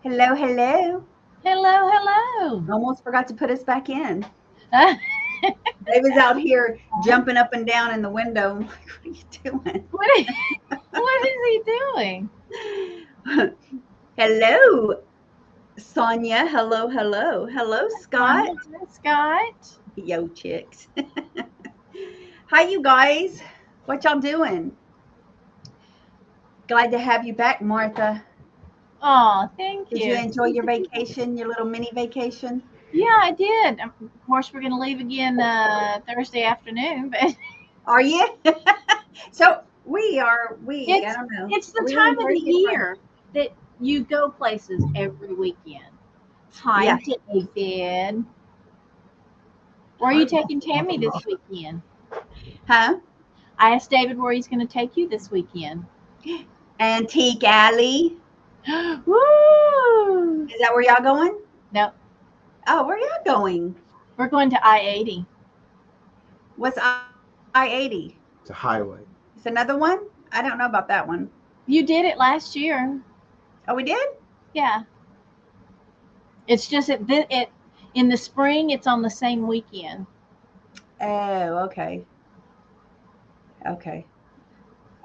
Hello, hello. Hello, hello. Almost forgot to put us back in. David's out here jumping up and down in the window. I'm like, what are you doing? what, what is he doing? Hello, Sonia. Hello, hello. Hello, Scott. Hi, Scott. Yo, chicks. Hi, you guys. What y'all doing? Glad to have you back, Martha. Oh, thank Did you you. enjoy your vacation, your little mini vacation? Yeah, I did. Of course, we're going to leave again Thursday afternoon, but Are you? So I it's don't know. it's the Are we time leaving of the Thursday or Friday? year that you go places every weekend. Hi, Yeah. David. Where are you taking Tammy this weekend? Huh? I asked David where he's going to take you this weekend. Antique Alley. Woo! Is that where y'all going? No, Oh, where y'all going? we're going to I-80. What's I-80? It's a highway. It's another one? I don't know about that one. You did it last year. Oh, we did? Yeah. It's just it in the spring. It's on the same weekend. Oh, okay. Okay.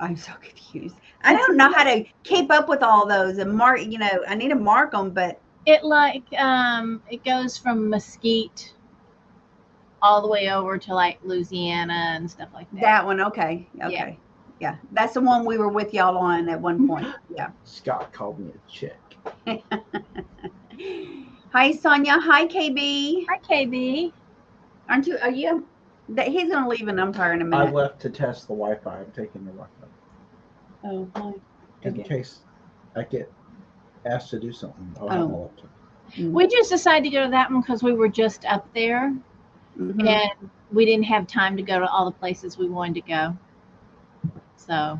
I'm so confused. I It's don't know how to keep up with all those and mark, I need to mark them, but it goes from Mesquite all the way over to like Louisiana and stuff like that. that one, okay. Yeah. Okay. Yeah. That's the one we were with y'all on at one point. Yeah. Scott called me a chick. Hi, Sonia. Hi, KB. Hi, KB. Are you? He's going to leave an umpire in a I minute. left to test the Wi-Fi. I'm taking the Wi-Fi Oh, hi. in Okay. case I get asked to do something. I'll Oh. have my laptop. We just decided to go to that one because we were just up there Mhm. and we didn't have time to go to all the places we wanted to go. So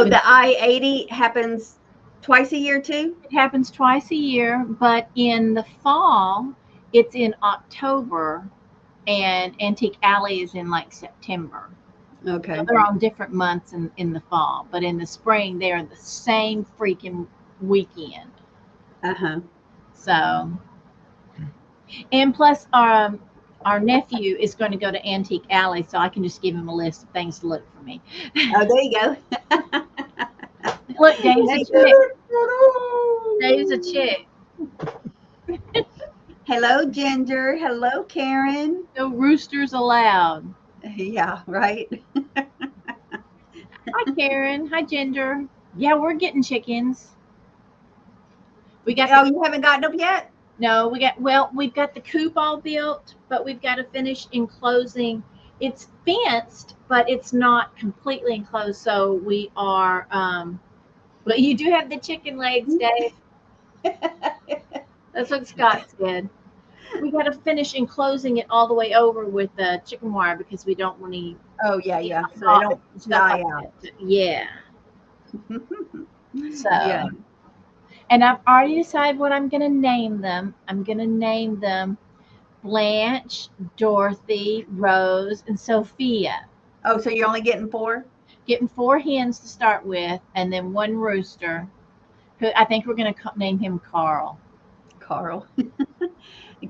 the I-80 happens twice a year too? It happens twice a year, but in the fall, it's in October, and Antique Alley is in like September. Okay. So they're on different months in the fall, but in the spring, they're the same freaking weekend. Uh-huh. So, and plus, our nephew is going to go to Antique Alley, so I can just give him a list of things to look for me. Oh, there you go. Look, Dave's a Hey, chick. Dave's a chick. hello, Ginger. Hello, Karen. No roosters allowed. Yeah, right. Hi, Karen. Hi, Ginger. Yeah, we're getting chickens. We got Oh, you haven't gotten up yet? no, we've got the coop all built, but we've got to finish enclosing. It's fenced, but it's not completely enclosed. So we are. But you do have the chicken legs, Dave. That's what Scott said. We got to finish enclosing it all the way over with the chicken wire because we don't want any Oh, yeah. So they don't stuff die like out. that. Yeah. So. Yeah. And I've already decided what I'm going to name them. I'm going to name them Blanche, Dorothy, Rose, and Sophia. Oh, so you're only getting 4? Getting 4 hens to start with, and then 1 rooster. Who I think we're going to name him Carl. Carl.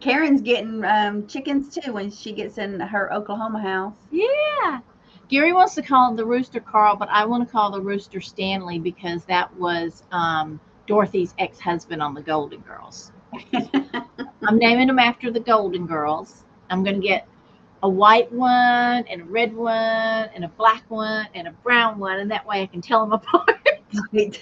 Karen's getting chickens too when she gets in her Oklahoma house. Yeah. Gary wants to call the rooster Carl, but I want to call the rooster Stanley because that was Dorothy's ex-husband on the Golden Girls. I'm naming them after the Golden Girls. I'm going to get a white one and a red one and a black one and a brown one, and that way I can tell them apart. Right.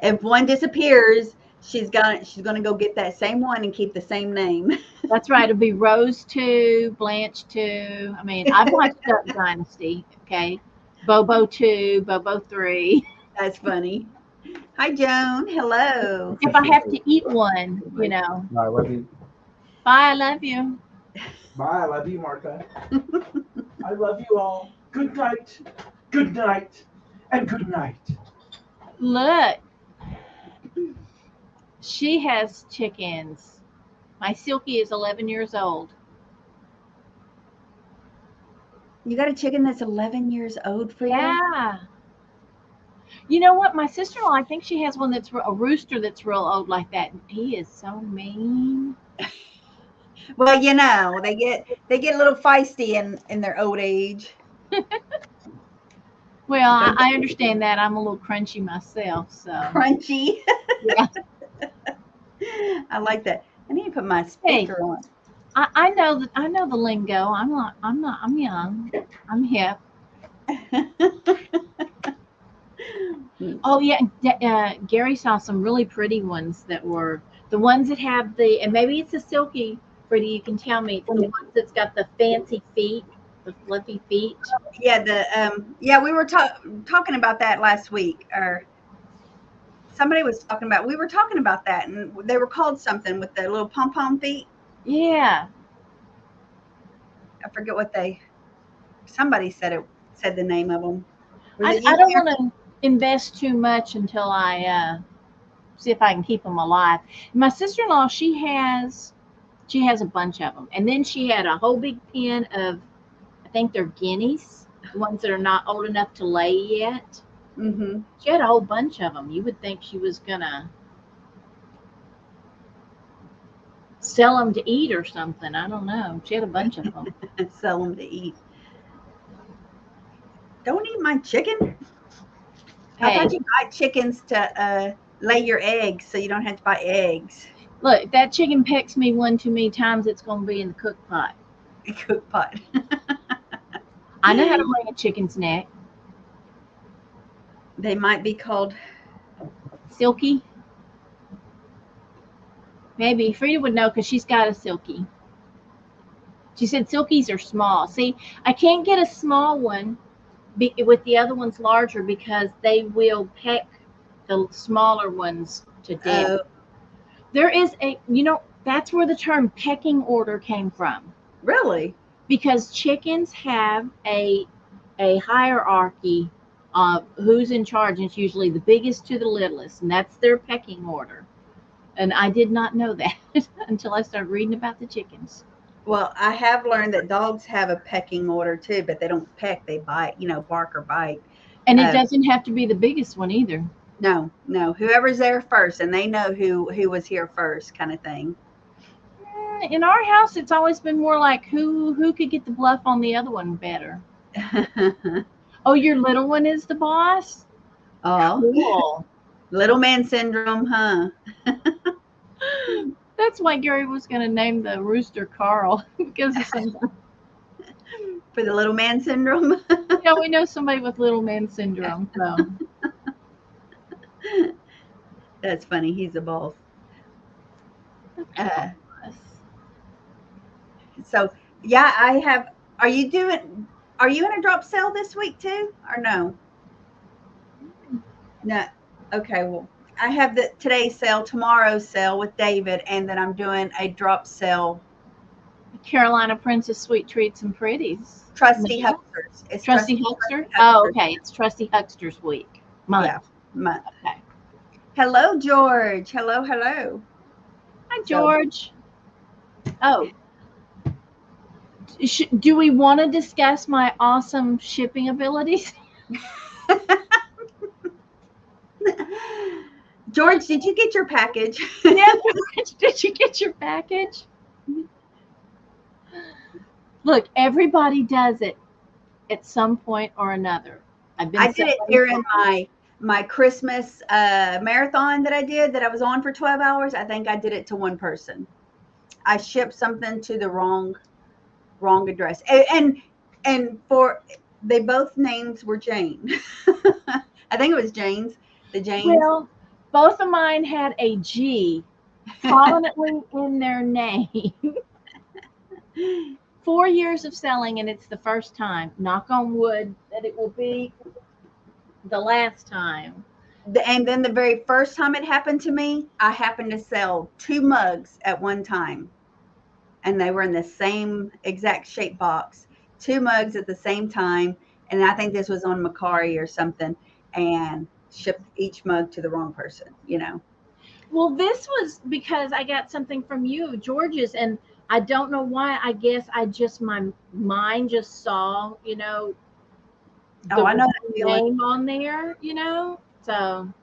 If one disappears, she's gonna go get that same one and keep the same name. That's right. It'll be Rose 2, Blanche 2. I mean, I've watched Duck Dynasty. Okay, Bobo 2, Bobo 3. That's funny. Hi, Joan. Hello. If I have to eat one, I love you. Bye. I love you. Bye. I love you, Martha. I love you all. Good night. Good night. And good night. Look, she has chickens. My Silky is 11 years old. You got a chicken that's 11 years old for you? Yeah. You know what? My sister-in-law, I think she has one that's a rooster that's real old like that. He is so mean. Well, you know, they get a little feisty in their old age. Well, Don't I understand that. I'm a little crunchy myself, so crunchy. yeah. I like that. I need to put my Hey, speaker on. I know that I know the lingo. I'm young. I'm hip. Oh yeah, Gary saw some really pretty ones that were the ones that have the, and maybe it's a silky pretty. You can tell me it's the ones that's got the fancy feet, the fluffy feet. Yeah, yeah, we were talking about that last week, or somebody was talking about. We were talking about that, and they were called something with the little pom pom feet. Yeah, I forget what they. Somebody said the name of them. Was it I you, don't Karen? want to invest too much until I see if I can keep them alive. My sister-in-law, she has a bunch of them, and then she had a whole big pen of, I think they're guineas, the ones that are not old enough to lay yet. Mm-hmm. She had a whole bunch of them. You would think she was gonna sell them to eat or something. I don't know. She had a bunch of them. Sell them to eat. Don't eat my chicken. I Hey, thought you got chickens to lay your eggs, so you don't have to buy eggs. look, that chicken pecks me one too many times. It's gonna be in the cook pot. Cook pot. I know how to bring a chicken's neck. They might be called. Silky, maybe Frida would know because she's got a silky. She said silkies are small. See, I can't get a small one with the other ones larger because they will peck the smaller ones to death. Oh, There is that's where the term pecking order came from really? because chickens have a hierarchy of who's in charge, and it's usually the biggest to the littlest, and that's their pecking order. And I did not know that until I started reading about the chickens. Well, I have learned that dogs have a pecking order too, but they don't peck; they bite. Bark or bite. And it Uh, doesn't have to be the biggest one either. no, no. Whoever's there first, and they know who was here first, kind of thing. In our house, it's always been more like who could get the bluff on the other one better. Oh, your little one is the boss? Oh, Cool. little man syndrome, huh? That's why Gary was going to name the rooster Carl because of some. For the little man syndrome. Yeah, we know somebody with little man syndrome. So That's funny. He's a boss. Uh, so yeah, I have. Are you doing? Are you in a drop sale this week too, or no? No. Okay. Well, I have the today's sale, tomorrow's sale with David, and then I'm doing a drop sale. Carolina Princess Sweet Treats and Pretties. Trusty Hucksters. It's Trusty Trusty Huckster? Oh, Hucksters. okay. It's Trusty Huckster's week. Month. Yeah, month. Okay. Hello, George. Hello, hello. Hi, So, George. Oh, do we want to discuss my awesome shipping abilities? George, did you get your package? Yeah, did you get your package? Look, everybody does it at some point or another. I've been I did it during my Christmas marathon that I did that I was on for 12 hours. I think I did it to one person. I shipped something to the wrong address. And for they both names were Jane. I think it was Jane's. The Janes. Well, both of mine had a G prominently in their name. 4 years of selling, and it's the first time, knock on wood, that it will be the last time. And then the very first time it happened to me, I happened to sell 2 mugs at one time. And they were in the same exact shape box, 2 mugs at the same time. And I think this was on Macari or something, and shipped each mug to the wrong person. Well, this was because I got something from you, George's, and I don't know why. I guess my mind just saw, Oh, I know that the feeling. name on there, So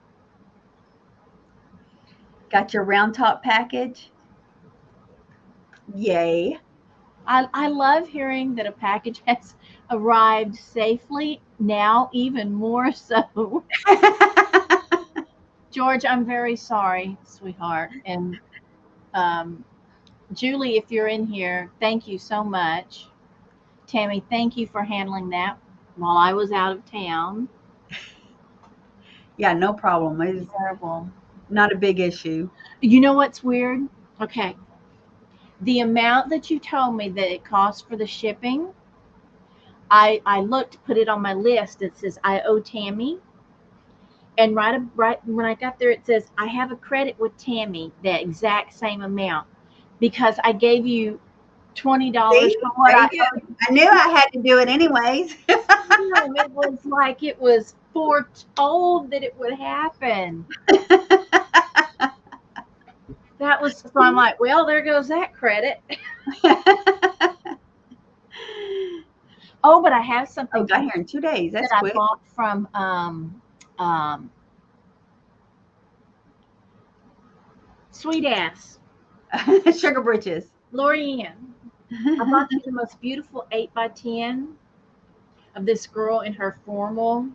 Got your round top package? Yay. I love hearing that a package has arrived safely. Now, even more so. George, I'm very sorry, sweetheart. And um, Julie, if you're in here, thank you so much. Tammy, thank you for handling that while I was out of town. Yeah, no problem. It's Terrible. not a big issue. You know what's weird? Okay. The amount that you told me that it cost for the shipping, I looked, put it on my list. It says I owe Tammy. And right when I got there, it says I have a credit with Tammy, the exact same amount, because I gave you $20 See? for what There I you go. owed I knew I had to do it anyways. him. It was like it was foretold that it would happen. That was so I'm like, well, there goes that credit. Oh, but I have Oh, something got here in 2 days. that That's I quick. bought from um, Sweet Ass Sugar britches. Lorianne. I bought you the most beautiful 8x10 of this girl in her formal.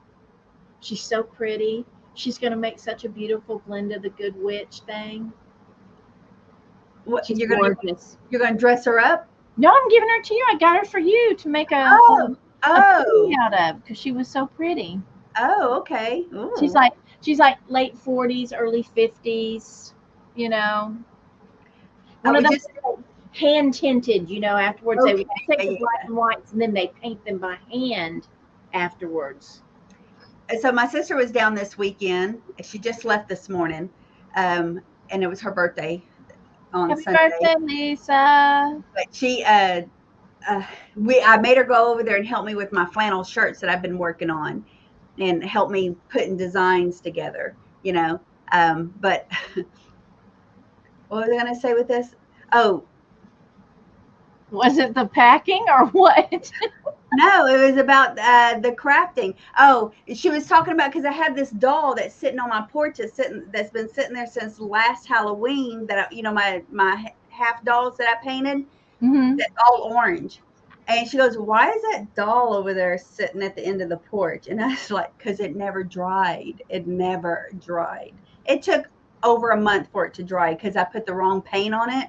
She's so pretty. She's going to make such a beautiful Glinda the Good Witch thing. What, She's you're gorgeous. gonna dress her up? No, I'm giving her to you. I got her for you to make a Oh, penny oh, out of because she was so pretty. oh, okay. She's Ooh. like she's like late 40s, early 50s. You know, I one of was those just hand tinted. You know, afterwards they okay. would take the Yeah, black and whites and then they paint them by hand afterwards. yeah. So my sister was down this weekend. She just left this morning, um, and it was her birthday on Happy Sunday. birthday, Lisa. But uh, I made her go over there and help me with my flannel shirts that I've been working on, and help me putting designs together. You know, but what was I going to say with this? Oh, Was it the packing or what? no, it was about the crafting. Oh, she was talking about because I have this doll that's sitting on my porch that's been sitting there since last Halloween. My half dolls that I painted Hmm. that's all orange. And she goes, "Why is that doll over there sitting at the end of the porch?" And I was like, "Because it never dried. It never dried. It took over a month for it to dry because I put the wrong paint on it,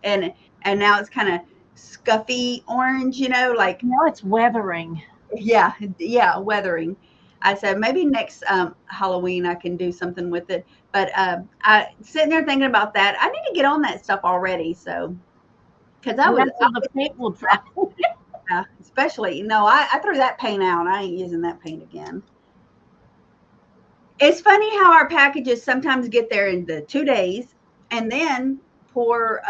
and and now it's kind of scuffy orange. Like No, it's weathering. yeah, yeah, weathering." I said maybe next Halloween I can do something with it. But I sitting there thinking about that. I need to get on that stuff already. So because Yeah, so the paint will dry. especially I threw that paint out. I ain't using that paint again. It's funny how our packages sometimes get there in the 2 days, and then poor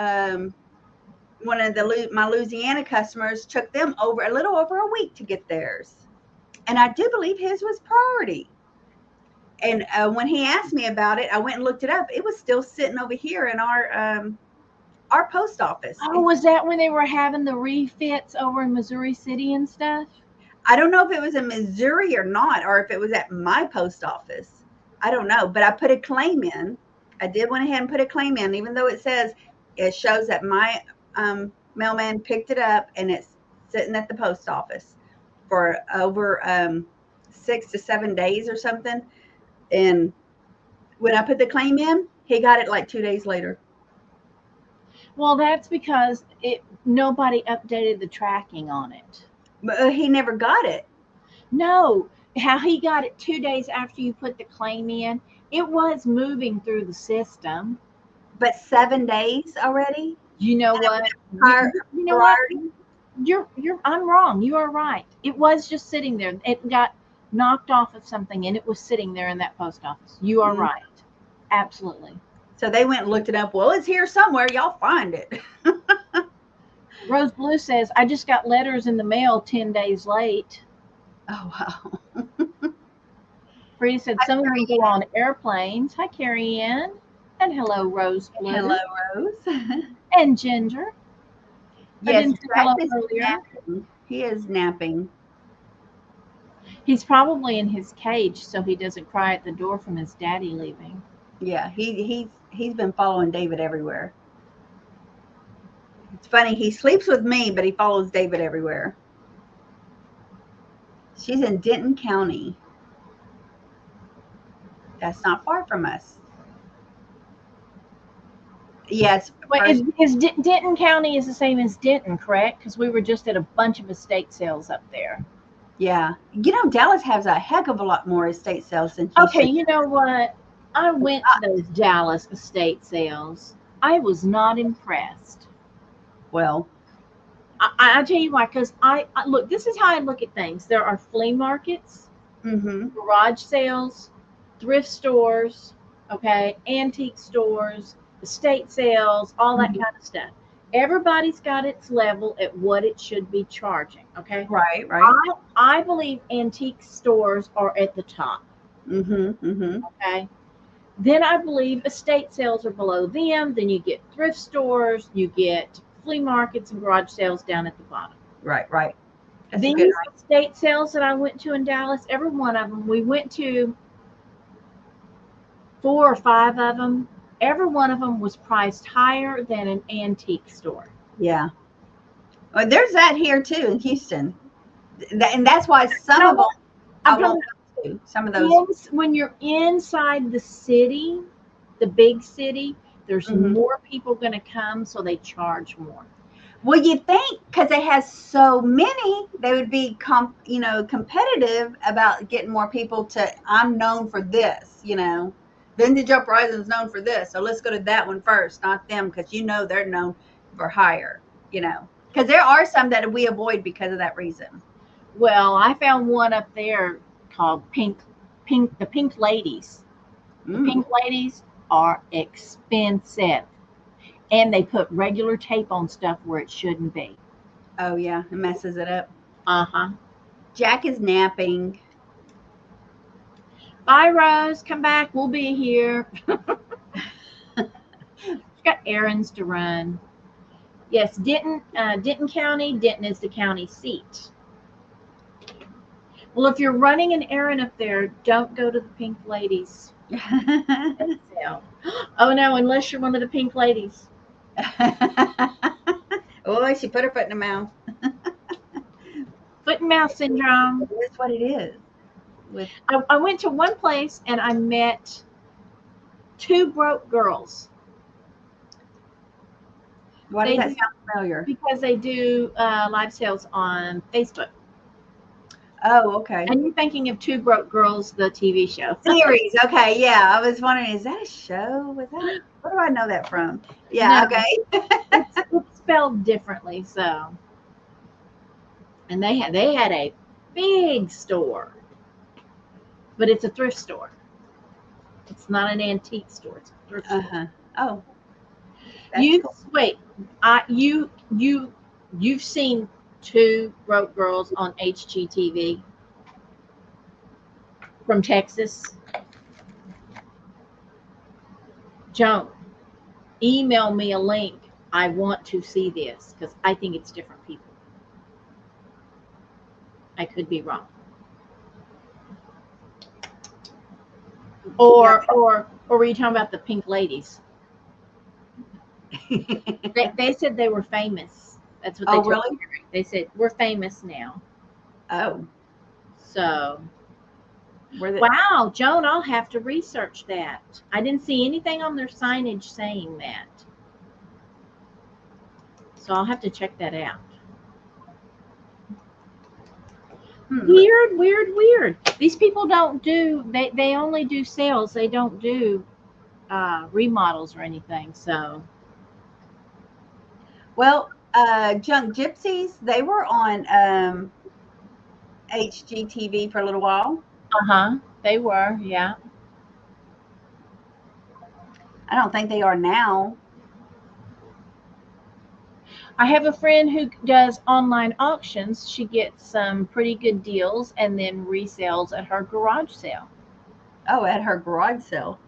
one of my Louisiana customers took them over a little over a week to get theirs, and I do believe his was priority. And when he asked me about it, I went and looked it up. It was still sitting over here in our post office. Oh, was that when they were having the refits over in Missouri City and stuff? I don't know if it was in Missouri or not, or if it was at my post office. I don't know, but I put a claim in. I did went ahead and put a claim in, even though it shows that my mailman picked it up and it's sitting at the post office for over 6 to 7 days or something. And when I put the claim in, he got it like 2 days later. Well, that's because it nobody updated the tracking on it. But he never got it. No, how he got it 2 days after you put the claim in, it was moving through the system. But 7 days already? You know And it what? was You know what? priority? You're I'm wrong. You are right. It was just sitting there. It got knocked off of something and it was sitting there in that post office. You are Mm. right. Absolutely. So they went and looked it up. Well, it's here somewhere. Y'all find it. Rose Blue says, I just got letters in the mail 10 days late. Oh, wow. Frida said, some of them go on airplanes. Hi, Carrie Ann. And hello, Rose Blue. Hello, Rose. And Ginger. I Yes, didn't say Jack hello is earlier. napping. He is napping. He's probably in his cage so he doesn't cry at the door from his daddy leaving. Yeah, he's been following David everywhere. It's funny, he sleeps with me, but he follows David everywhere. She's in Denton County. That's not far from us. Yes. Wait, First, Denton County is the same as Denton, correct? Because we were just at a bunch of estate sales up there. yeah. You know, Dallas has a heck of a lot more estate sales than Okay, Houston. you know what? I went to those Dallas estate sales. I was not impressed. Well, I'll tell you why. Because I look. This is how I look at things. There are flea markets, mm-hmm. garage sales, thrift stores, okay, antique stores, estate sales, all that Mhm. kind of stuff. Everybody's got its level at what it should be charging, okay? Right, right. I believe antique stores are at the top, Mm-hmm. Mm-hmm. okay? Then I believe estate sales are below them. Then you get thrift stores, you get flea markets and garage sales down at the bottom. Right, right. That's a These good estate sales that I went to in Dallas, every one of them, we went to 4 or 5 of them. Every one of them was priced higher than an antique store. Yeah. Well, there's that here too in Houston. And that's why some No, of them I I'm won't talking go to. Some of those. when you're inside the city, the big city, there's Mhm. more people going to come, so they charge more. Well, you think because it has so many, they would be competitive about getting more people to. I'm known for this, Vintage Uprising is known for this, so let's go to that one first, not them, because they're known for higher, because there are some that we avoid because of that reason. Well, I found one up there called the Pink Ladies. The Mm. Pink Ladies are expensive, and they put regular tape on stuff where it shouldn't be. Oh yeah, it messes it up. Uh-huh. Jack is napping. Bye, Rose. Come back. We'll be here. She's got errands to run. Yes, Denton County. Denton is the county seat. Well, if you're running an errand up there, don't go to the Pink Ladies sale. Oh no, unless you're one of the Pink Ladies. Oh, she put her foot in her mouth. Foot and mouth syndrome. That's what it is. I went to one place and I met 2 broke girls. Why does They that do- sound familiar? Because they do live sales on Facebook. Oh, okay. And you're thinking of 2 Broke Girls, the TV show. Series. Okay, yeah. I was wondering, is that a show? Was that? Where do I know that from? Yeah. No, Okay. it's spelled differently. So, and they had a big store, but it's a thrift store. It's not an antique store. It's a thrift store. Uh-huh. Oh. That's You cool. wait. You've seen 2 Broke Girls on HGTV from Texas. Joan, email me a link. I want to see this because I think it's different people. I could be wrong. Or were you talking about the Pink Ladies? They said they were famous. That's what they Oh, told really? me. They said we're famous now. Oh. So Were they? wow, Joan, I'll have to research that. I didn't see anything on their signage saying that. So I'll have to check that out. Weird. These people don't do they only do sales. They don't do remodels or anything. So Well, Junk Gypsies, they were on HGTV for a little while. they were, yeah. I don't think they are now. I have a friend who does online auctions. She gets some pretty good deals and then resells at her garage sale. Oh, at her garage sale.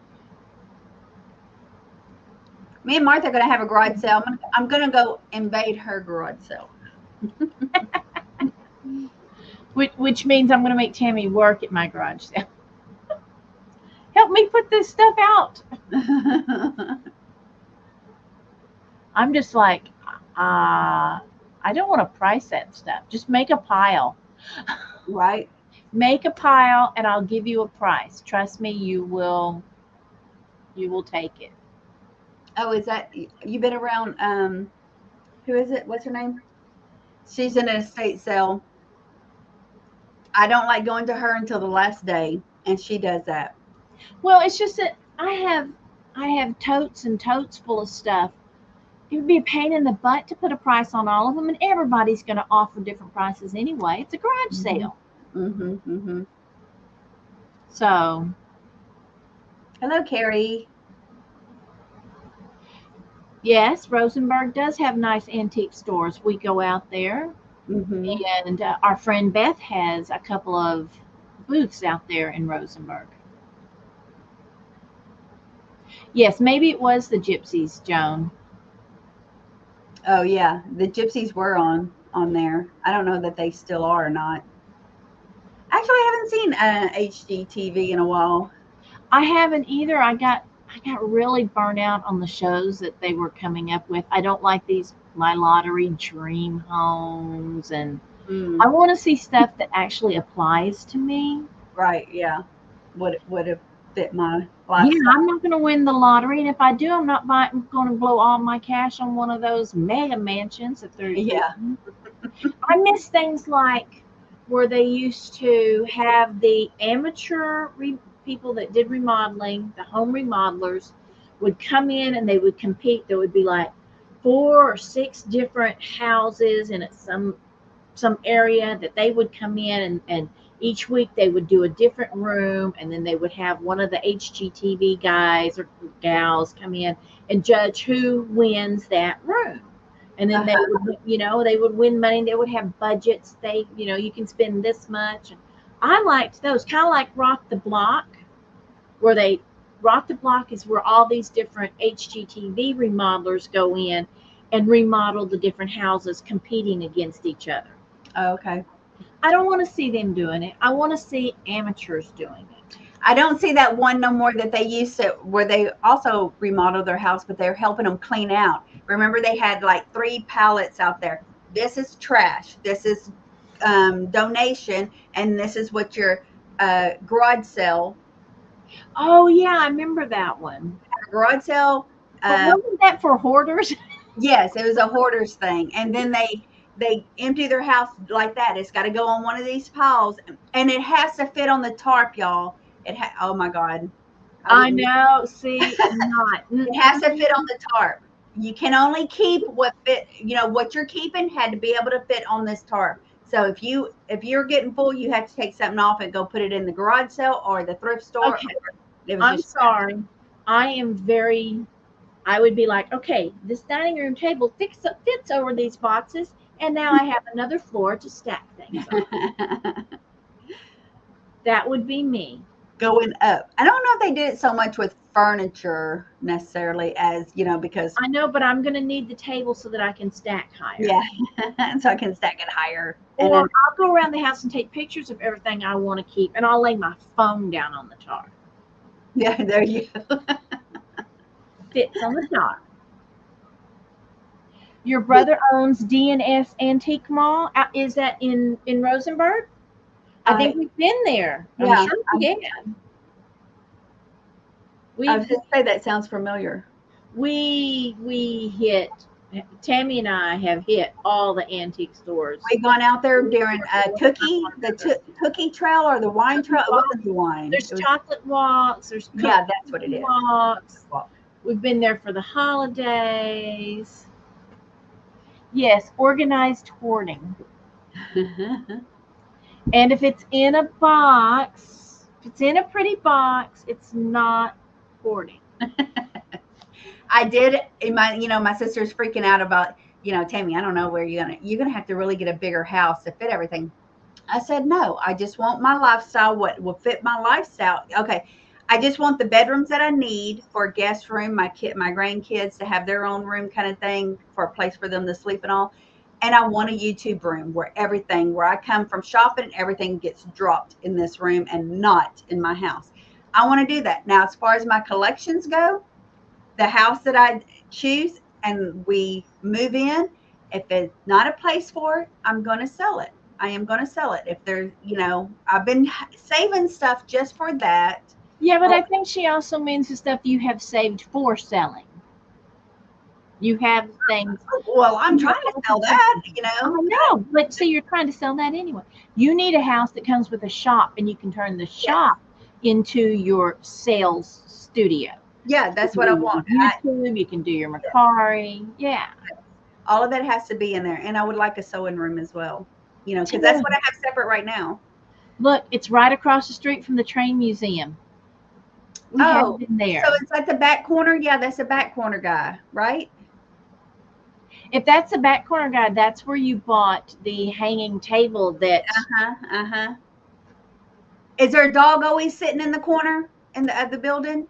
Me and Martha are going to have a garage sale. I'm going to go invade her garage sale. which means I'm going to make Tammy work at my garage sale. Help me put this stuff out. I'm just like, I don't want to price that stuff. Just make a pile. Right. Make a pile, and I'll give you a price. Trust me, you will take it. Oh, is that you been around? Who is it? What's her name? She's in an estate sale. I don't like going to her until the last day, and she does that. Well, it's just that I have totes and totes full of stuff. It would be a pain in the butt to put a price on all of them, and everybody's going to offer different prices anyway. It's a garage sale. Mm-hmm. So, Hello, Carrie. yes, Rosenberg does have nice antique stores. We go out there, Mm-hmm. and our friend Beth has a couple of booths out there in Rosenberg. Yes, maybe it was the Gypsies, Joan. Oh yeah, the gypsies were on there. I don't know that they still are or not. Actually, I haven't seen HGTV in a while. I haven't either. I got really burnt out on the shows that they were coming up with. I don't like these My Lottery Dream Homes, and Mm, I want to see stuff that actually applies to me. right, yeah. Would have fit my Yeah, lifestyle. I'm not going to win the lottery, and if I do, I'm going to blow all my cash on one of those mega mansions that they're Yeah. doing. I miss things like where they used to have the people that did remodeling, the home remodelers would come in and they would compete. There would be like 4 or 6 different houses in some area that they would come in, and each week they would do a different room, and then they would have one of the HGTV guys or gals come in and judge who wins that room. And then Uh-huh. they would win money. They would have budgets. You can spend this much. And I liked those, kind of like Rock the Block, where they Rock the Block is where all these different HGTV remodelers go in and remodel the different houses competing against each other. Oh, okay. I don't want to see them doing it. I want to see amateurs doing it. I don't see that one no more that they used to, where they also remodeled their house, but they're helping them clean out. Remember, they had like 3 pallets out there. This is trash. This is donation, and this is what your garage sale. Oh yeah, I remember that one. Garage sale. But Uh, wasn't that for hoarders? yes, it was a hoarders thing, and then they empty their house like that. It's got to go on one of these piles, and it has to fit on the tarp, y'all. Oh my god, I I wouldn't. know. See, not. It has to fit on the tarp. You can only keep what fit. What you're keeping had to be able to fit on this tarp. So if you're getting full, you have to take something off and go put it in the garage sale or the thrift store. Okay, It was I'm just sorry. I am very. I would be like, okay, this dining room table fits over these boxes, and now I have another floor to stack things on. That would be me. going up. I don't know if they did it so much with furniture necessarily as because I know, but I'm going to need the table so that I can stack higher. yeah, so I can stack it higher. And Or then I'll go around the house and take pictures of everything I want to keep, and I'll lay my phone down on the tarp. yeah, there you go. Fits on the tarp. Your brother owns D&S Antique Mall. Is that in Rosenberg? I think we've been there. I'm Yeah, sure we have. I was going to say that sounds familiar. We hit. Tammy and I have hit all the antique stores. We've gone out there during cookie trail or the wine trail. It wasn't the wine. There's It was, chocolate walks. There's yeah, that's what it is. walks. We've been there for the holidays. Yes, organized hoarding. And if it's in a box, if it's in a pretty box, it's not hoarding. I did in my sister's freaking out about, Tammy, I don't know where you're gonna have to really get a bigger house to fit everything. I said, no, I just want my lifestyle, what will fit my lifestyle. Okay. I just want the bedrooms that I need for a guest room, my grandkids to have their own room kind of thing, for a place for them to sleep and all. And I want a YouTube room where I come from shopping, everything gets dropped in this room and not in my house. I want to do that. Now, as far as my collections go, the house that I choose and we move in, if it's not a place for it, I'm going to sell it. I am going to sell it. If there's, I've been saving stuff just for that. Yeah, but I think she also means the stuff you have saved for selling. You have things. Well, I'm trying to sell that, I know, but see, you're trying to sell that anyway. You need a house that comes with a shop, and you can turn the shop into your sales studio. Yeah, that's what I want. YouTube, you can do your Macari. Yeah. All of that has to be in there. And I would like a sewing room as well, because that's what I have separate right now. Look, it's right across the street from the train museum. We have been there. So it's at the back corner? Yeah, that's the back corner guy, right? If that's the back corner guy, that's where you bought the hanging table that. Is there a dog always sitting in the corner of the building?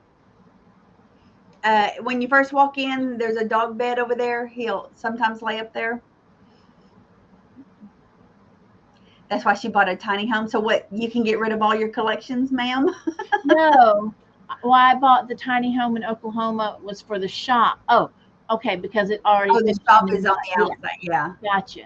When you first walk in, there's a dog bed over there. He'll sometimes lay up there. That's why she bought a tiny home. So what, you can get rid of all your collections, ma'am? No. Why I bought the tiny home in Oklahoma was for the shop. Oh, okay, because it already. Oh, the shop is on the outside. Yeah. Gotcha.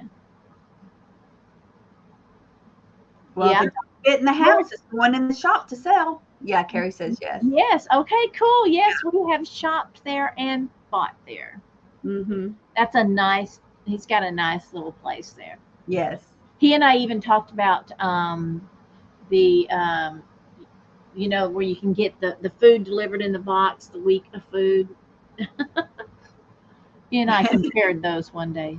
Well, if it don't fit in the house, it's going in the shop to sell. Yeah, Carrie says yes. Yes. Okay, cool. Yes, we have shopped there and bought there. Mm-hmm. That's a nice, he's got a nice little place there. Yes. He and I even talked about the, where you can get the food delivered in the box, the week of food. He and I compared those one day.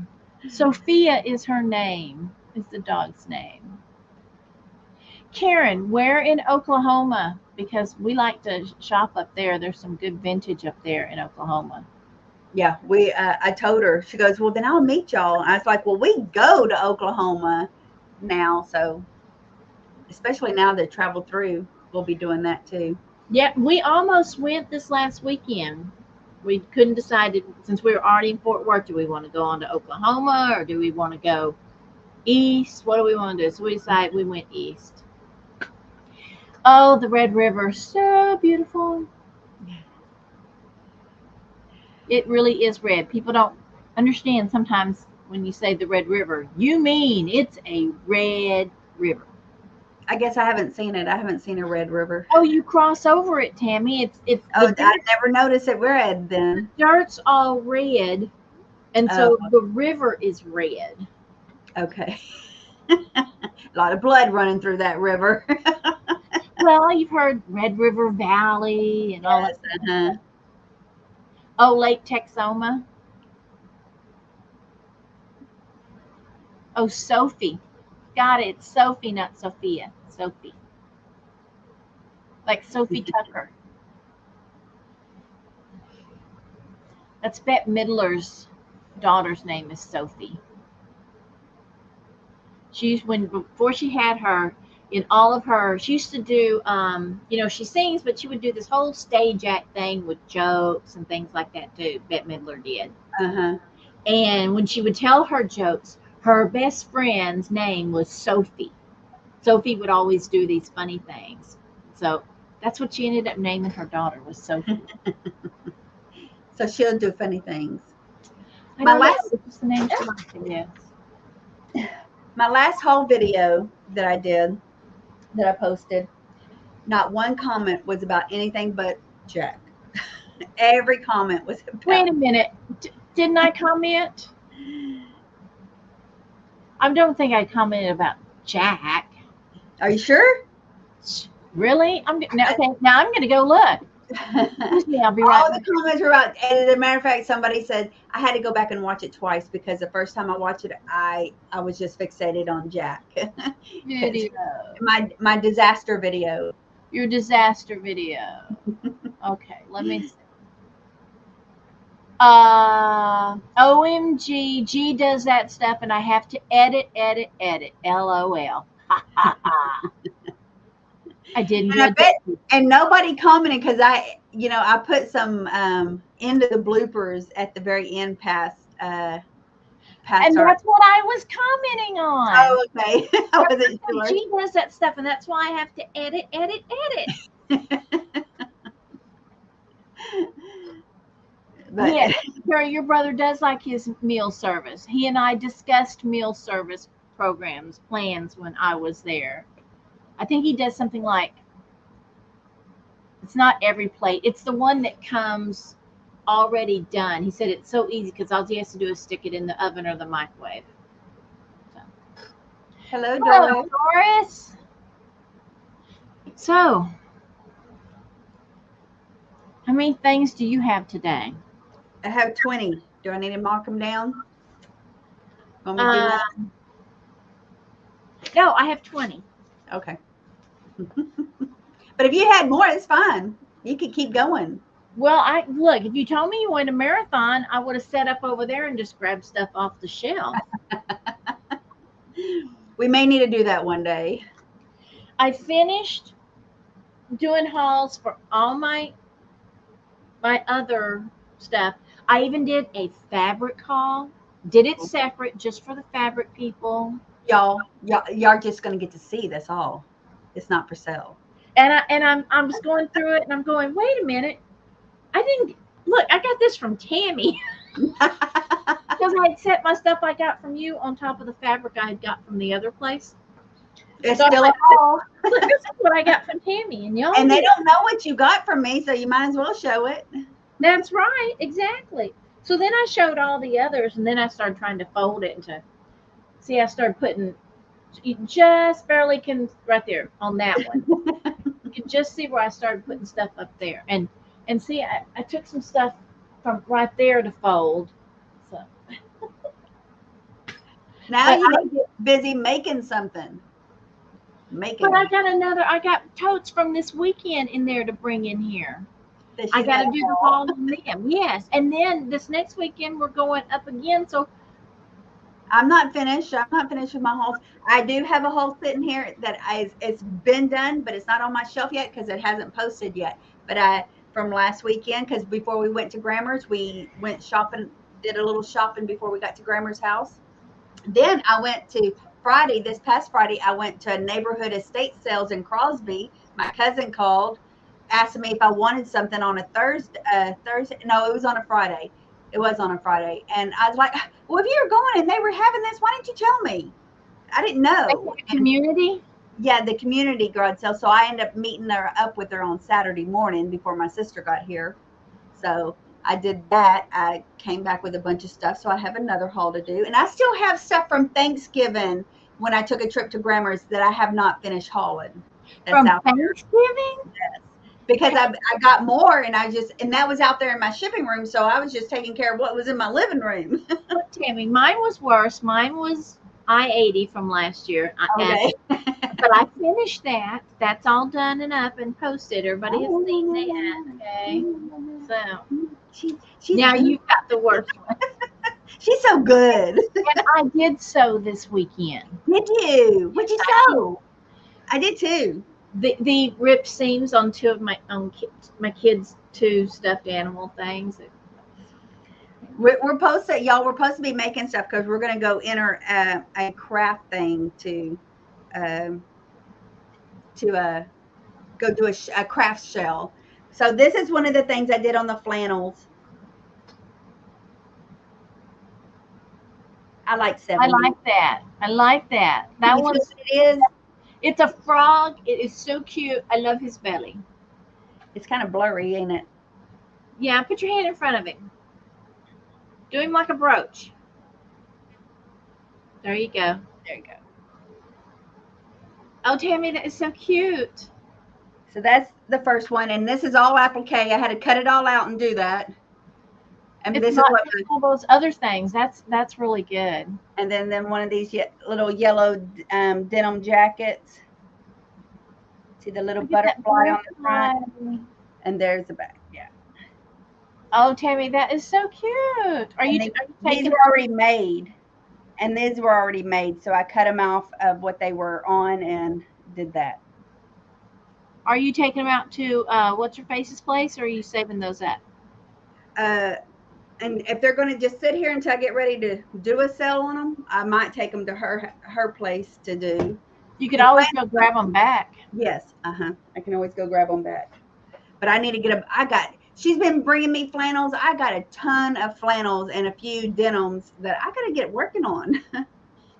Sophia is her name, is the dog's name. Karen, where in Oklahoma? Because we like to shop up there. There's some good vintage up there in Oklahoma. Yeah, I told her, she goes, well, then I'll meet y'all. And I was like, well, we go to Oklahoma now. So especially now that travel through, we'll be doing that too. Yeah, we almost went this last weekend. We couldn't decide, since we were already in Fort Worth, do we want to go on to Oklahoma or do we want to go east? What do we want to do? So we decided we went east. Oh, the Red River, so beautiful. It really is red. People don't understand sometimes when you say the Red River, you mean it's a red river. I guess I haven't seen it. I haven't seen a red river. Oh, you cross over it, Tammy. It's. Oh, I never noticed it red then. The dirt's all red, and so the river is red. Okay. A lot of blood running through that river. Well, you've heard Red River Valley and all that. Uh-huh. Oh, Lake Texoma. Oh, Sophie. Got it. It's Sophie, not Sophia. Sophie. Like Sophie Tucker. That's Bette Midler's daughter's name is Sophie. Before she had her, in all of her, she used to do, she sings, but she would do this whole stage act thing with jokes and things like that too. Bette Midler did. Uh-huh. And when she would tell her jokes, her best friend's name was Sophie. Sophie would always do these funny things. So that's what she ended up naming her daughter, was Sophie. So she'll do funny things. My last haul video that I did, that I posted, not one comment was about anything but Jack. Every comment was about. Wait a minute. Didn't I comment? I don't think I commented about Jack. Are you sure? Really? Okay, now I'm going to go look. Excuse me, I'll be right All the comments were about, and as a matter of fact, somebody said I had to go back and watch it twice because the first time I watched it, I was just fixated on Jack. Video. My disaster video. Your disaster video. Okay, let me see. OMG, G does that stuff and I have to edit. LOL. I didn't. And nobody commented because I put some into the bloopers at the very end past past And our. that's what I was commenting on. Oh, okay. I wasn't sure. She does that stuff, and that's why I have to edit. But Yeah, Terry, your brother does like his meal service. He and I discussed meal service programs, plans when I was there. I think he does something like, it's not every plate, it's the one that comes already done. He said it's so easy because all he has to do is stick it in the oven or the microwave. So. hello, Hello, Doris. Doris. So, how many things do you have today? I have 20. Do I need to mark them down? Want me to do that? No, I have 20. Okay. But if you had more, it's fine. You could keep going. Well, I look, if you told me you went a marathon, I would have set up over there and just grabbed stuff off the shelf. We may need to do that one day. I finished doing hauls for all my other stuff. I even did a fabric haul. Did it separate just for the fabric people. Y'all are just gonna get to see. That's all. It's not for sale. And I was going through it and I'm going, wait a minute. I didn't look, I got this from Tammy. Because I had set my stuff I got from you on top of the fabric I had got from the other place. It's So still I'm a like, haul. look, this is what I got from Tammy, and y'all. And they don't know what you got from me, so you might as well show it. That's right, exactly. So then I showed all the others, and then I started trying to fold it into. See, I started putting. You just barely can right there on that one. You can just see where I started putting stuff up there, and see, I took some stuff from right there to fold. So. Now But you gotta get busy making something. Making. But I got totes from this weekend in there to bring in here. that I she's got to got do the haul on them. Yes. And then this next weekend, we're going up again. So, I'm not finished. I'm not finished with my hauls. I do have a haul sitting here that it's been done, but it's not on my shelf yet because it hasn't posted yet. But from last weekend, because before we went to Grammer's, we went shopping, did a little shopping before we got to Grammer's house. Then I went to Friday, this past Friday, I went to neighborhood estate sales in Crosby. My cousin called, asked me if I wanted something on a Thursday. No, it was on a Friday. It was on a Friday. And I was like, well, if you're going and they were having this, why didn't you tell me? I didn't know. community. Yeah, the community garage sale. So I ended up meeting her up with her on Saturday morning before my sister got here. So I did that. I came back with a bunch of stuff. So I have another haul to do. And I still have stuff from Thanksgiving when I took a trip to Grammer's that I have not finished hauling. That's From out there. Thanksgiving? Yes. Because I got more and that was out there in my shipping room. So I was just taking care of what was in my living room. Look, Tammy, mine was worse. Mine was I-80 from last year. Okay. But I finished that. That's all done and up and posted. Everybody has seen that. Okay. So She's now good. you've got the worst one. She's so good. And I did sew this weekend. Did you? What'd you sew? I did too. The ripped seams on two of my kids' two stuffed animal things. We're supposed to, y'all. We're supposed to be making stuff because we're going to go enter a craft thing to go do a craft shell. So this is one of the things I did on the flannels. I like 70. I like that. I like that. That You know one's. what it is? It's a frog. It is so cute. I love his belly. It's kind of blurry, ain't it? Yeah, put your hand in front of him. Do him like a brooch. There you go. There you go. Oh, Tammy, that is so cute. So that's the first one, and this is all applique. I had to cut it all out and do that. And It's this is not what. all those other things. That's really good. And then one of these little yellow denim jackets. See the little Look at that butterfly on the front, butterfly. and there's the back. Yeah. Oh, Tammy, that is so cute. Are you These taking? were already made, and these were already made. So I cut them off of what they were on and did that. Are you taking them out to what's her face's place, or are you saving those up? And if they're going to just sit here until I get ready to do a sale on them, I might take them to her place to do. You could The always go grab them back. Yes, I can always go grab them back. But I need to get she's been bringing me flannels. I got a ton of flannels and a few denims that I got to get working on.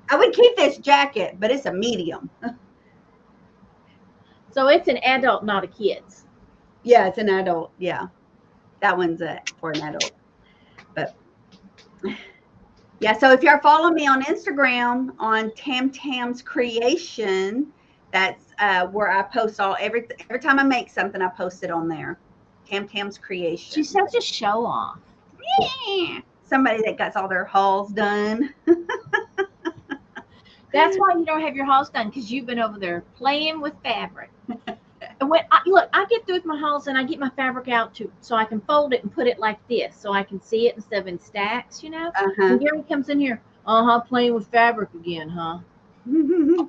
I would keep this jacket, but it's a medium. So it's an adult, not a kid's. Yeah, it's an adult. Yeah, that one's for an adult. But yeah, so if you're following me on Instagram on Tam Tam's Creation, that's where I post every time I make something, I post it on there. Tam Tam's Creation. She's such a show off. Yeah. Somebody that gets all their hauls done. That's why you don't have your hauls done, because you've been over there playing with fabric. And when I get through with my hauls and I get my fabric out so I can fold it and put it like this, so I can see it instead of in stacks, And Gary comes in here, playing with fabric again, huh?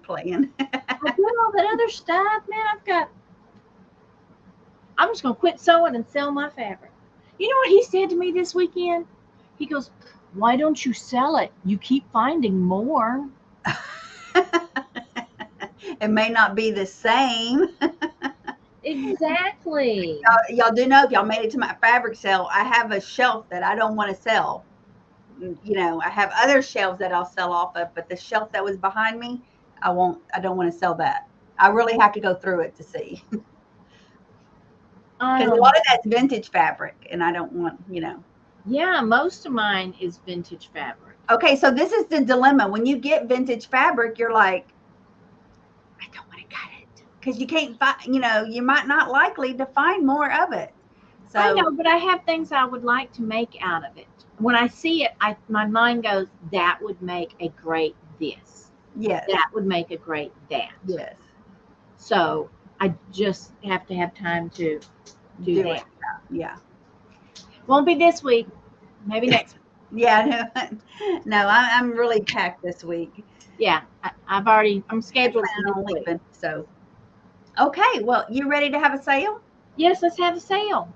Playing. I do all that other stuff, man. I'm just gonna quit sewing and sell my fabric. You know what he said to me this weekend? He goes, "Why don't you sell it? You keep finding more." It may not be the same. Exactly. Y'all do know if y'all made it to my fabric sale, I have a shelf that I don't want to sell. I have other shelves that I'll sell off of, but the shelf that was behind me, I don't want to sell that. I really have to go through it to see. Because a lot of that's vintage fabric, and I don't want. Yeah, most of mine is vintage fabric. Okay, so this is the dilemma. When you get vintage fabric, you're like, I don't want to cut it because you can't find. You might not likely to find more of it. So I know, but I have things I would like to make out of it. When I see it, my mind goes, that would make a great this. Yes. That would make a great that. Yes. So I just have to have time to do that. Yeah. Won't be this week. Maybe next week. Yeah. No, I'm really packed this week. Yeah, I'm scheduled on leaving. So, okay. Well, you ready to have a sale? Yes, let's have a sale.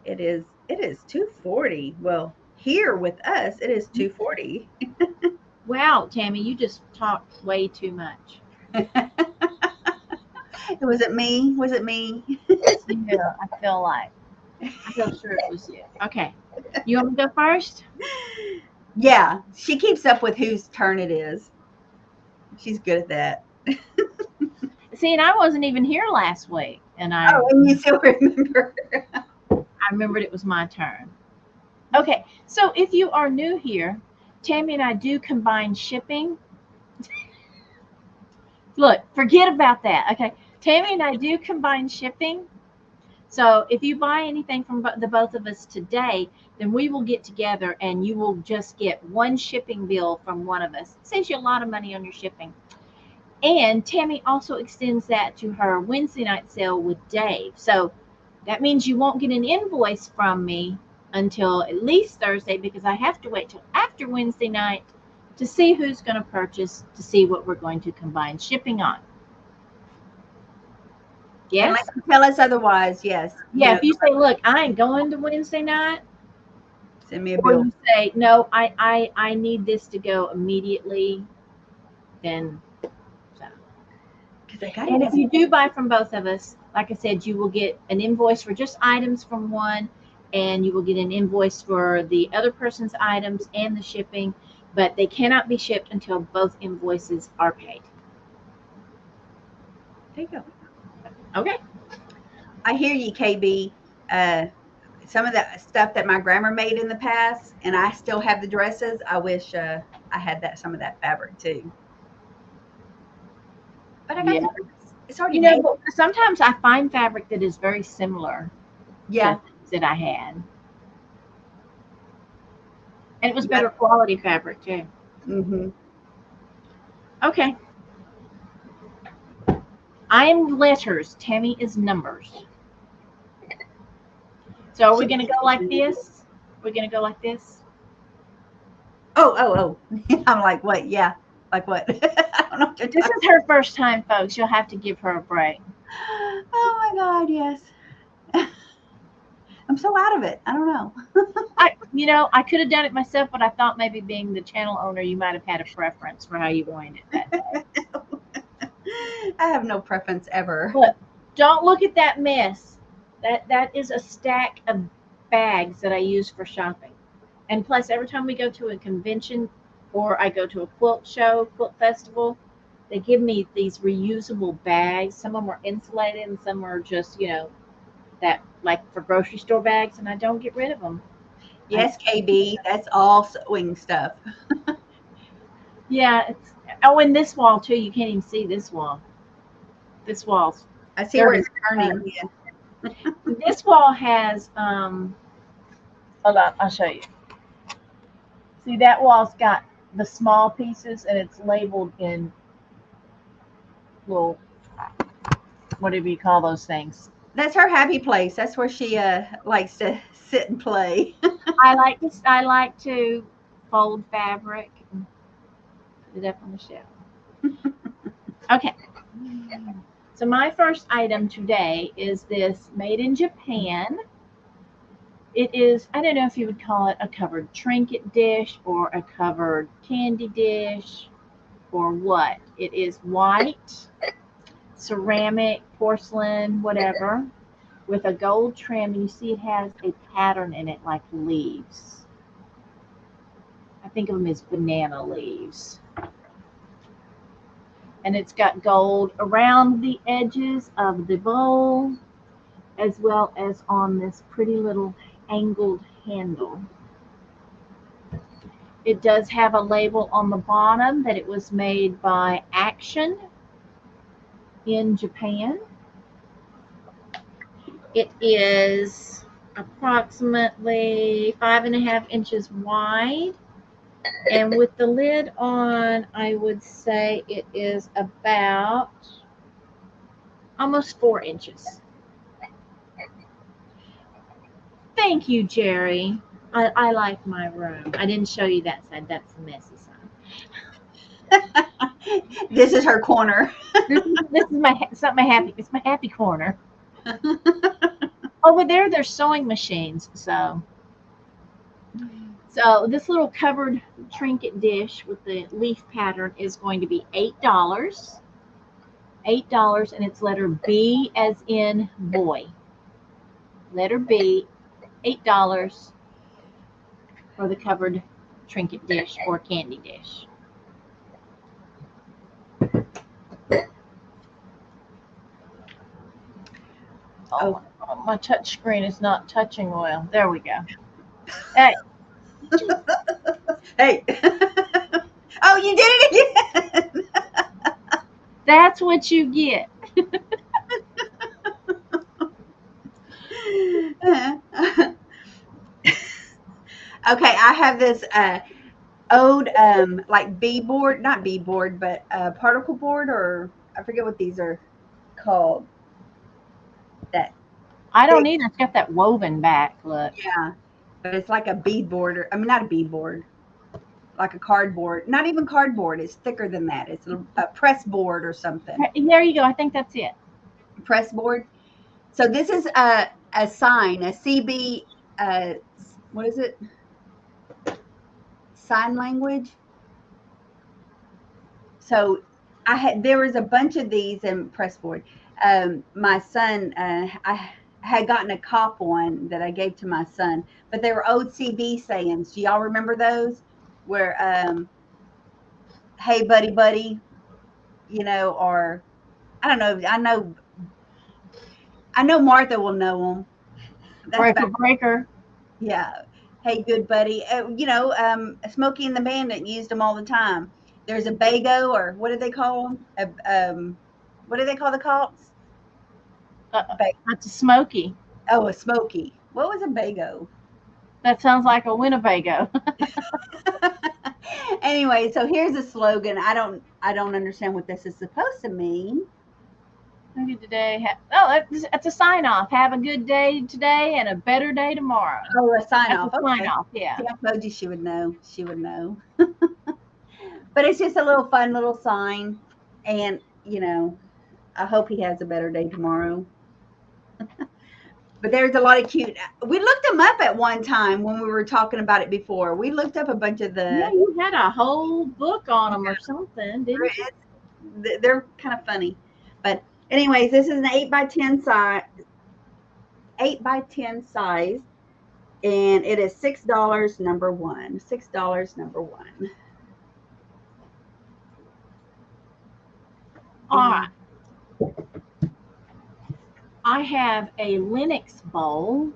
It is 2:40. Well, here with us, it is 2:40. Wow, Tammy, you just talked way too much. Was it me? Was it me? Yeah, I feel sure it was you. Okay. You want me to go first? Yeah, she keeps up with whose turn it is. She's good at that. See, and I wasn't even here last week, and and you still remember. I remembered it was my turn. Okay, so if you are new here, Tammy and I do combine shipping. Look, forget about that. Okay, Tammy and I do combine shipping. So if you buy anything from the both of us today, then we will get together and you will just get one shipping bill from one of us. It saves you a lot of money on your shipping. And Tammy also extends that to her Wednesday night sale with Dave. So that means you won't get an invoice from me until at least Thursday, because I have to wait till after Wednesday night to see who's going to purchase, to see what we're going to combine shipping on. Yes. Unless you tell us otherwise, yes. Yeah, if you say, look, I ain't going to Wednesday night, send me a or bill. you say, no, I need this to go immediately, then so. And if you do buy from both of us, like I said, you will get an invoice for just items from one, and you will get an invoice for the other person's items and the shipping, but they cannot be shipped until both invoices are paid. There you go. Okay. I hear you, KB. Some of the stuff that my grandma made in the past, and I still have the dresses. I wish I had some of that fabric too. But I got it's already made. Sometimes I find fabric that is very similar. Yeah. To things that I had, and it was better quality fabric too. Mm-hmm. Okay. I'm letters. Tammy is numbers. So are we going to go like this? We're going to go like this? Oh. I'm like, what? Yeah. Like what? I don't know what this is her first time, folks. You'll have to give her a break. Oh my God, yes. I'm so out of it. I don't know. I could have done it myself, but I thought maybe being the channel owner, you might have had a preference for how you wanted it that day. I have no preference ever. But don't look at that mess. That is a stack of bags that I use for shopping. And plus, every time we go to a convention or I go to a quilt show, quilt festival, they give me these reusable bags. Some of them are insulated and some are just, that like for grocery store bags, and I don't get rid of them. Yes, KB, that's all sewing stuff. Yeah, oh, and this wall too. You can't even see this wall. This wall's I see where it's dirty. turning. Yeah. This wall has hold on, I'll show you. See, that wall's got the small pieces and it's labeled in little, whatever you call those things. That's her happy place. That's where she likes to sit and play. I like to fold fabric and put it up on the shelf. Okay. So my first item today is this made in Japan. It is, I don't know if you would call it a covered trinket dish or a covered candy dish or what. It is white, ceramic, porcelain, whatever, with a gold trim. And you see it has a pattern in it like leaves. I think of them as banana leaves. And it's got gold around the edges of the bowl, as well as on this pretty little angled handle. It does have a label on the bottom that it was made by Action in Japan. It is approximately 5.5 inches wide. And with the lid on, I would say it is about almost 4 inches. Thank you, Jerry. I like my room. I didn't show you that side. That's the messy side. This is her corner. This is it's my happy corner. Over there, there's sewing machines. So this little covered trinket dish with the leaf pattern is going to be $8. $8, and it's letter B as in boy. Letter B, $8 for the covered trinket dish or candy dish. Oh, my touch screen is not touching well. There we go. Hey. Hey. Oh, you did it again. That's what you get. Okay, I have this old like beadboard, not beadboard, but particle board, or I forget what these are called. That I don't either. It's got that woven back look. Yeah, but it's like a beadboard, or I mean, not a beadboard, like a cardboard. Not even cardboard. It's thicker than that. It's a press board or something. There you go. I think that's it. Press board. So this is a sign, a CB. What is it? Sign language. So there was a bunch of these in press board. My son, I had gotten a cop one that I gave to my son, but they were old CB sayings. Do y'all remember those? Where, hey, buddy, buddy, or I don't know. I know Martha will know them. Breaker. Yeah. Hey, good buddy. Smokey and the Bandit used them all the time. There's a Bago, or what do they call them? What do they call the cops? That's a Smokey. Oh, a Smokey. What was a Bago? That sounds like a Winnebago. Anyway, so here's a slogan. I don't understand what this is supposed to mean. Today. It's a sign off. Have a good day today and a better day tomorrow. Oh, a sign off. Sign off. Yeah. See, I told you she would know. She would know. But it's just a little fun little sign, and I hope he has a better day tomorrow. But there's a lot of cute. We looked them up at one time when we were talking about it before. We looked up a bunch of Yeah, the. you had a whole book on them or something, didn't you? They're kind of funny, but anyways, this is an 8x10 size, 8x10 size, and it is $6 number one. $6 number one. All right. I have a Lenox bowl,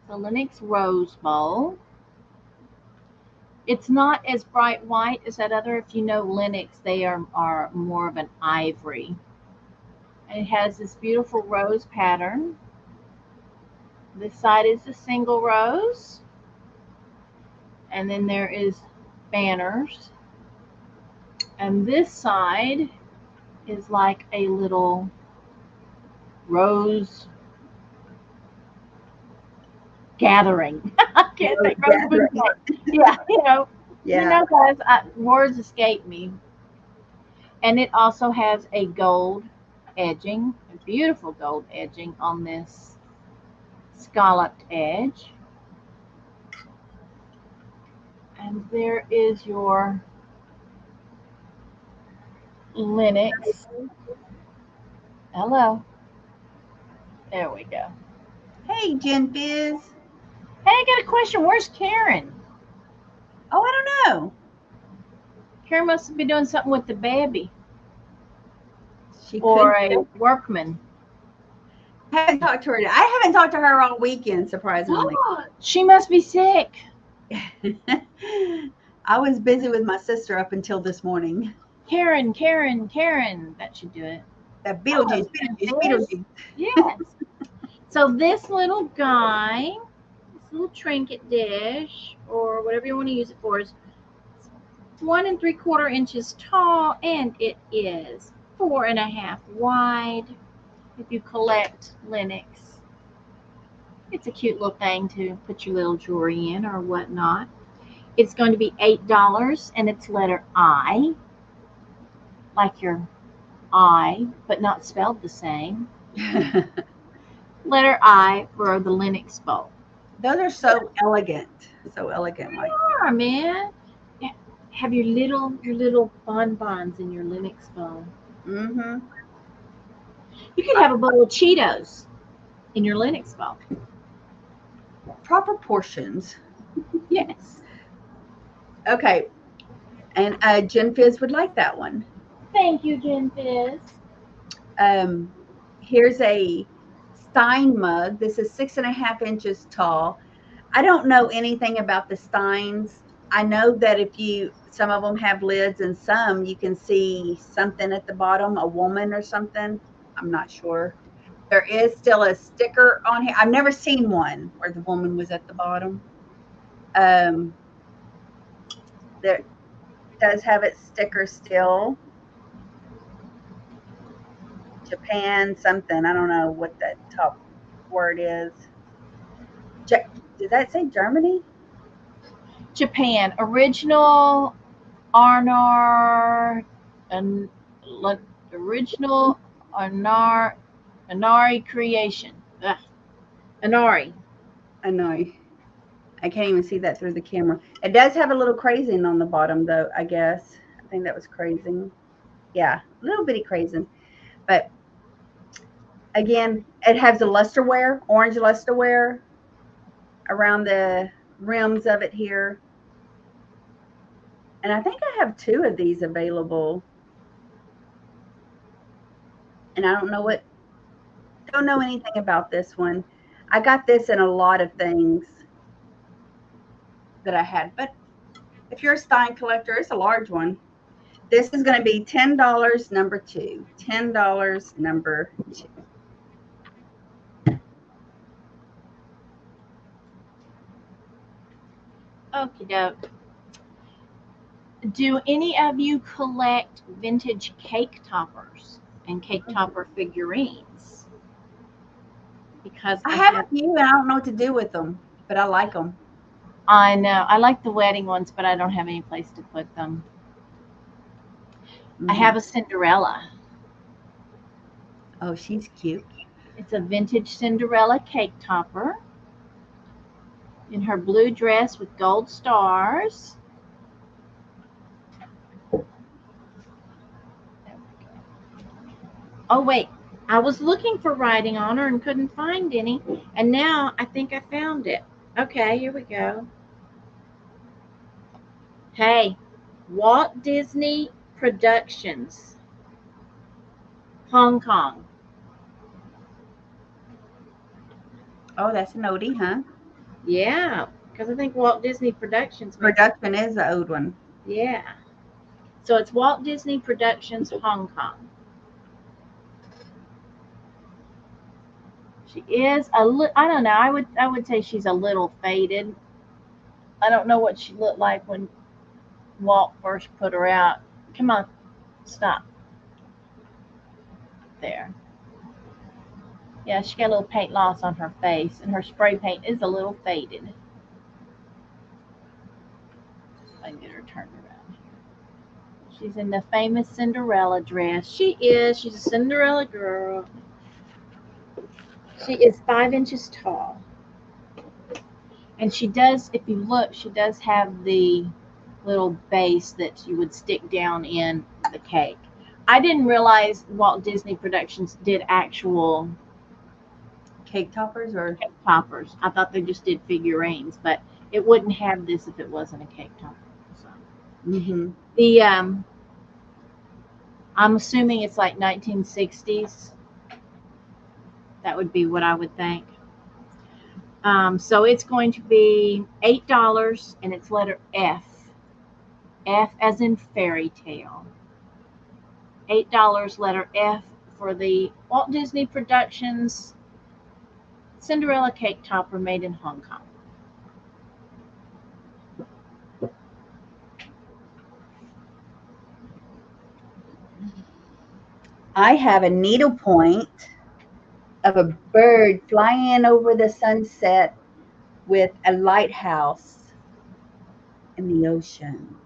the Lenox Rose Bowl. It's not as bright white as that other. If you know Lenox, they are more of an ivory. And it has this beautiful rose pattern. This side is a single rose. And then there is banners. And this side is like a little rose gathering. I can't think rose gathering. Yeah, Yeah. guys, words escape me. And it also has a gold edging, a beautiful gold edging on this scalloped edge. And there is your Lenox. Hello. There we go. Hey, Jen Fizz. Hey, I got a question. Where's Karen? Oh, I don't know. Karen must be doing something with the baby. She Or could. a workman. I haven't talked to her. I haven't talked to her all weekend, surprisingly. She must be sick. I was busy with my sister up until this morning. Karen. That should do it. That Beetlejuice. Yes. So this little guy, this little trinket dish, or whatever you want to use it for, is 1 3/4 inches tall, and it is 4.5 wide. If you collect Lenox, it's a cute little thing to put your little jewelry in or whatnot. It's going to be $8, and it's letter I, like your I, but not spelled the same. Letter I for the Lenox bowl. Those are so elegant. So elegant. They are, man. Have your little bonbons in your Lenox bowl. Mm-hmm. You could have a bowl of Cheetos in your Lenox bowl. Proper portions. Yes. Okay. And Jen Fizz would like that one. Thank you, Jen Fizz. Here's a Stein mug. This is 6.5 inches tall. I don't know anything about the Steins. I know that some of them have lids and some you can see something at the bottom, a woman or something. I'm not sure. There is still a sticker on here. I've never seen one where the woman was at the bottom. There does have its sticker still. Japan something. I don't know what that top word is. Did that say Germany? Japan. Original Arnar and original Anari creation. Ugh. Anari. I know. I can't even see that through the camera. It does have a little crazing on the bottom, though, I guess. I think that was crazing. Yeah, a little bitty crazing. But again, it has a lusterware, orange lusterware around the rims of it here. And I think I have 2 of these available. And I don't know anything about this one. I got this in a lot of things that I had. But if you're a Stein collector, it's a large one. This is going to be $10 number 2. $10 number 2. Okie doke. Do any of you collect vintage cake toppers and cake topper figurines? Because I have a few and I don't know what to do with them, but I like them. I know. I like the wedding ones, but I don't have any place to put them. I have a Cinderella. Oh, she's cute. It's a vintage Cinderella cake topper in her blue dress with gold stars. Oh, wait. I was looking for writing on her and couldn't find any. And now I think I found it. Okay, here we go. Hey, Walt Disney Productions, Hong Kong. Oh, that's an oldie, huh? Yeah, because I think Walt Disney Productions makes. Production is the old one. Yeah. So it's Walt Disney Productions, Hong Kong. She is I don't know. I would say she's a little faded. I don't know what she looked like when Walt first put her out. Come on, stop. There. Yeah, she got a little paint loss on her face, and her spray paint is a little faded. If I can get her turned around here. She's in the famous Cinderella dress. She is. She's a Cinderella girl. She is 5 inches tall. And she does, if you look, she does have the little base that you would stick down in the cake. I didn't realize Walt Disney Productions did actual Cake toppers or cake toppers. I thought they just did figurines, but it wouldn't have this if it wasn't a cake topper. So the I'm assuming it's like 1960s. That would be what I would think. So it's going to be $8, and it's letter F. F as in fairy tale. $8, letter F, for the Walt Disney Productions Cinderella cake topper made in Hong Kong. I have a needlepoint of a bird flying over the sunset with a lighthouse in the ocean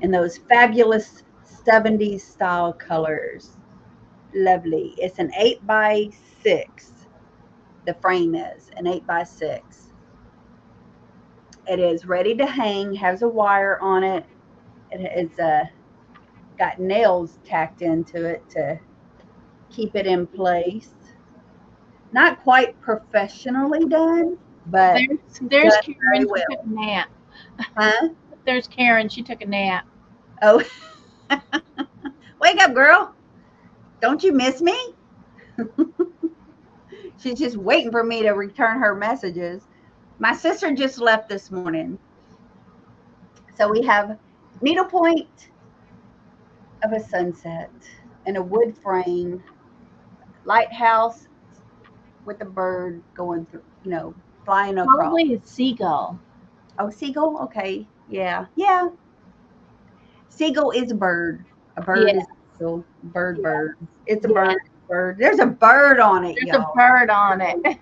in those fabulous 70s style colors. Lovely. It's an 8x6. The frame is an 8x6. It is ready to hang, has a wire on it. It is got nails tacked into it to keep it in place. Not quite professionally done, but There's done very Karen. She well. took a nap. Huh? There's Karen. She took a nap. Oh, wake up, girl. Don't you miss me? She's just waiting for me to return her messages. My sister just left this morning. So we have needlepoint of a sunset and a wood frame, lighthouse with a bird going through, flying across. Probably a seagull. Oh, seagull? Okay. Yeah. Yeah. Seagull is a bird. A bird Yeah. is a seagull. Bird, Yeah. bird. It's a Yeah. bird. Bird. There's a bird on it, There's a y'all. bird on it.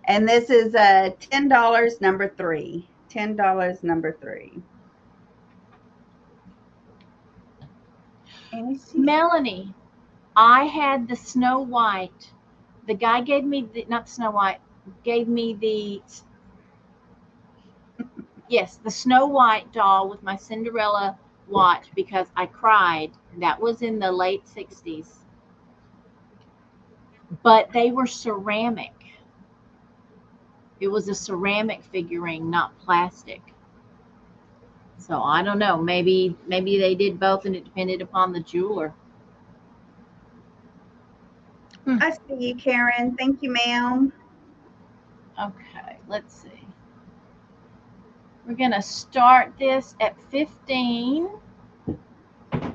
And this is $10 number three. $10 number three. And it's just, Melanie, I had the Snow White. The guy gave me not Snow White, gave me the Snow White doll with my Cinderella watch because I cried. That was in the late 60s. But they were ceramic. It was a ceramic figurine, not plastic. So I don't know. Maybe they did both and it depended upon the jeweler. I see you, Karen. Thank you, ma'am. Okay, let's see. We're going to start this at 15. Here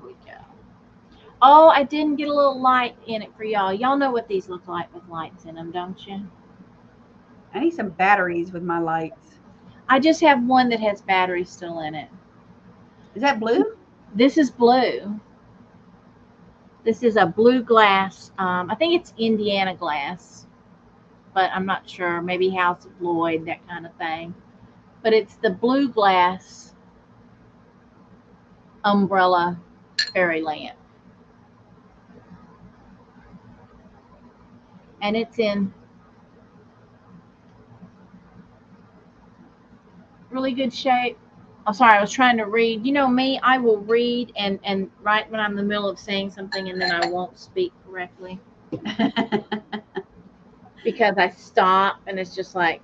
we go. Oh, I didn't get a little light in it for y'all. Y'all know what these look like with lights in them, don't you? I need some batteries with my lights. I just have one that has batteries still in it. Is that blue? This is blue. This is a blue glass. I think it's Indiana glass, but I'm not sure. Maybe House of Lloyd, that kind of thing. But it's the blue glass umbrella fairy lamp. and it's in really good shape. Oh, sorry, I was trying to read. You know me, I will read and right when I'm in the middle of saying something and then I won't speak correctly because I stop and it's just like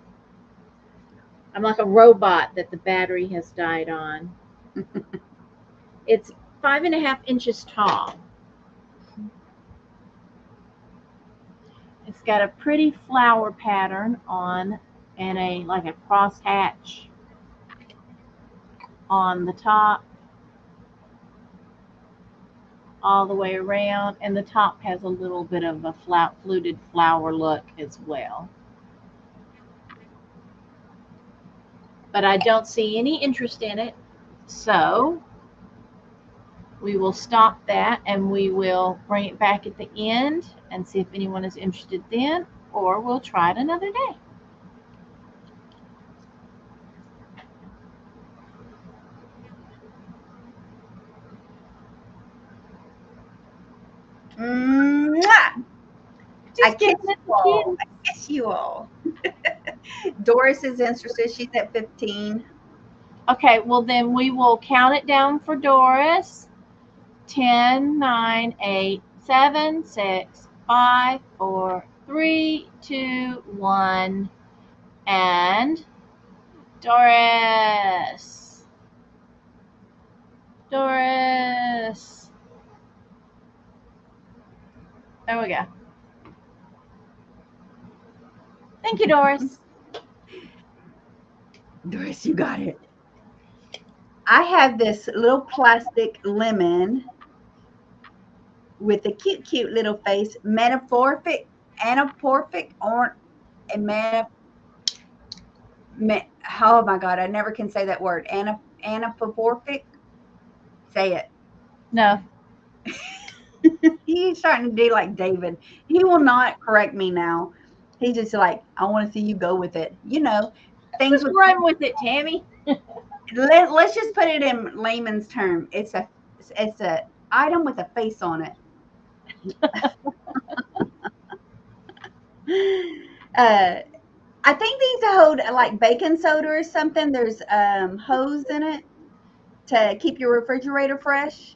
I'm like a robot that the battery has died on. It's 5.5 inches tall. It's got a pretty flower pattern on and a like a cross hatch on the top all the way around, and the top has a little bit of a fluted flower look as well. But I don't see any interest in it, so we will stop that and we will bring it back at the end and see if anyone is interested then, or we'll try it another day. Mwah! I Just kiss giving it you to all. kids. I kiss you all. Doris is interested. She's at 15. Okay, well then we will count it down for Doris. 10, 9, 8, 7, 6, 5, 4, 3, 2, 1, and Doris. Doris. There we go. Thank you, Doris. Doris, you got it. I have this little plastic lemon with a cute little face, anamorphic, or a oh my God, I never can say that word. Anamorphic. Say it. No. He's starting to do like David. He will not correct me now. He's just like, I want to see you go with it. You know, things Just with run with it, Tammy. let's just put it in layman's term. It's a item with a face on it. I think these hold like baking soda or something. There's hose in it to keep your refrigerator fresh.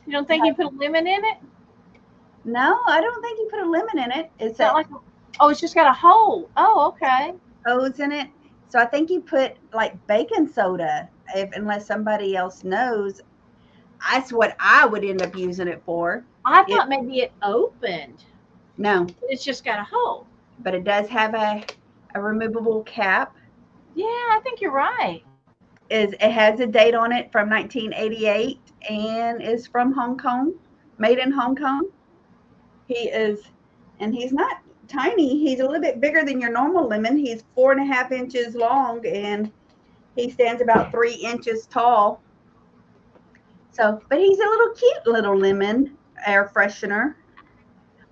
You don't think you put a lemon in it? No, I don't think you put a lemon in it. It's It's not a like oh, it's just got a hole. Oh, okay. hose in it. So I think you put like baking soda, if unless somebody else knows. That's what I would end up using it for. I It thought maybe it opened. no, It's just got a hole. but it does have a removable cap. Yeah, I think you're right. Is it has a date on it from 1988 and is from Hong Kong, made in Hong Kong. He is, and he's not tiny. He's a little bit bigger than your normal lemon. He's 4.5 inches long and he stands about 3 inches tall. So, but he's a little cute little lemon air freshener.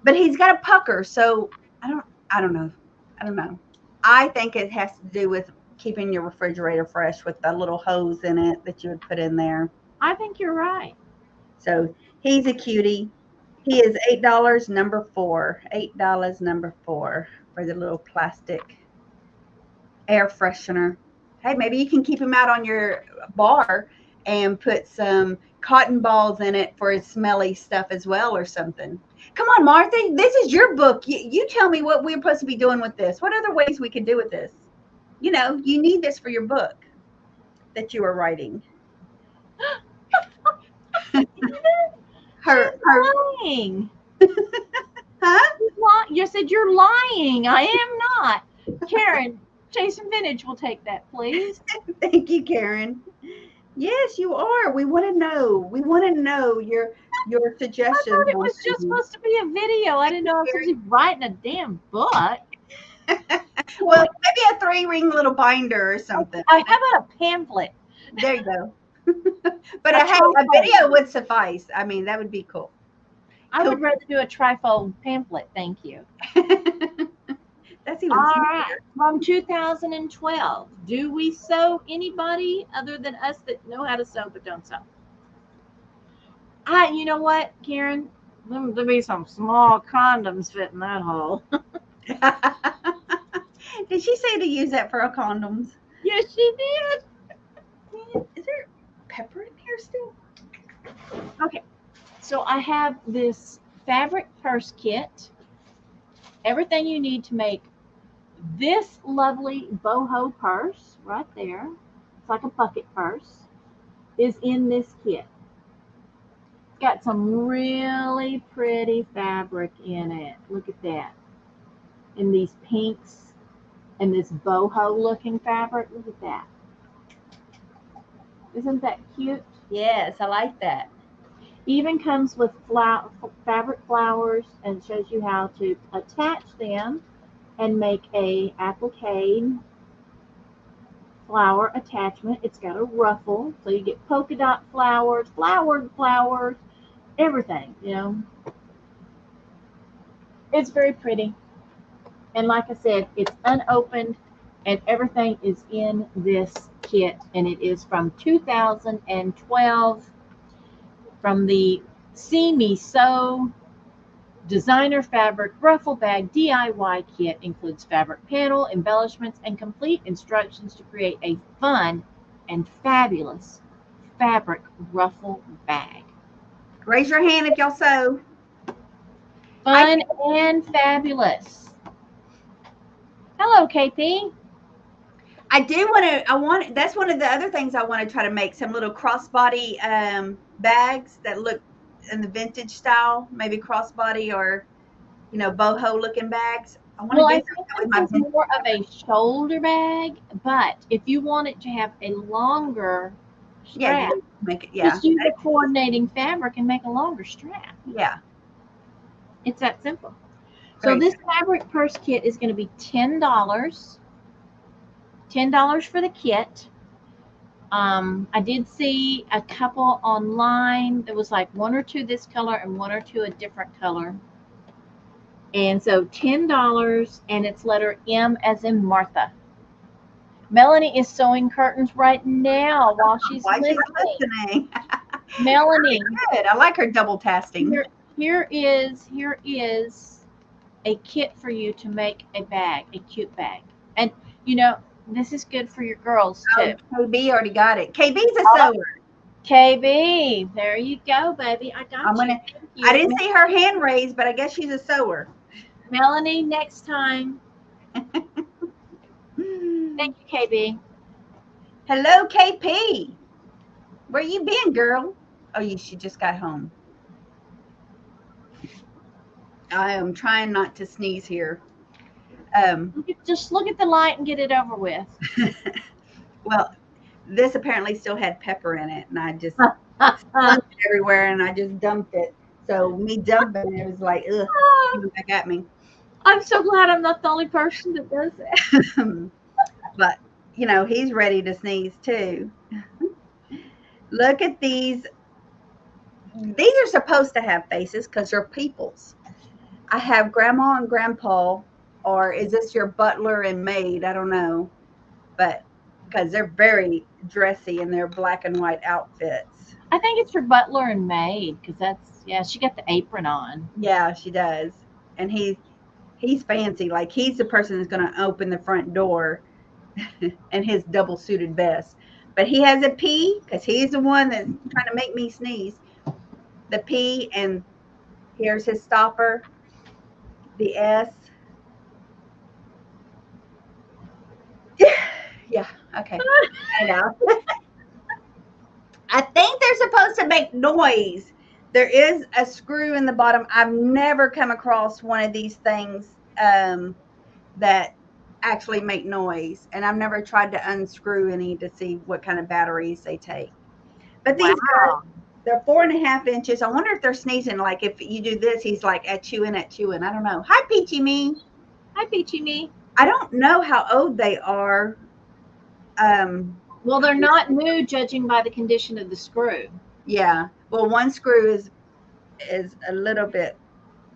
But he's got a pucker, so I don't know. I don't know. I think it has to do with keeping your refrigerator fresh with the little hose in it that you would put in there. I think you're right. So he's a cutie. He is $8, number 4. $8, number 4 for the little plastic air freshener. Hey, maybe you can keep him out on your bar and put some cotton balls in it for his smelly stuff as well or something. Come on, Martha, this is your book. You tell me what we're supposed to be doing with this. What other ways we could do with this? You know, you need this for your book that you are writing. her, Lying. huh? You said you're lying. I am not. Karen, Jason Vintage will take that, please. Thank you, Karen. Yes, you are. We want to know. We want to know your I suggestions. thought it was just supposed to be a video. I didn't know I was supposed to be writing a damn book. Well, maybe a 3-ring little binder or something. How about a pamphlet? There you go. But a video would suffice. I mean, that would be cool. I would rather do a trifold pamphlet. Thank you. That's even All simpler. right. From 2012. Do we sew? Anybody other than us that know how to sew but don't sew? You know what, Karen? There'll be some small condoms fit in that hole. Did she say to use that for her condoms? Yes, she did. Man, is there pepper in here still? Okay, so I have this fabric purse kit. Everything you need to make this lovely boho purse right there. It's like a bucket purse. Is in this kit. It's got some really pretty fabric in it. Look at that. And these pinks and this boho looking fabric. Look at that. Isn't that cute? Yes, I like that. Even comes with fabric flowers and shows you how to attach them and make a applique flower attachment. It's got a ruffle, so you get polka dot flowers, flowered flowers, everything, you know. It's very pretty. And like I said, it's unopened and everything is in this kit. And it is from 2012 from the See Me Sew Designer Fabric Ruffle Bag DIY Kit. Includes fabric panel, embellishments, and complete instructions to create a fun and fabulous fabric ruffle bag. Raise your hand if y'all sew. Fun and fabulous. Hello, KP. I do want to. That's one of the other things I want to try to make. Some little crossbody bags that look in the vintage style, maybe crossbody or boho looking bags. I want Well, to I do think that with my this is more of a shoulder bag, but if you want it to have a longer yeah, strap, make it just use the coordinating fabric and make a longer strap. yeah. It's that simple. So Great. this fabric purse kit is going to be $10. $10 for the kit. I did see a couple online. There was like one or two this color and one or two a different color. And so $10, and it's letter M as in Martha. Melanie is sewing curtains right now while she's listening. Melanie, Good. I like her double tasking. here is a kit for you to make a bag, a cute bag. And this is good for your girls too. Oh, KB already got it. KB's a sewer. KB, there you go, baby. I got you. Thank you. I didn't see her hand raised, but I guess she's a sewer. Melanie, next time. Thank you, KB. Hello, KP. Where you been, girl? Oh, she just got home. I am trying not to sneeze here. Just look at the light and get it over with. Well, this apparently still had pepper in it, and I just spun it everywhere, and I just dumped it. So me dumping it was like, ugh, that got me. I'm so glad I'm not the only person that does that. But he's ready to sneeze too. Look at these. These are supposed to have faces because they're people's. I have grandma and grandpa, or is this your butler and maid? I don't know. But because they're very dressy in their black and white outfits. I think it's for butler and maid because she got the apron on. Yeah, she does. And he's fancy. Like he's the person that's going to open the front door in his double suited vest. But he has a P because he's the one that's trying to make me sneeze. The P, and here's his stopper. The S. Yeah, okay. I know. I think they're supposed to make noise. There is a screw in the bottom. I've never come across one of these things that actually make noise, and I've never tried to unscrew any to see what kind of batteries they take. But these girls, they're 4.5 inches. I wonder if they're sneezing. Like if you do this, he's like at chewing. I don't know. Hi, Peachy Me. Hi, Peachy Me. I don't know how old they are. Well, they're not new, judging by the condition of the screw. Yeah. Well, one screw is a little bit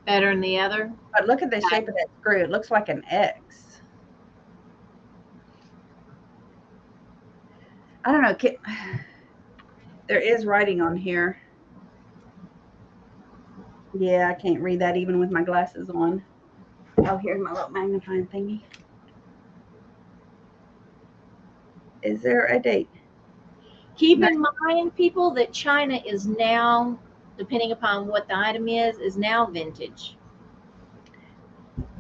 better than the other. But look at the shape of that screw. It looks like an X. I don't know. There is writing on here. Yeah, I can't read that even with my glasses on. Oh, here's my little magnifying thingy. Is there a date? Keep in mind, people, that China is now, depending upon what the item is now vintage.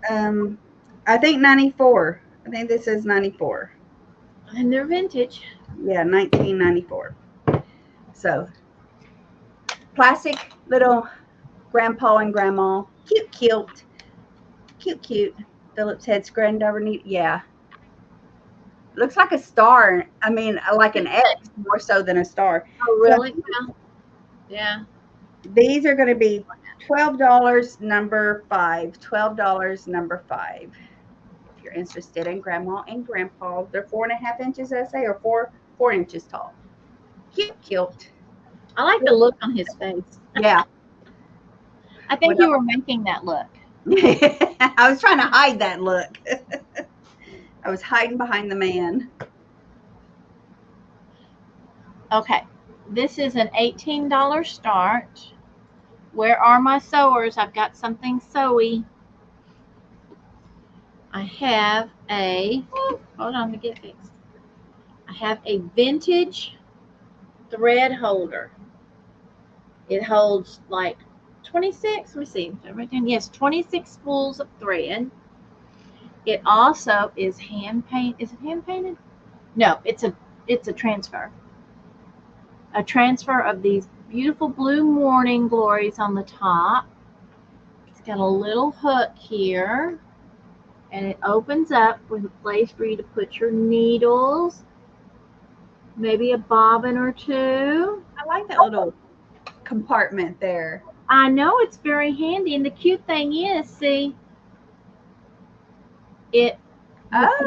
I think 94. I think this is 94. And they're vintage. Yeah, 1994. So, plastic little grandpa and grandma. Cute, cute. Cute, cute. Philip's head's granddaughter need. Yeah. Looks like a star. I mean, like an X more so than a star. Oh, really? Well, yeah. These are going to be $12 number 5. $12 number 5. If you're interested in grandma and grandpa, they're 4.5 inches, I say, or 4 inches tall. Cute, cute. I like the look on his face. Yeah. I think you were making that look. I was trying to hide that look. I was hiding behind the man. Okay. This is an $18 start. Where are my sewers? I've got something sewy. I have hold on, let me get fixed. I have a vintage thread holder. It holds like 26, let me see, right down. Yes, 26 spools of thread. It also is hand painted. Is it hand painted? No, it's a transfer. A transfer of these beautiful blue morning glories on the top. It's got a little hook here, and it opens up with a place for you to put your needles, maybe a bobbin or two. I like that little compartment there. I know, it's very handy, and the cute thing is, see, it's got a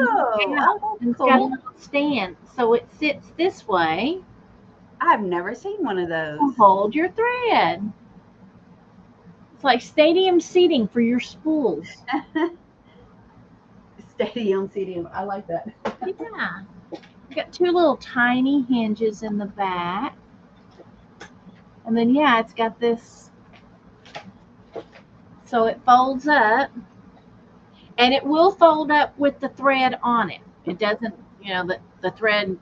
cool. little stand, so it sits this way. I've never seen one of those. To hold your thread. It's like stadium seating for your spools. Stadium seating. I like that. Yeah. You've got 2 little tiny hinges in the back. And then, yeah, it's got this. So it folds up. And it will fold up with the thread on it. It doesn't, the thread.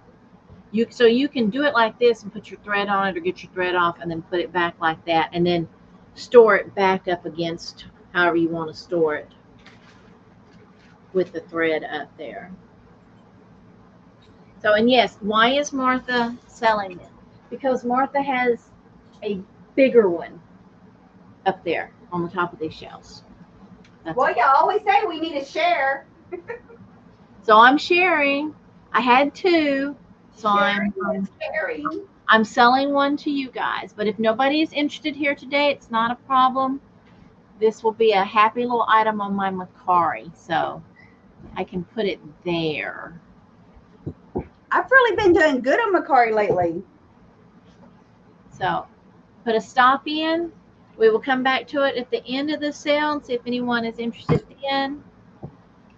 So you can do it like this and put your thread on it, or get your thread off and then put it back like that, and then store it back up against however you want to store it with the thread up there. So, and yes, why is Martha selling it? Because Martha has a bigger one up there on the top of these shelves. Well, you always say we need to share. So I'm sharing. I had 2. So I'm selling one to you guys. But if nobody is interested here today, it's not a problem. This will be a happy little item on my Macari. So I can put it there. I've really been doing good on Macari lately. So put a stop in. We will come back to it at the end of the sale and see if anyone is interested in.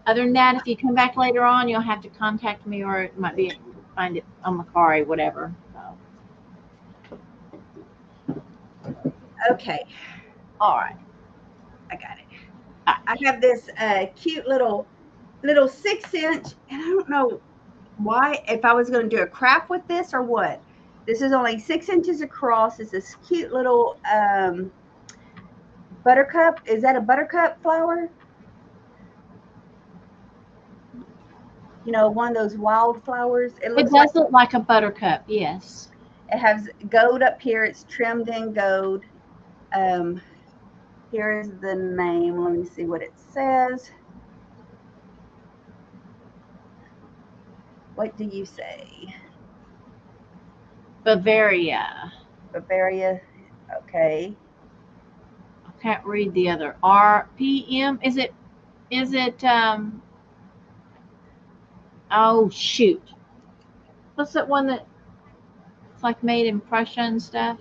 Other than that, if you come back later on, you'll have to contact me, or it might be find it on Macari, whatever. So. Okay. All right. I got it. I have this cute little 6-inch, and I don't know why, if I was going to do a craft with this or what. This is only 6 inches across. It's this cute little buttercup. Is that a buttercup flower? One of those wild flowers. It does look like a buttercup, yes. It has gold up here. It's trimmed in gold. Here is the name. Let me see what it says. What do you say? Bavaria. Bavaria. Okay. I can't read the other. RPM. Is it oh shoot. What's that one that it's like made in Prussia and stuff?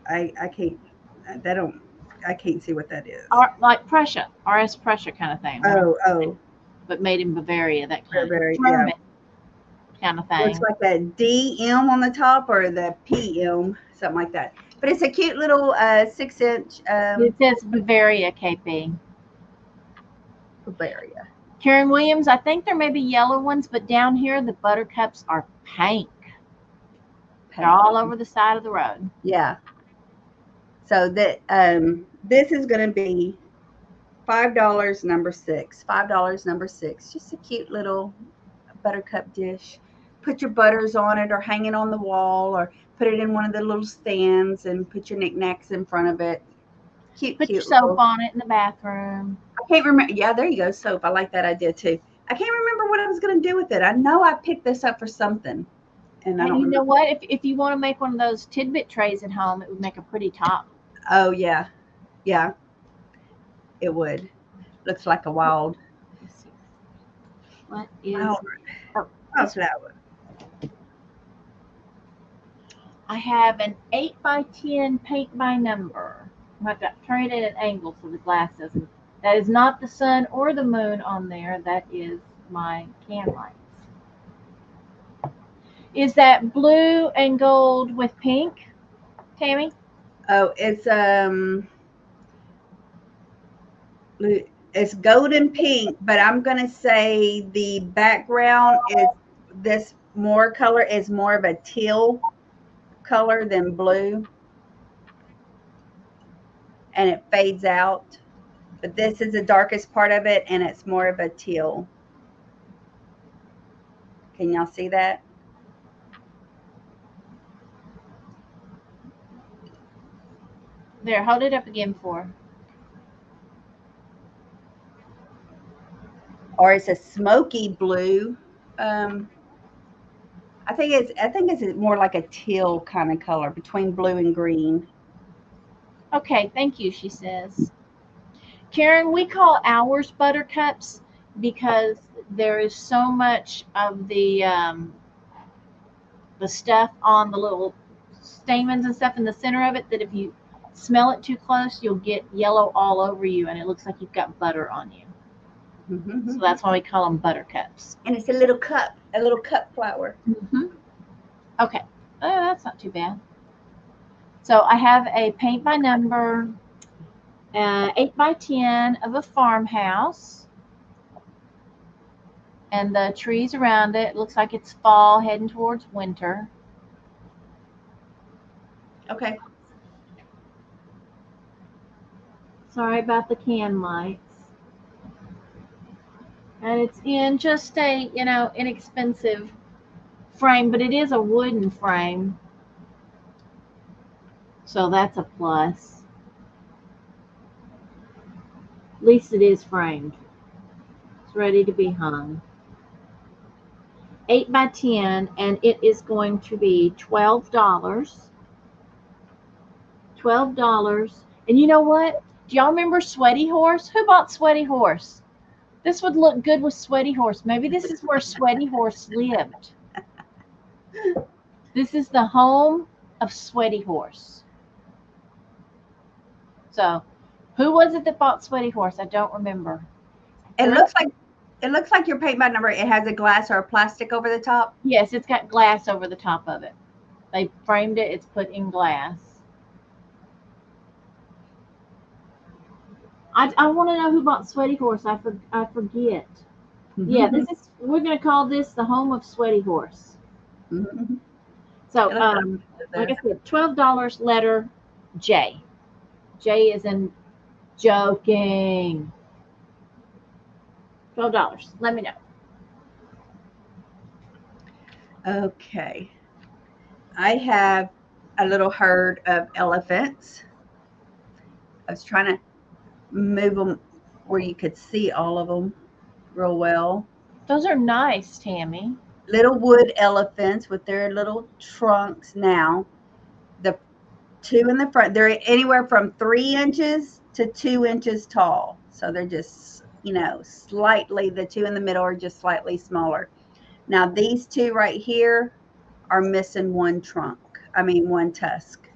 I can't I can't see what that is. Like Prussia, RS Prussia kind of thing. Oh. But made in Bavaria, that kind Bavaria, of German kind of thing. Looks like that DM on the top or the PM, something like that. But it's a cute little 6-inch It says Bavaria KP. Bavaria. Karen Williams, I think there may be yellow ones, but down here the buttercups are pink. They're all over the side of the road. Yeah. So that this is going to be $5 number 6. $5 number 6. Just a cute little buttercup dish. Put your butters on it, or hang it on the wall, or put it in one of the little stands and put your knickknacks in front of it. Cute, Put your cute. soap on it in the bathroom. I can't remember. Yeah, there you go. Soap. I like that idea too. I can't remember what I was going to do with it. I know I picked this up for something, and I And don't you know remember. what? If you want to make one of those tidbit trays at home, it would make a pretty top. Oh yeah, yeah, it would. Looks like a wild Let's see. What is? flower. Oh, Flower. I have an 8x10 paint by number. I have to turn it at an angle so the glass doesn't. That is not the sun or the moon on there. That is my can lights. Is that blue and gold with pink, Tammy? Oh, it's golden pink, but I'm gonna say the background is this more color is more of a teal color than blue, and it fades out. But this is the darkest part of it, and it's more of a teal. Can y'all see that? There, hold it up again for her. Or it's a smoky blue. I think it's more like a teal kind of color between blue and green. Okay, thank you, she says. Karen, we call ours buttercups because there is so much of the stuff on the little stamens and stuff in the center of it that if you smell it too close, you'll get yellow all over you, and it looks like you've got butter on you. So that's why we call them buttercups. And it's a little cup flower. Okay, that's not too bad. So I have a paint by number 8x10 of a farmhouse, and the trees around it looks like it's fall heading towards winter. Okay. Sorry about the can lights. And it's in just a, inexpensive frame, but it is a wooden frame. So that's a plus. At least it is framed. It's ready to be hung. 8x10, and it is going to be $12. $12. And you know what? Do y'all remember Sweaty Horse? Who bought Sweaty Horse? This would look good with Sweaty Horse. Maybe this is where Sweaty Horse lived. This is the home of Sweaty Horse. So, who was it that bought Sweaty Horse? I don't remember. It looks like your paint by number. It has a glass or a plastic over the top. Yes, it's got glass over the top of it. They framed it. It's put in glass. I want to know who bought Sweaty Horse. I forget. Yeah, we're going to call this the home of Sweaty Horse. So, like I said, $12 letter J. J is in joking. $12. Let me know. Okay. I have a little herd of elephants. I was trying to move them where you could see all of them real well. Those are nice, Tammy. Little wood elephants with their little trunks. Now, the two in the front, they're anywhere from 3 inches to 2 inches tall. So they're just, slightly, the two in the middle are just slightly smaller. Now, these two right here are missing one tusk.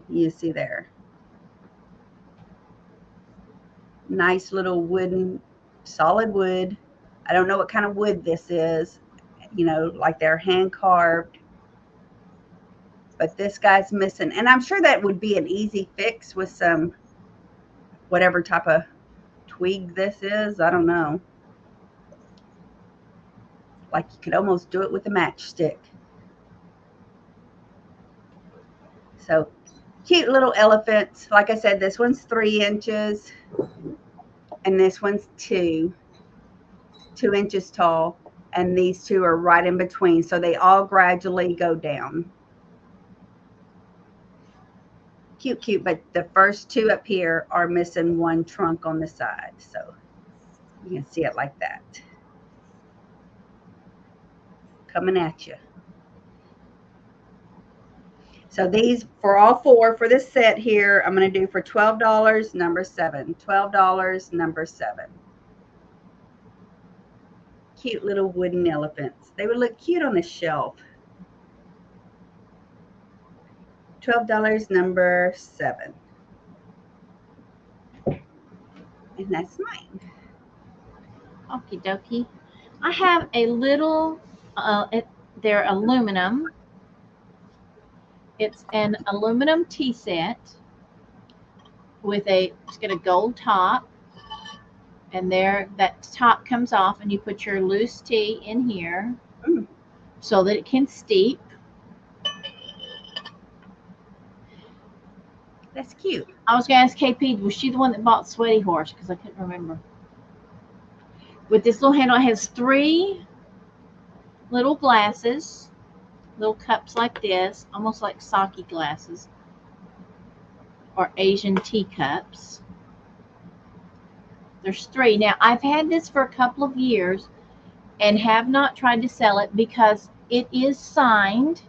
You see there. Nice little wooden, solid wood. I don't know what kind of wood this is, like they're hand carved. but this guy's missing. And I'm sure that would be an easy fix with some whatever type of twig this is. I don't know. Like you could almost do it with a matchstick. So cute little elephants. Like I said, this one's 3 inches and this one's 2 inches tall. And these two are right in between. So they all gradually go down. Cute, cute. But the first 2 up here are missing one trunk on the side. So you can see it like that. Coming at you. So these, for all 4 for this set here, I'm going to do for $12, number 7. $12, number 7. Cute little wooden elephants. They would look cute on a shelf. $12, number 7. And that's mine. Okie dokie. I have a little, they're aluminum. It's an aluminum tea set with it's got a gold top. And there, that top comes off and you put your loose tea in here so that it can steep. That's cute. I was going to ask KP, was she the one that bought Sweaty Horse? Because I couldn't remember. With this little handle, it has 3 little glasses, little cups like this, almost like sake glasses or Asian teacups. There's 3. Now, I've had this for a couple of years and have not tried to sell it because it is signed.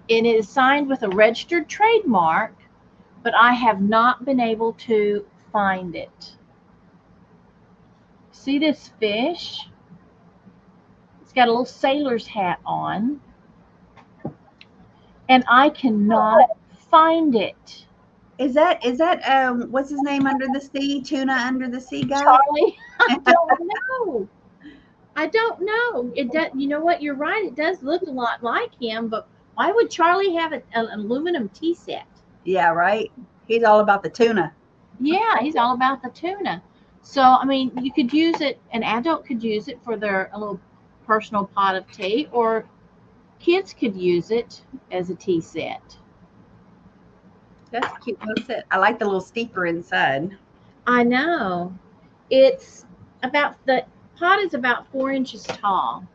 It is signed with a registered trademark, but I have not been able to find it. See this fish? It's got a little sailor's hat on. And I cannot find it. Is that what's his name under the sea? Tuna under the sea guy? Charlie? I don't know. I don't know. It does. You know what? You're right. It does look a lot like him, but why would Charlie have an aluminum tea set? Yeah, right. He's all about the tuna. Yeah, he's all about the tuna. So, I mean, you could use it, an adult could use it for a little personal pot of tea, or kids could use it as a tea set. That's a cute little set. I like the little steeper inside. I know. It's the pot is about 4 inches tall.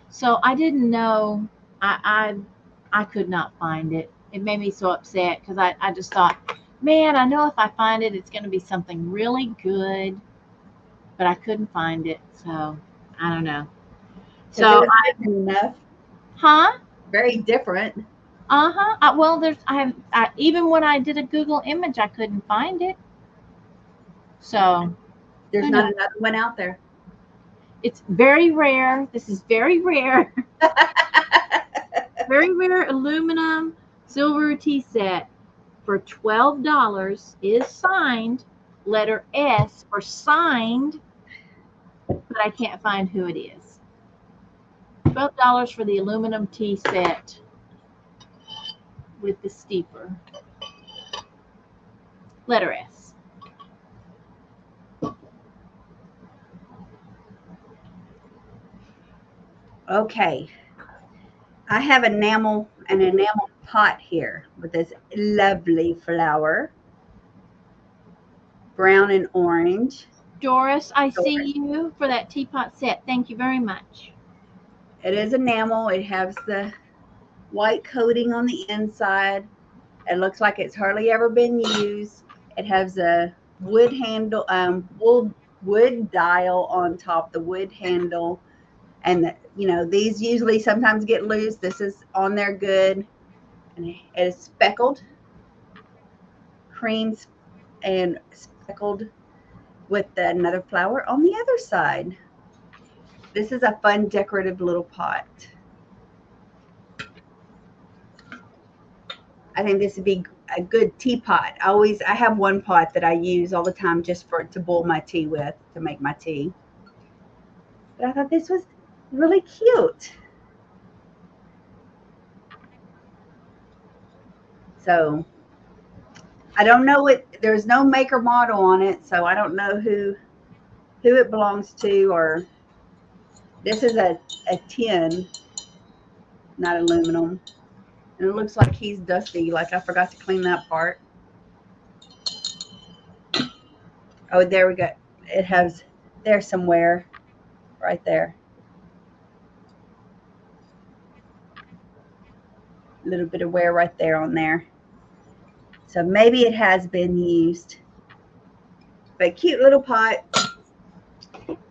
So I didn't know. I could not find it. It made me so upset because I just thought, man, I know if I find it, it's going to be something really good, but I couldn't find it. So I don't know. So enough. Huh? Very different. Well, even when I did a Google image, I couldn't find it. So there's not another one out there. It's very rare. This is very rare. Very rare aluminum silver tea set for $12 is signed, letter S for signed, but I can't find who it is. $12 for the aluminum tea set with the steeper. Letter S. Okay. I have an enamel pot here with this lovely flower. Brown and orange. Doris, I see you for that teapot set. Thank you very much. It is enamel. It has the white coating on the inside. It looks like it's hardly ever been used. It has a wood handle, wood dial on top, the wood handle. And, these usually sometimes get loose. This is on there good. And it is speckled, creams, and speckled with another flower on the other side. This is a fun decorative little pot. I think this would be a good teapot. I have one pot that I use all the time just to boil my tea with, to make my tea. But I thought this was Really cute. So I don't know it. There's no maker model on it, so I don't know who it belongs to. Or this is a tin, not aluminum, and it looks like he's dusty. Like I forgot to clean that part. Oh, there we go. It has there somewhere, right there. A little bit of wear right there on there. So maybe it has been used. But cute little pot.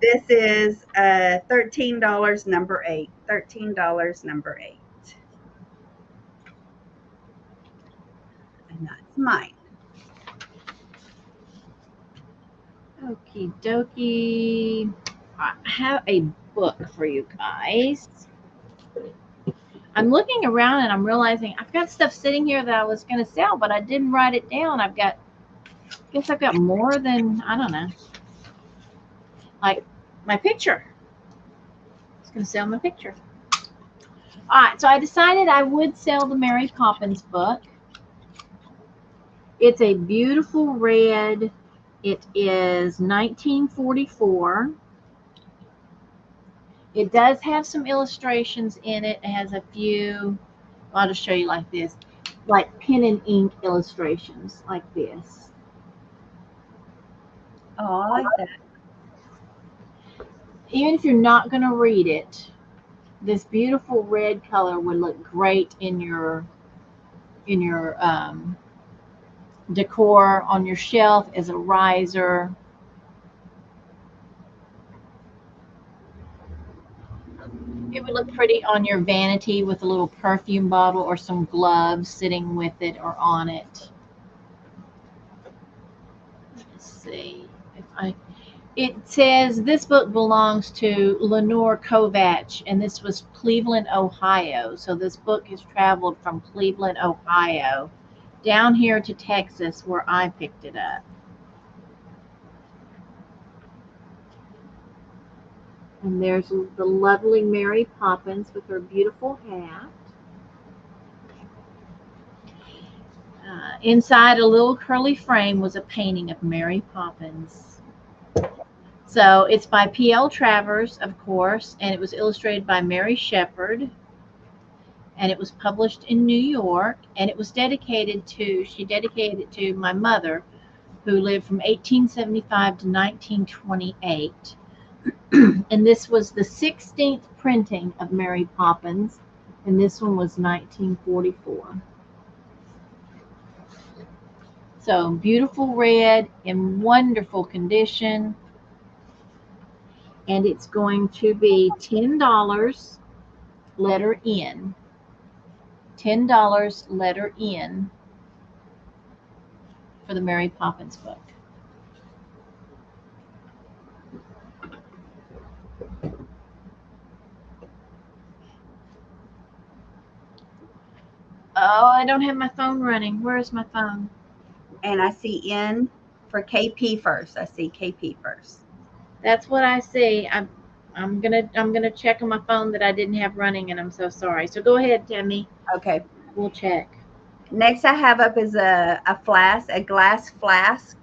This is $13, number 8. $13, number 8. And that's mine. Okie dokie. I have a book for you guys. I'm looking around and I'm realizing I've got stuff sitting here that I was going to sell, but I didn't write it down. I guess I've got more than, I don't know, like my picture. I was going to sell my picture. All right, so I decided I would sell the Mary Poppins book. It's a beautiful red. It is 1944. It does have some illustrations in it. It has a few, I'll just show you like this, like pen and ink illustrations like this. Oh, I like that. Even if you're not going to read it, this beautiful red color would look great in your decor on your shelf as a riser. It would look pretty on your vanity with a little perfume bottle or some gloves sitting with it or on it. Let's see if it says this book belongs to Lenore Kovach, and this was Cleveland, Ohio. So this book has traveled from Cleveland, Ohio, down here to Texas, where I picked it up. And there's the lovely Mary Poppins with her beautiful hat. Inside a little curly frame was a painting of Mary Poppins. So it's by P.L. Travers, of course, and it was illustrated by Mary Shepard. And it was published in New York, and it was dedicated to my mother, who lived from 1875 to 1928. And this was the 16th printing of Mary Poppins, and this one was 1944. So beautiful red in wonderful condition, and it's going to be $10, letter N. $10, letter N, for the Mary Poppins book. Oh, I don't have my phone running. Where is my phone? And I see N for KP first. I see KP first. That's what I see. I'm gonna check on my phone that I didn't have running, and I'm so sorry. So go ahead, Tammy. Okay. We'll check. Next I have up is a flask, a glass flask.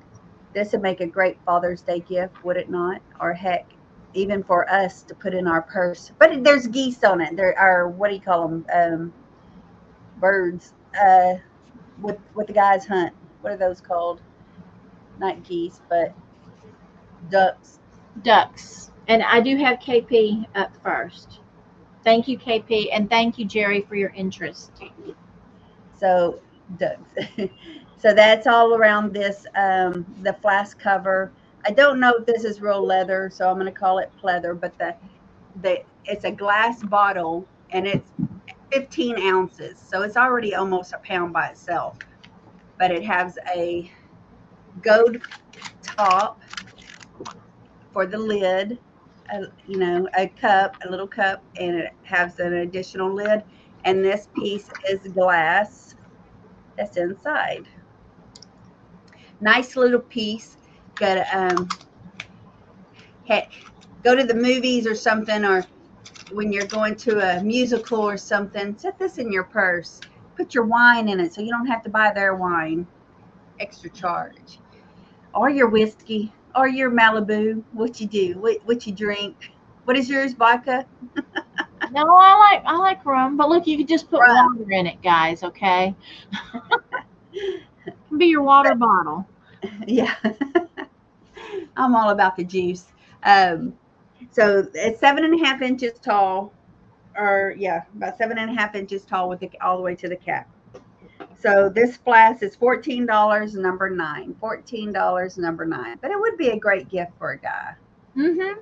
This would make a great Father's Day gift, would it not? Or heck, even for us to put in our purse. But there's geese on it. There are, what do you call them? Birds. What the guys hunt. What are those called? Not geese, but ducks. Ducks. And I do have KP up first. Thank you, KP, and thank you, Jerry, for your interest. So ducks. So that's all around this, the flask cover. I don't know if this is real leather, so I'm going to call it pleather, but it's a glass bottle, and it's 15 ounces. So it's already almost a pound by itself. But it has a gold top for the lid, a little cup, and it has an additional lid. And this piece is glass that's inside. Nice little piece. Got heck, go to the movies or something, or when you're going to a musical or something, set this in your purse. Put your wine in it so you don't have to buy their wine, extra charge, or your whiskey, or your Malibu. What you do? What you drink? What is yours? Vodka? No, I like rum, but look, you could just put Rum. water in it, guys. Okay, it can be your water bottle. Yeah, I'm all about the juice. Um, so it's 7.5 inches tall, or yeah, about 7.5 inches tall with the all the way to the cap. So this flask is $14, number 9. $14, number 9. But it would be a great gift for a guy. Mm-hmm.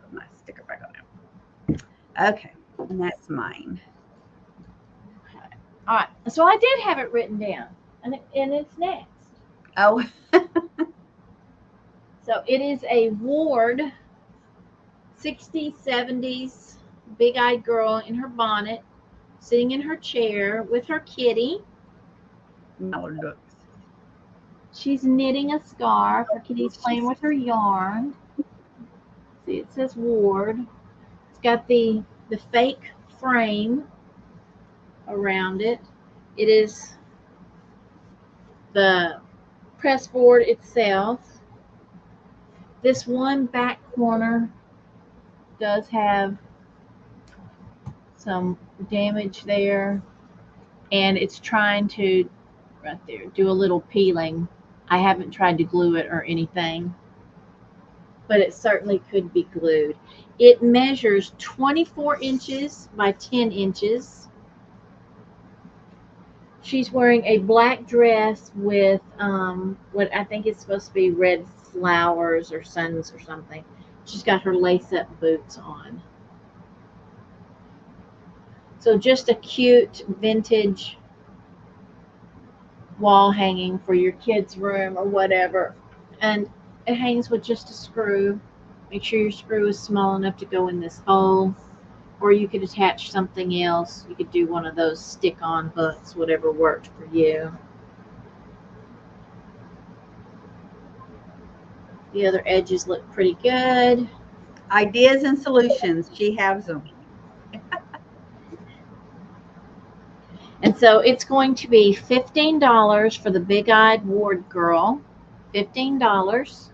Put my sticker back on it. Okay, and that's mine. All right. So I did have it written down, and it's next. Oh, So it is a Ward 60s, 70s big-eyed girl in her bonnet, sitting in her chair with her kitty. no looks. She's knitting a scarf. Her kitty's playing with her yarn. See, it says Ward. It's got the fake frame around it. It is the press board itself. This one back corner does have some damage there, and it's trying to, right there, do a little peeling. I haven't tried to glue it or anything, but it certainly could be glued. It measures 24 inches by 10 inches. She's wearing a black dress with what I think is supposed to be red flowers or suns or something. She's got her lace-up boots on. So just a cute vintage wall hanging for your kids' room or whatever. And it hangs with just a screw. Make sure your screw is small enough to go in this hole. Or you could attach something else. You could do one of those stick-on hooks, whatever worked for you. The other edges look pretty good. Ideas and solutions. She has them. And so it's going to be $15 for the big-eyed Ward girl. $15.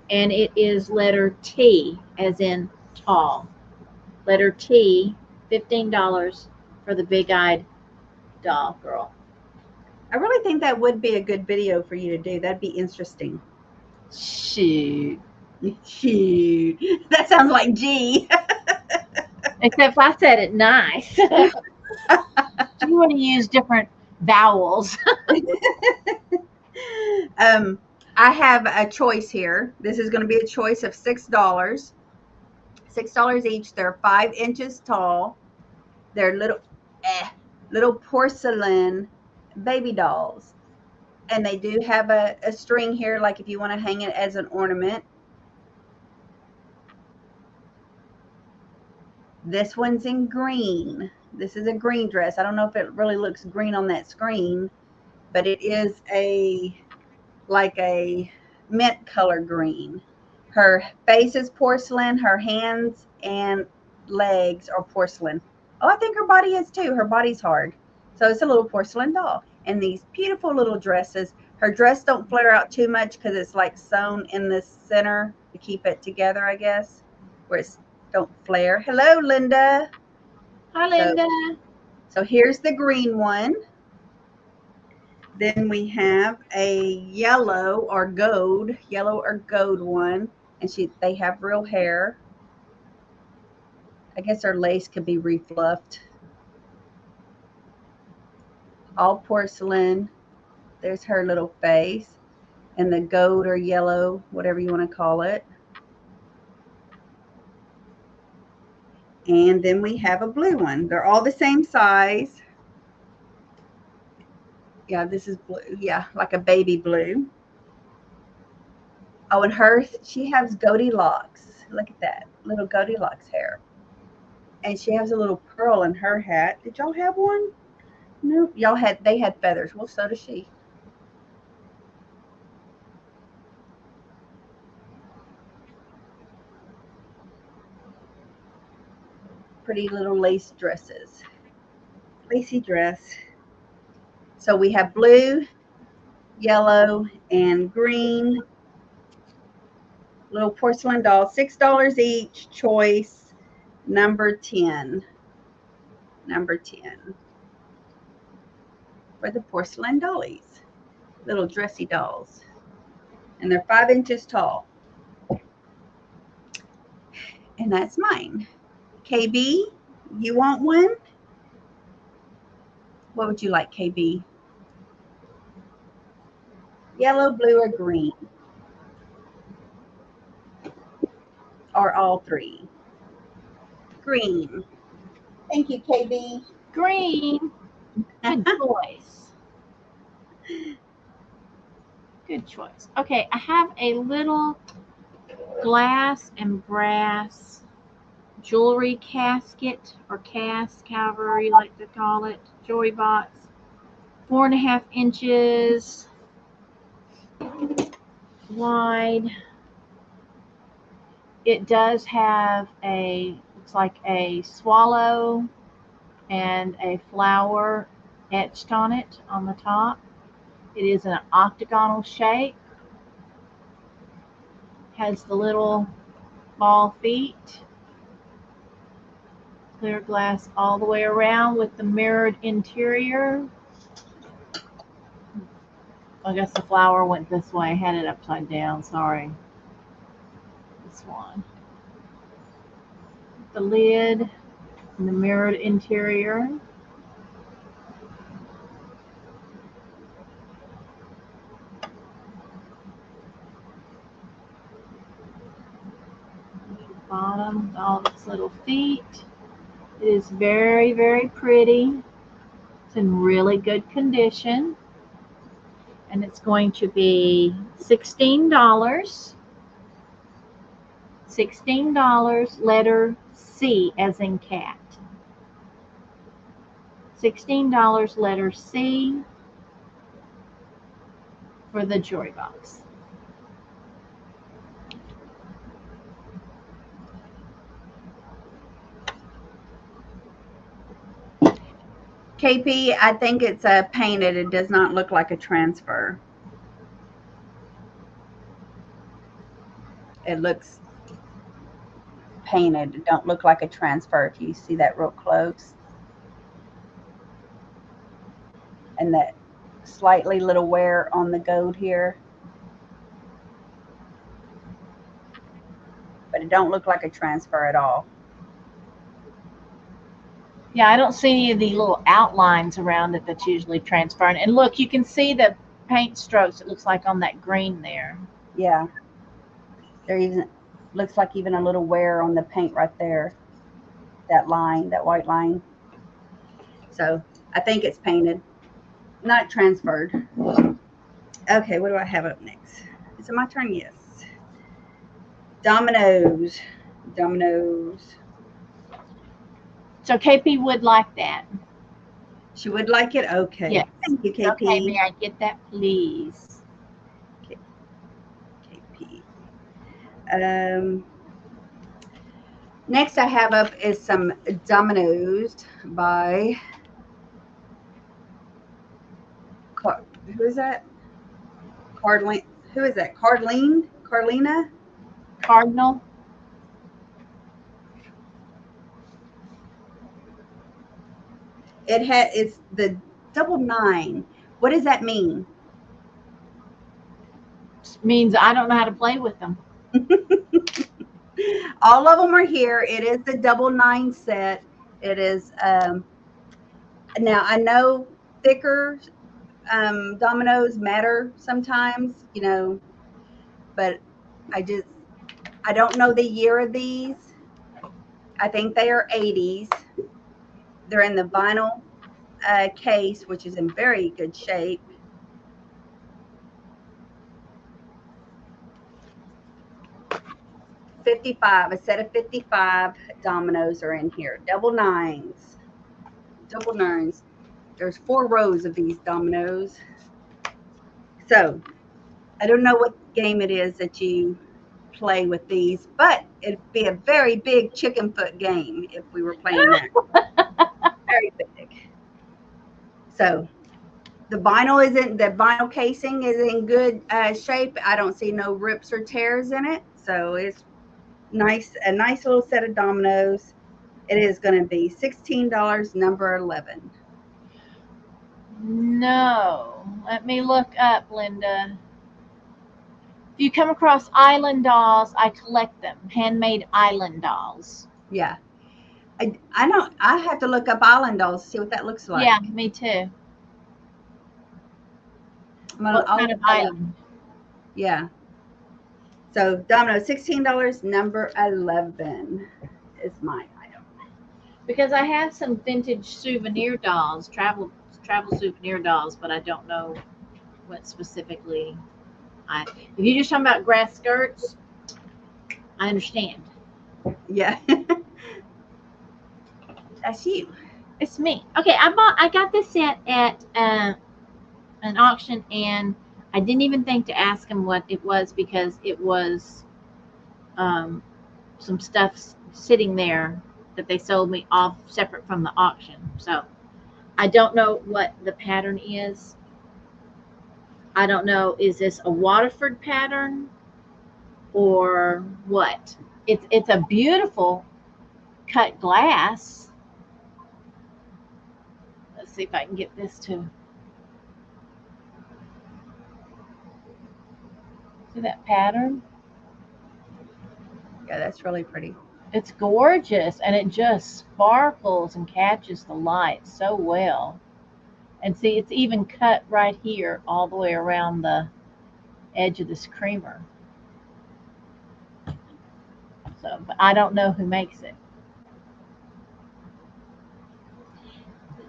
And it is letter T, as in tall. Letter T, $15 for the big-eyed doll girl. I really think that would be a good video for you to do. That'd be interesting. Shoot. Shoot. That sounds like G. Except I said it nice. You want to use different vowels. I have a choice here. This is going to be a choice of $6. $6 each. They're 5 inches tall. They're little porcelain baby dolls. And they do have a string here, like if you want to hang it as an ornament. This one's in green. This is a green dress. I don't know if it really looks green on that screen, but it is like a mint color green. Her face is porcelain. Her hands and legs are porcelain. Oh, I think her body is too. Her body's hard. So it's a little porcelain doll. And these beautiful little dresses. Her dress don't flare out too much because it's like sewn in the center to keep it together, I guess, where it's don't flare. Hello, Linda. Hi, Linda. So here's the green one. Then we have a yellow or gold one, and they have real hair. I guess her lace could be refluffed. All porcelain. There's her little face, and the gold or yellow, whatever you want to call it. And then we have a blue one. They're all the same size. Yeah, this is blue. Yeah, like a baby blue. Oh, and she has Goldilocks. Look at that little Goldilocks hair. And she has a little pearl in her hat. Did y'all have one? No, they had feathers. Well, so does she. pretty little lace dresses. Lacy dress. So we have blue, yellow, and green. Little porcelain dolls, $6 each. Choice number 10. Number 10 for the porcelain dollies. Little dressy dolls. And they're 5 inches tall. And that's mine. KB, you want one? What would you like, KB? Yellow, blue, or green? Or all three? Green. Thank you, KB. Green. Good choice. Good choice. Okay, I have a little glass and brass jewelry casket or cask, however you like to call it, jewelry box. 4.5 inches wide. It does have looks like a swallow and a flower etched on it on the top. It is an octagonal shape. Has the little ball feet. Clear glass all the way around with the mirrored interior. I guess the flower went this way. I had it upside down. Sorry. This one. The lid and the mirrored interior. Bottom, all its little feet. It is very, very pretty. It's in really good condition. And it's going to be $16. $16, letter C as in cat. $16, letter C for the jewelry box. KP, I think it's painted. It does not look like a transfer. It looks painted. It don't look like a transfer if you see that real close. And that slightly little wear on the gold here. But it don't look like a transfer at all. Yeah, I don't see any of the little outlines around it that's usually transparent. And look, you can see the paint strokes, it looks like on that green there. Yeah. There even looks like even a little wear on the paint right there. That line, that white line. So I think it's painted, not transferred. Okay, what do I have up next? Is it my turn? Yes. Dominoes. Dominoes. So KP would like that. She would like it? Okay. Yes. Thank you, KP. Okay, may I get that, please? KP. Next I have up is some dominoes by, who is that? Cardline. Who is that? Cardline? Carlina? Cardinal. It's the double 9. What does that mean? Means I don't know how to play with them. All of them are here. It is the double 9 set. It is now I know thicker dominoes matter sometimes, you know, but I don't know the year of these. I think they are 80s. They're in the vinyl case, which is in very good shape. A set of 55 dominoes are in here. Double 9s. Double 9s. There's 4 rows of these dominoes. So I don't know what game it is that you play with these, but it'd be a very big chicken foot game if we were playing that. Very big. So the vinyl casing is in good shape. I don't see no rips or tears in it. So it's a nice little set of dominoes. It is going to be $16, number 11. No. Let me look up, Linda. If you come across island dolls, I collect them. Handmade island dolls. Yeah. I don't. I have to look up island dolls to see what that looks like. Yeah, me too. What I'll kind look of that up. island? Yeah. So domino, $16, number 11 is my item. Because I have some vintage souvenir dolls, travel souvenir dolls, but I don't know what specifically. If you're just talking about grass skirts, I understand. Yeah. That's you. It's me. Okay, I got this set at an auction, and I didn't even think to ask him what it was because it was some stuff sitting there that they sold me off separate from the auction. So I don't know what the pattern is. I don't know, is this a Waterford pattern or what? It's a beautiful cut glass. Let's see if I can get this to see that pattern. Yeah, that's really pretty. It's gorgeous, and it just sparkles and catches the light so well. And see, it's even cut right here all the way around the edge of this creamer. So, but I don't know who makes it.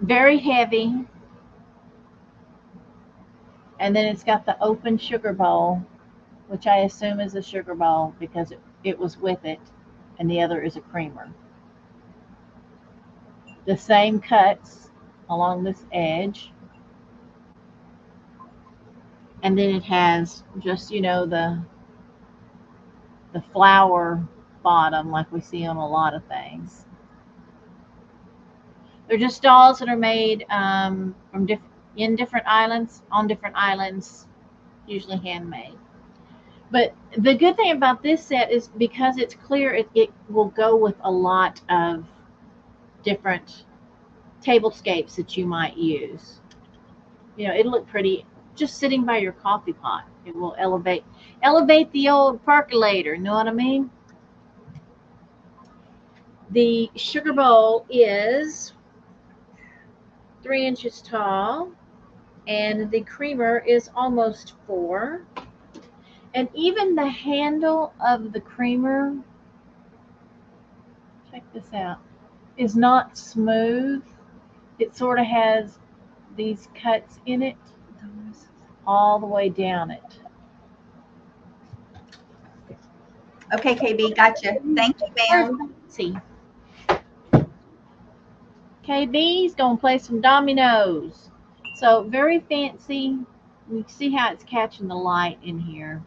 Very heavy. And then it's got the open sugar bowl, which I assume is a sugar bowl because it was with it, and the other is a creamer. The same cuts along this edge. And then it has just, the flower bottom like we see on a lot of things. They're just dolls that are made in different islands, on different islands, usually handmade. But the good thing about this set is because it's clear, it will go with a lot of different tablescapes that you might use. It'll look pretty just sitting by your coffee pot. It will elevate the old percolator, you know what I mean? The sugar bowl is 3 inches tall, and the creamer is almost 4. And even the handle of the creamer, check this out, is not smooth. It sort of has these cuts in it all the way down it. Okay, KB, gotcha. Thank you, ma'am. See. KB's gonna play some dominoes. So very fancy. You see how it's catching the light in here.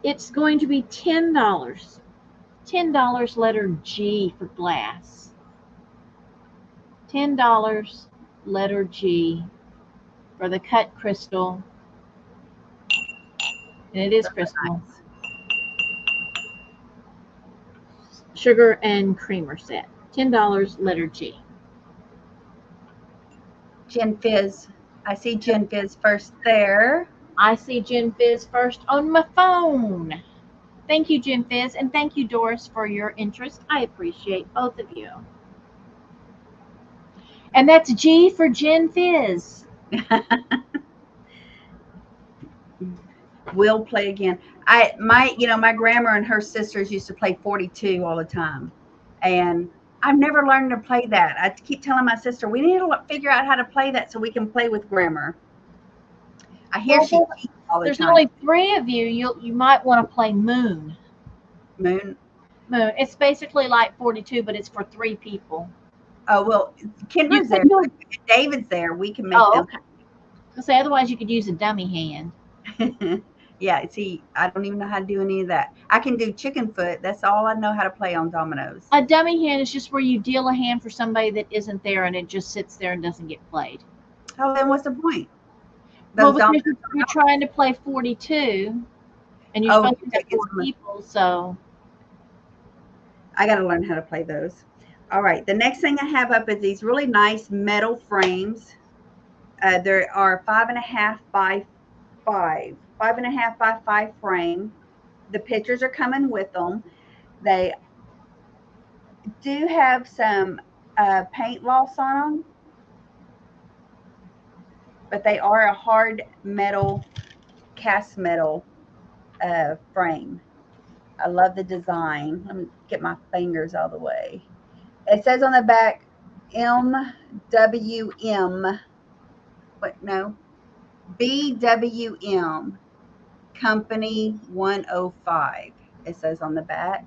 It's going to be $10. $10 letter G for glass. $10 letter G for the cut crystal. And it is crystal. Sugar and creamer set. $10 letter G. Gin Fizz. I see Gin Fizz first there. I see Gin Fizz first on my phone. Thank you, Gin Fizz, and thank you, Doris, for your interest. I appreciate both of you. And that's G for Gin Fizz. We'll play again. My grandma and her sisters used to play 42 all the time, and I've never learned to play that. I keep telling my sister we need to figure out how to play that so we can play with grandma. I hear she cheats all the There's time. only 3 of you. You might want to play Moon. Moon. It's basically like 42, but it's for 3 people. Oh well, Kendra's there. David's there. We can make them. Okay. So otherwise, you could use a dummy hand. Yeah, see, I don't even know how to do any of that. I can do chicken foot. That's all I know how to play on dominoes. A dummy hand is just where you deal a hand for somebody that isn't there and it just sits there and doesn't get played. Oh, then what's the point? Well, Those because dominoes. you're trying to play 42 and you're Oh, supposed to have okay. 4 people, so I got to learn how to play those. All right. The next thing I have up is these really nice metal frames. There are 5.5 by 5, 5.5 by 5 frame. The pictures are coming with them. They do have some paint loss on them, but they are a hard metal, cast metal frame. I love the design. Let me get my fingers all the way. It says on the back MWM. What? No. BWM Company 105. It says on the back.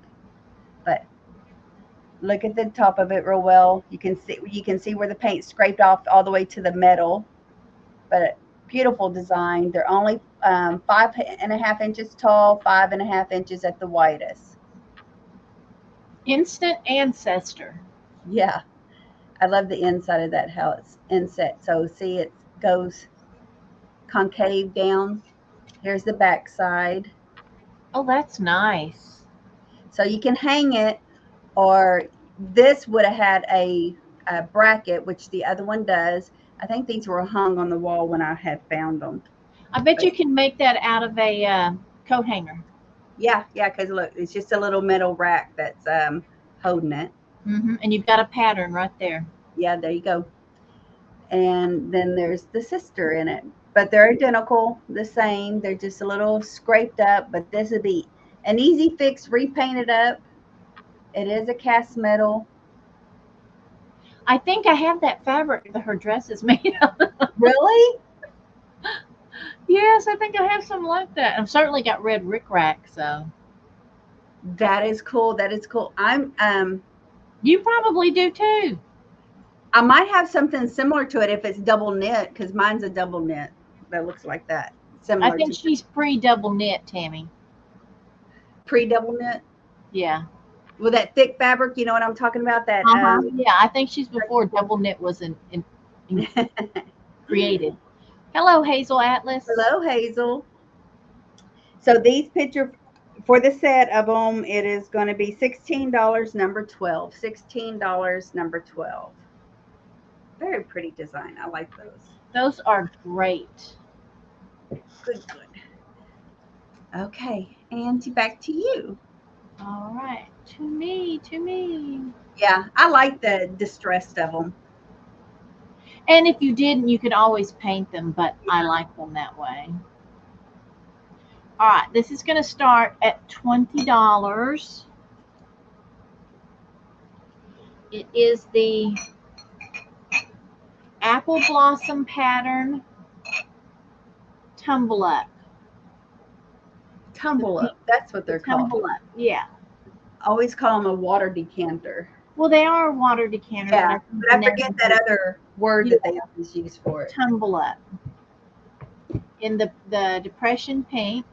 But look at the top of it real well. You can see where the paint scraped off all the way to the metal. But beautiful design. They're only 5.5 inches tall, 5.5 inches at the widest. instant ancestor. Yeah, I love the inside of that, how it's inset. So see, it goes concave down. Here's the back side. Oh, that's nice. So you can hang it, or this would have had a bracket, which the other one does. I think these were hung on the wall when I had found them. I bet But you can make that out of a coat hanger. yeah, because look, it's just a little metal rack that's holding it. And you've got a pattern right there. Yeah, there you go. And then there's the sister in it. But they're identical, the same. They're just a little scraped up, but this would be an easy fix, repainted up. It is a cast metal. I think I have that fabric that her dress is made of. Really? Yes, I think I have something like that. I've certainly got red rickrack, so That is cool. That is cool. you probably do too. I might have something similar to it if it's double knit, because mine's a double knit that looks like that. I Similar think to she's pre-double knit, Tammy. pre-double knit. Yeah. With that thick fabric, you know what I'm talking about? That Yeah, I think she's before double knit was created. Hello, Hazel Atlas. Hello, Hazel. So these picture for the set of them, it is going to be $16, number 12. $16, number 12. Very pretty design. I like those. Those are great. Good, good. Okay, Auntie, back to you. All right. To me, to me. Yeah, I like the distressed of them. And if you didn't, you could always paint them, but I like them that way. All right, this is going to start at $20. It is the apple blossom pattern tumble up. Tumble up. That's what they're called. Tumble up, yeah. Always call them a water decanter. Well, they are a water decanter. Yeah, but I forget that other word that they always use for it. Tumble up. In the depression pink.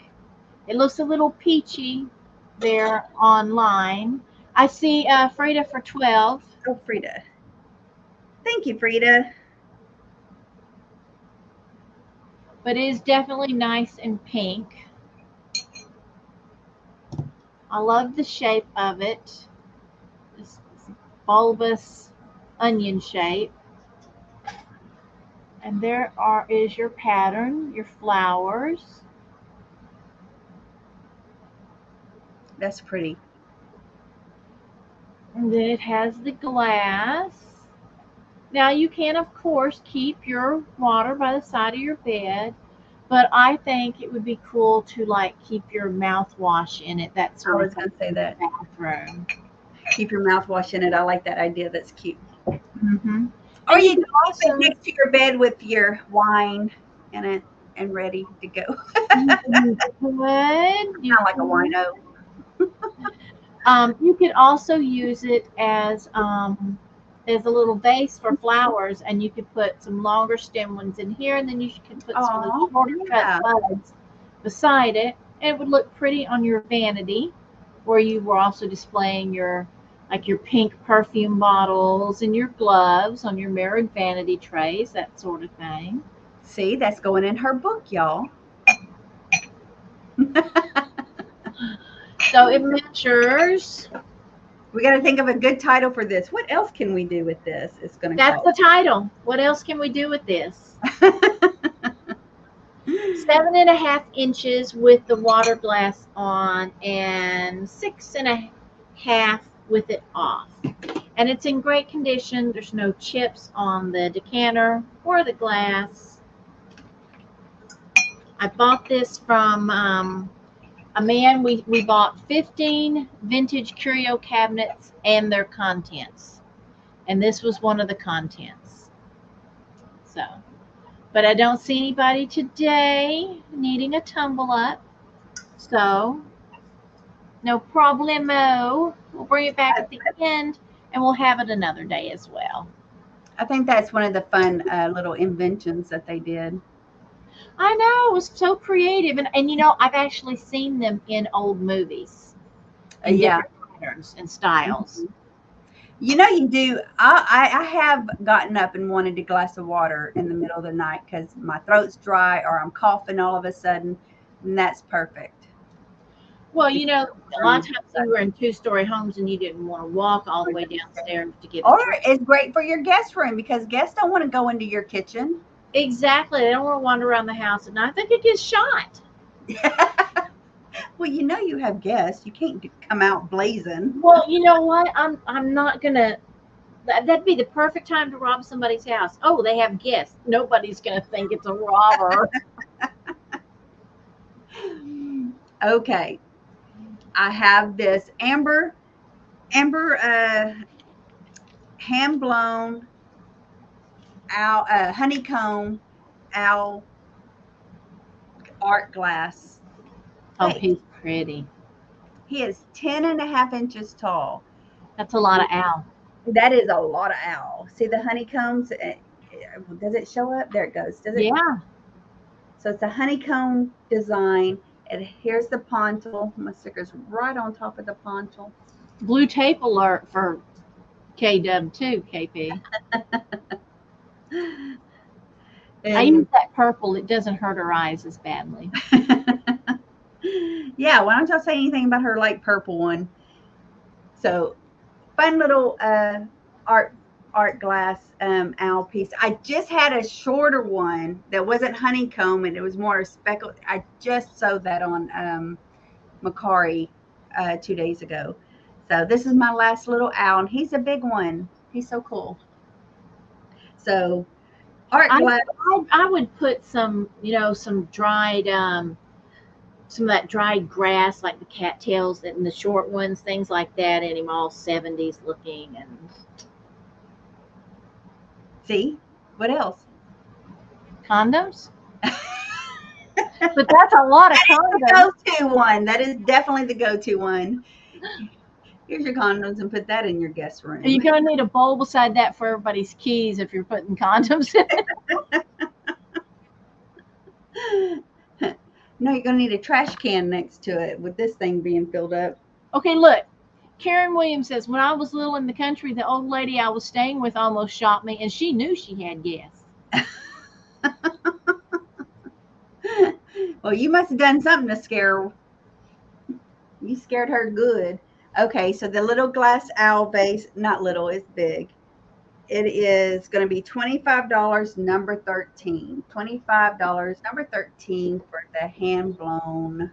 It looks a little peachy there online. I see Frida for 12. Oh, Frida. Thank you, Frida. But it is definitely nice and pink. I love the shape of it. This bulbous onion shape. And there is your pattern, your flowers. That's pretty. And then it has the glass. Now you can, of course, keep your water by the side of your bed, but I think it would be cool to like keep your mouthwash in it. That's I was going to say that. bathroom. Keep your mouthwash in it. I like that idea. That's cute. Mm-hmm. Or you can also next to your bed with your wine in it and ready to go. You could. Kind of like a wino. You could also use it as a little vase for flowers, and you could put some longer stem ones in here, and then you could put some of the shorter cut buds beside it. And it would look pretty on your vanity, where you were also displaying your like your pink perfume bottles and your gloves on your mirrored vanity trays, that sort of thing. See, that's going in her book, y'all. So it measures. We got to think of a good title for this. What else can we do with this? It's going to That's the title. What else can we do with this? 7.5 inches with the water glass on and 6.5 with it off. And it's in great condition. There's no chips on the decanter or the glass. I bought this from a man. We bought 15 vintage curio cabinets and their contents. And this was one of the contents. So, but I don't see anybody today needing a tumble up. So, no problemo. We'll bring it back at the end and we'll have it another day as well. I think that's one of the fun little inventions that they did. I know, it was so creative. And you know, I've actually seen them in old movies in Yeah. different patterns and styles. Mhm. You know, you do. I have gotten up and wanted a glass of water in the middle of the night because my throat's dry or I'm coughing all of a sudden, and that's perfect. Well, you know, a lot of times you were in two-story homes and you didn't want to walk all the way downstairs to get a Or drink. it's great for your guest room because guests don't want to go into your kitchen. Exactly. They don't want to wander around the house at night. They could get shot. Well, you know you have guests. You can't come out blazing. Well, you know what? I'm not gonna. That'd be the perfect time to rob somebody's house. Oh, they have guests. Nobody's gonna think it's a robber. Okay, I have this amber hand blown owl honeycomb owl art glass. Oh, Hey, he's pretty. he is 10.5 inches tall. That's a lot of owl. That is a lot of owl. See the honeycombs? Does it show up? There it goes. Does it? Yeah. So it's a honeycomb design. And here's the pontil. My sticker's right on top of the pontil. Blue tape alert for KW too, KP. I use And that purple. It doesn't hurt her eyes as badly. yeah, why don't y'all say anything about her light purple one? So fun little art glass owl piece. I just had a shorter one that wasn't honeycomb and it was more speckled. I just sewed that on Macari 2 days ago. So this is my last little owl, and he's a big one. He's so cool. So art glass. I would put some, you know, some dried some of that dried grass like the cattails and the short ones, things like that, in him all 70s looking. And See what else? condoms. But that's a lot of condoms. Go-to one. That is definitely the go-to one. Here's your condoms and put that in your guest room. You're going to need a bowl beside that for everybody's keys if you're putting condoms in it. No, you're going to need a trash can next to it with this thing being filled up. Okay, look. Karen Williams says, when I was little in the country, the old lady I was staying with almost shot me, and she knew she had guests. Well, you must have done something to scare her. You scared her good. Okay, so the little glass owl base, not little, it's big. It is going to be $25, number 13. $25, number 13 for the hand blown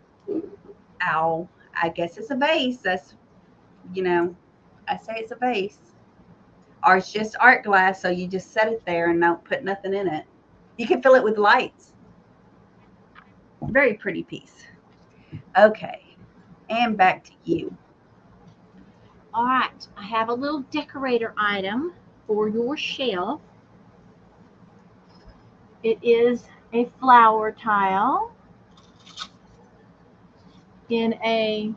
owl. I guess it's a vase. That's, you know, I say it's a vase. Or it's just art glass, so you just set it there and don't put nothing in it. You can fill it with lights. Very pretty piece. Okay, and back to you. All right, I have a little decorator item for your shelf. It is a flower tile in a,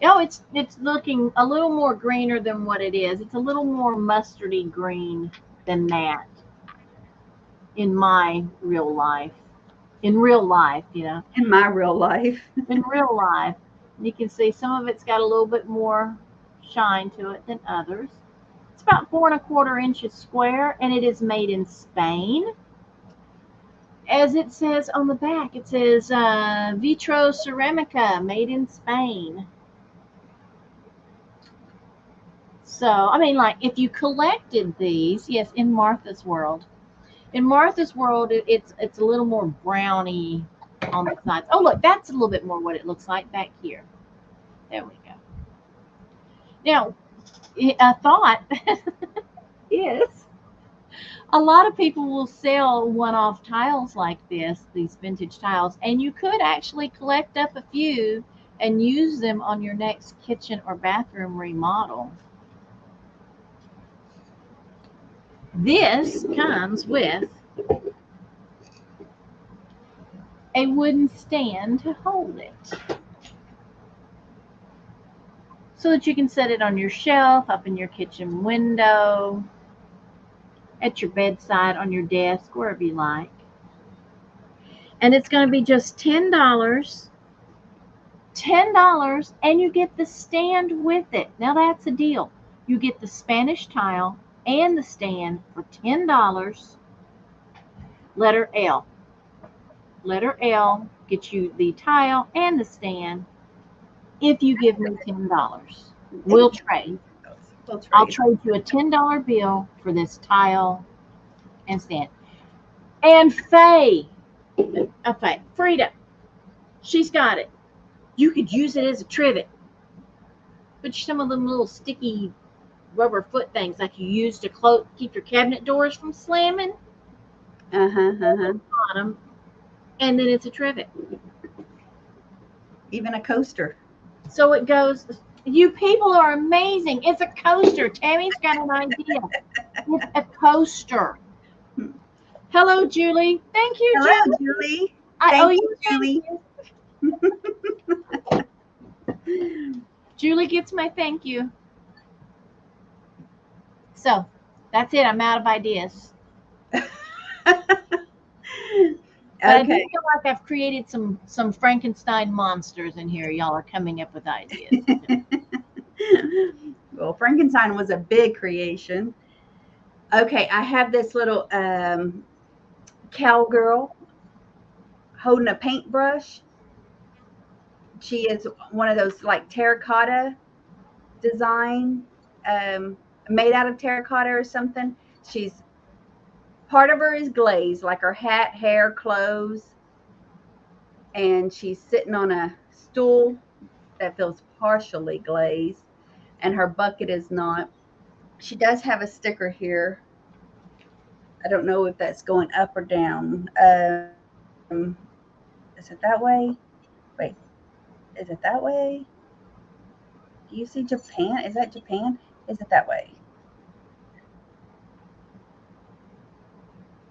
oh, it's looking a little more greener than what it is. It's a little more mustardy green than that in my real life. in real life, In my real life. in real life. You can see some of it's got a little bit more shine to it than others. It's about 4¼ inches square, and it is made in Spain. As it says on the back, it says Vitro Ceramica, made in Spain. So, I mean, like, if you collected these, yes, in Martha's World. In Martha's World, it's a little more browny on the sides. Oh, look, that's a little bit more what it looks like back here. There we go. Now, a thought is a lot of people will sell one-off tiles like this, these vintage tiles, and you could actually collect up a few and use them on your next kitchen or bathroom remodel. This comes with a wooden stand to hold it, so that you can set it on your shelf, up in your kitchen window, at your bedside, on your desk, wherever you like. And it's going to be just $10. $10, and you get the stand with it. Now that's a deal. You get the Spanish tile and the stand for $10. Letter L. Letter L gets you the tile and the stand if you give me $10. We'll trade. I'll trade you a $10 bill for this tile and stand. And Faye, Frida, she's got it. You could use it as a trivet. Put some of them little sticky rubber foot things like you use to keep your cabinet doors from slamming. Bottom, and then it's a trivet. Even a coaster. So it goes. You people are amazing. It's a coaster. Tammy's got an idea. It's a coaster. Hello, Julie. Thank you, Hello, Julie. I owe you, Julie. Julie gets my thank you. So that's it. I'm out of ideas. But I do feel like I've created some Frankenstein monsters in here. Y'all are coming up with ideas. Well, Frankenstein was a big creation. Okay, I have this little cowgirl holding a paintbrush. She is one of those like terracotta design, made out of terracotta or something. She's part of her is glazed, like her hat, hair, clothes, and she's sitting on a stool that feels partially glazed, and her bucket is not. She does have a sticker here. I don't know if that's going up or down. Is it that way? Wait, is it that way? Do you see Japan? Is that Japan? Is it that way?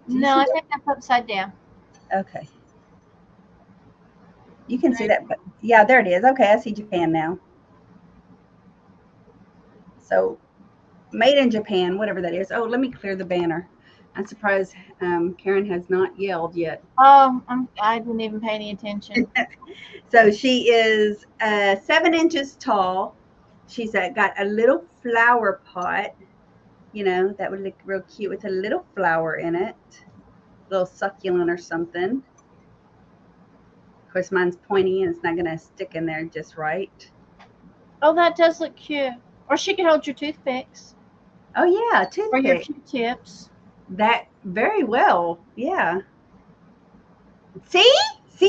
No, I think that's upside down. Okay. You can see that, but yeah, there it is. Okay, I see Japan now. So, made in Japan, whatever that is. Oh, let me clear the banner. I'm surprised Karen has not yelled yet. Oh, I didn't even pay any attention. So she is 7 inches tall. She's got a little flower pot, that would look real cute with a little flower in it, a little succulent or something. Of course, mine's pointy and it's not going to stick in there just right. Oh, that does look cute. Or she could hold your toothpicks. Oh, yeah, toothpicks. Or your Q-tips. That very well, yeah. See? So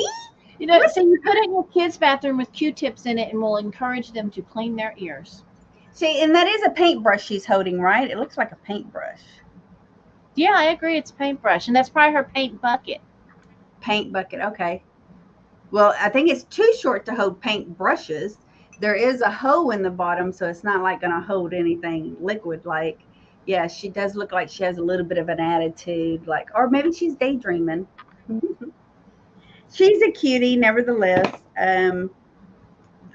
you put it in your kids' bathroom with Q-tips in it and we'll encourage them to clean their ears. See, and that is a paintbrush she's holding, right? It looks like a paintbrush. Yeah, I agree. It's a paintbrush. And that's probably her paint bucket. Paint bucket, okay. Well, I think it's too short to hold paint brushes. There is a hole in the bottom, so it's not like going to hold anything liquid like. Yeah, she does look like she has a little bit of an attitude, or maybe she's daydreaming. She's a cutie, nevertheless.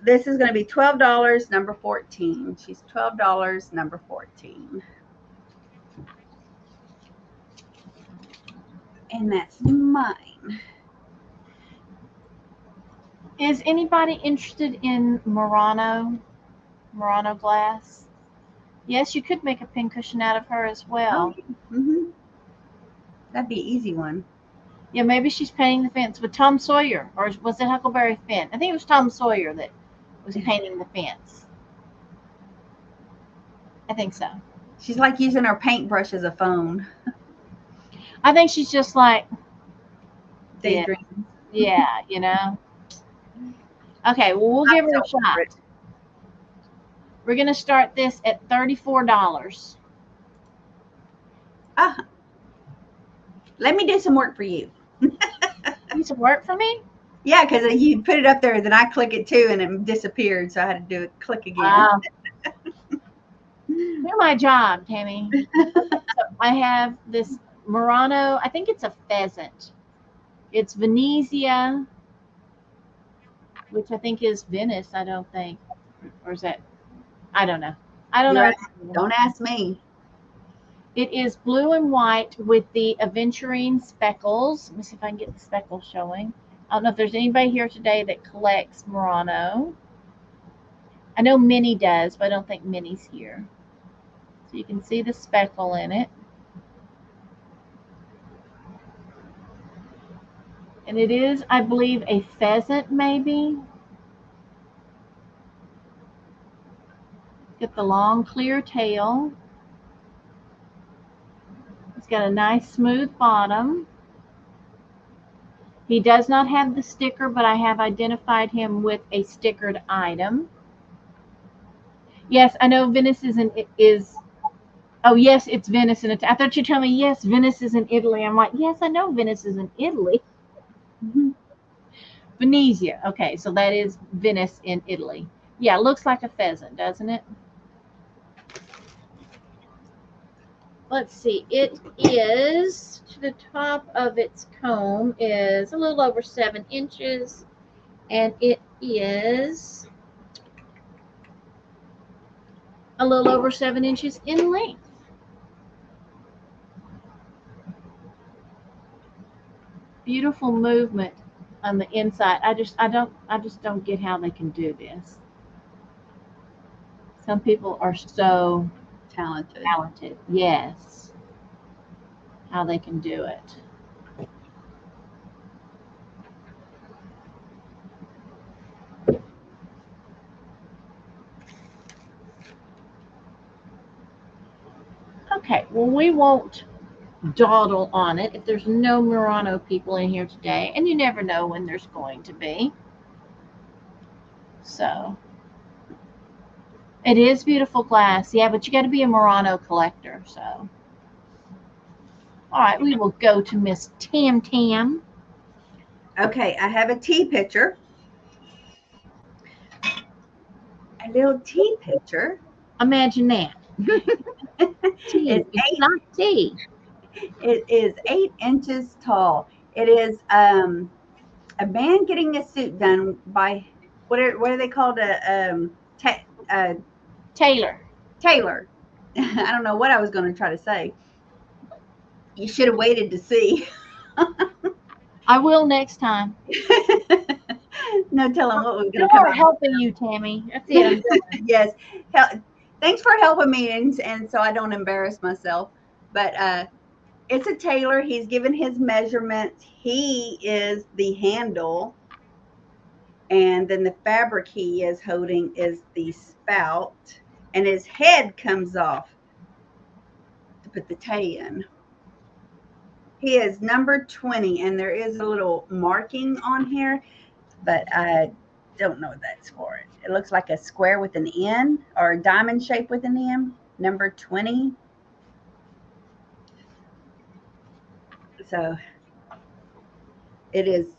This is going to be $12, number 14. She's $12, number 14. And that's mine. Is anybody interested in Murano glass? Yes, you could make a pincushion out of her as Oh, well. yeah. Mm-hmm. That'd be an easy one. Yeah, maybe she's painting the fence with Tom Sawyer, or was it Huckleberry Finn? I think it was Tom Sawyer that was painting the fence. I think so. She's like using her paintbrush as a phone. I think she's just like, yeah, Daydream. yeah. Okay, well, we'll give her a shot. We're going to start this at $34. Ah, let me do some work for you. Need some work for me? Yeah, because you put it up there, then I click it too, and it disappeared. So I had to do it. Click again. Wow. Do my job, Tammy. So I have this Murano. I think it's a pheasant. It's Venezia, which I think is Venice. I don't think, or is that? I don't know. I don't know. Don't ask me. It is blue and white with the aventurine speckles. Let me see if I can get the speckles showing. I don't know if there's anybody here today that collects Murano. I know Minnie does, but I don't think Minnie's here. So you can see the speckle in it. And it is, I believe, a pheasant maybe. Get the long clear tail. It's got a nice smooth bottom. He does not have the sticker, but I have identified him with a stickered item. Yes, I know Venice is. Oh, yes, it's Venice, and I thought you were telling me yes, Venice is in Italy. I'm like, yes, I know Venice is in Italy. Mm-hmm. Venezia. Okay, so that is Venice in Italy. Yeah, it looks like a pheasant, doesn't it? Let's see. It is to the top of its comb is a little over 7 inches, and it is a little over 7 inches in length. Beautiful movement on the inside. I just don't get how they can do this. Some people are so Talented. Yes. How they can do it. Okay, well, we won't dawdle on it if there's no Murano people in here today, and you never know when there's going to be. So, it is beautiful glass, yeah, but you got to be a Murano collector. So, all right, we will go to Miss Tam Tam. Okay, I have a tea pitcher. A little tea pitcher. Imagine that. Tea. It's not tea. It is 8 inches tall. It is a man getting a suit done by what are they called? Taylor. Tailor. I don't know what I was going to try to say. You should have waited to see. I will next time. No telling what was going No to come more out. helping you, Tammy. That's it. Yes. Thanks for helping me, and so I don't embarrass myself. But it's a tailor. He's given his measurements. He is the handle, and then the fabric he is holding is the spout, and his head comes off to put the tay in. He is number 20, and there is a little marking on here, but I don't know what that's for. It looks like a square with an N, or a diamond shape with an M, number 20. So it is,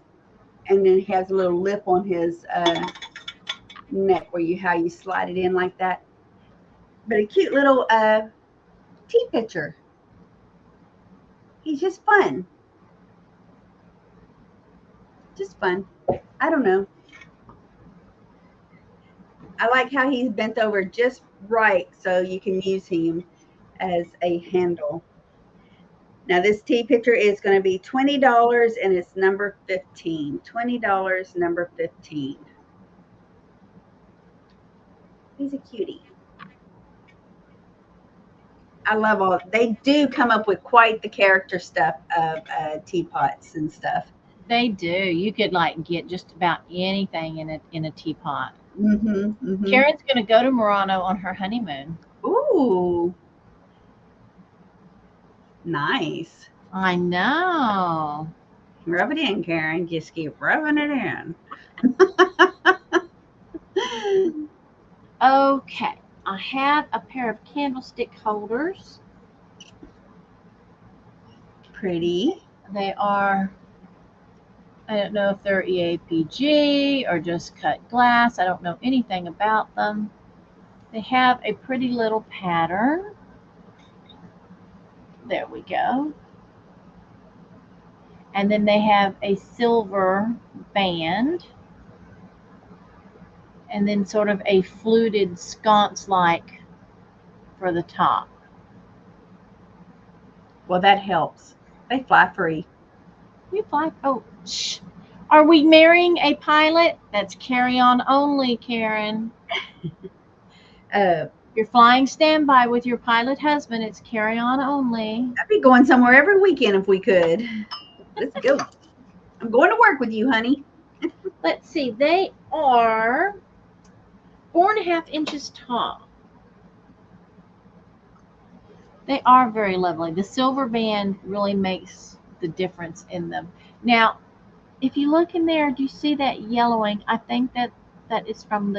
and then he has a little lip on his neck where how you slide it in like that. But a cute little tea pitcher. He's just fun. Just fun. I don't know. I like how he's bent over just right so you can use him as a handle. Now this tea picture is going to be $20 and it's number 15. $20, number 15. He's a cutie. I love all. They do come up with quite the character stuff of teapots and stuff. They do. You could like get just about anything in a teapot. Mm-hmm. Karen's going to go to Murano on her honeymoon. Ooh, nice. I know. Rub it in, Karen. Just keep rubbing it in. Okay. I have a pair of candlestick holders. Pretty. They are, I don't know if they're EAPG or just cut glass. I don't know anything about them. They have a pretty little pattern. There we go. And then they have a silver band. And then sort of a fluted sconce-like for the top. Well, that helps. They fly free. We fly. Oh, shh. Are we marrying a pilot? That's carry-on only, Karen. You're flying standby with your pilot husband. It's carry-on only. I'd be going somewhere every weekend if we could. Let's go. I'm going to work with you, honey. Let's see. They are 4.5 inches tall. They are very lovely. The silver band really makes the difference in them. Now, if you look in there, do you see that yellowing? I think that is from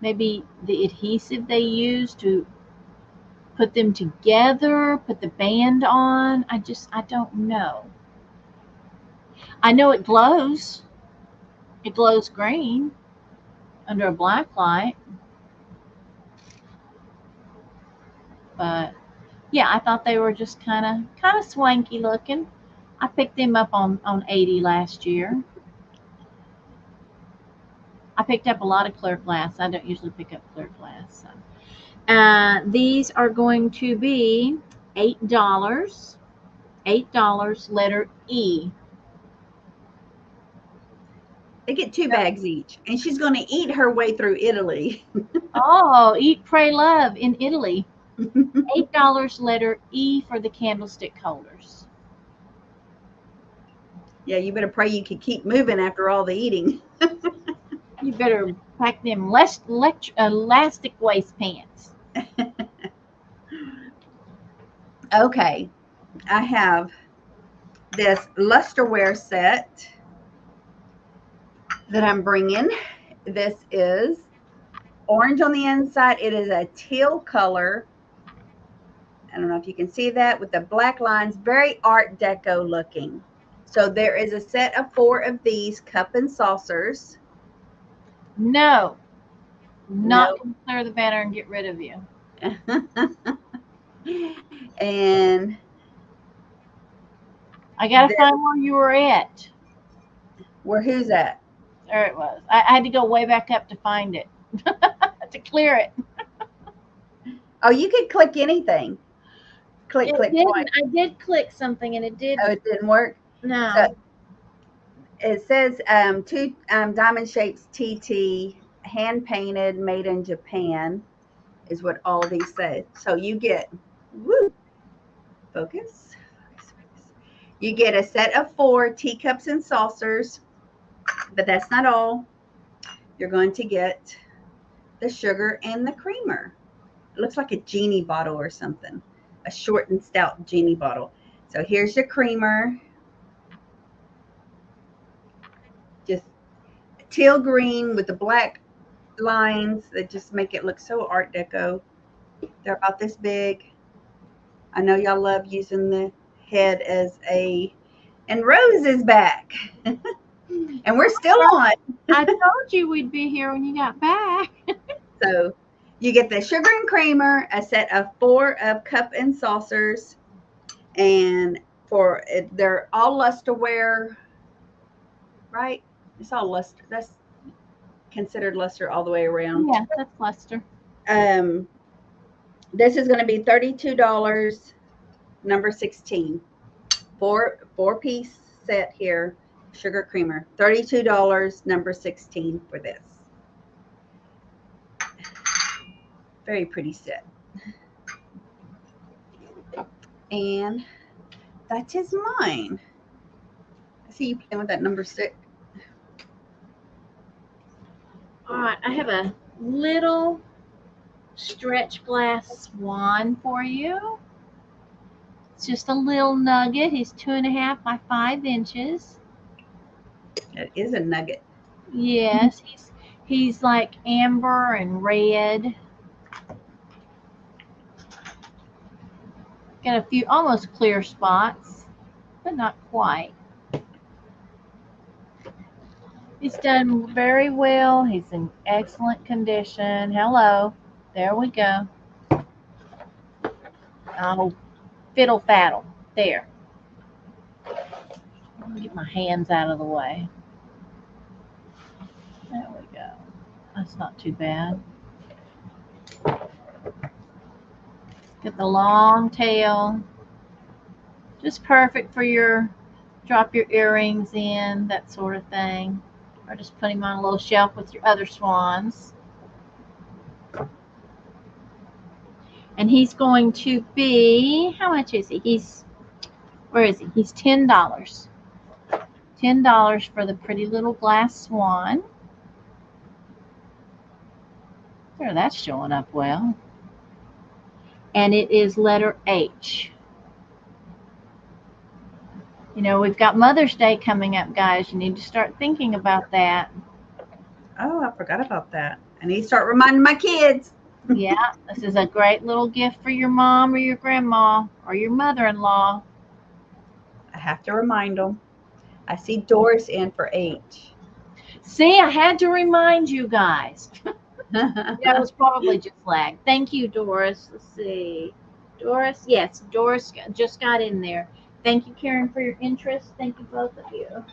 maybe the adhesive they use to put them together, put the band on. I don't know. I know it glows. It glows green under a black light. But yeah, I thought they were just kind of swanky looking. I picked them up on 80 last year. I picked up a lot of clear glass. I don't usually pick up clear glass. So. These are going to be $8. $8, letter E. They get 2 bags each, and she's going to eat her way through Italy. Oh, eat, pray, love in Italy. $8, letter E for the candlestick holders. Yeah, you better pray you can keep moving after all the eating. You better pack them elastic waist pants. Okay, I have this lusterware set that I'm bringing. This is orange on the inside. It is a teal color. I don't know if you can see that with the black lines, very Art Deco looking. So there is a set of 4 of these cup and saucers. No, not going to clear the banner and get rid of you. And I got to find where you were at. Who's at? There it was. I had to go way back up to find it, to clear it. Oh, you could click anything. Click. I did click something and it did. Oh, it didn't work? No. So it says 2 diamond shapes TT, hand painted, made in Japan, is what all these say. So you get, focus. You get a set of 4 teacups and saucers, but that's not all. You're going to get the sugar and the creamer. It looks like a genie bottle or something, a short and stout genie bottle. So here's your creamer. Just teal green with the black lines that just make it look so Art Deco. They're about this big. I know y'all love using the head as and Rose is back. And we're still on. I told you we'd be here when you got back. So you get the sugar and creamer, a set of 4 of cup and saucers, and they're all lusterware, right? It's all luster. That's considered luster all the way around. Yeah, that's luster. This is going to be $32. number 16. Four-piece set here, sugar creamer. $32, number 16 for this. Very pretty set. And that is mine. I see you playing with that number 6. All right, I have a little stretch glass swan for you. It's just a little nugget. He's 2.5 by 5 inches. It is a nugget. Yes, he's like amber and red. Got a few almost clear spots, but not quite. He's done very well. He's in excellent condition. Hello. There we go. Oh, fiddle faddle. There. Get my hands out of the way. There we go. That's not too bad. Get the long tail. Just perfect for your drop your earrings in, that sort of thing. Or just put him on a little shelf with your other swans. And he's going to be, how much is he? Where is he? He's $10. $10 for the pretty little glass swan. There, that's showing up well. And it is letter H. You know, we've got Mother's Day coming up, guys. You need to start thinking about that. Oh, I forgot about that. I need to start reminding my kids. Yeah, this is a great little gift for your mom or your grandma or your mother-in-law. I have to remind them. I see Doris in for H. See, I had to remind you guys. That was probably just lag. Thank you, Doris. Let's see. Doris, yes, Doris just got in there. Thank you, Karen, for your interest. Thank you, both of you.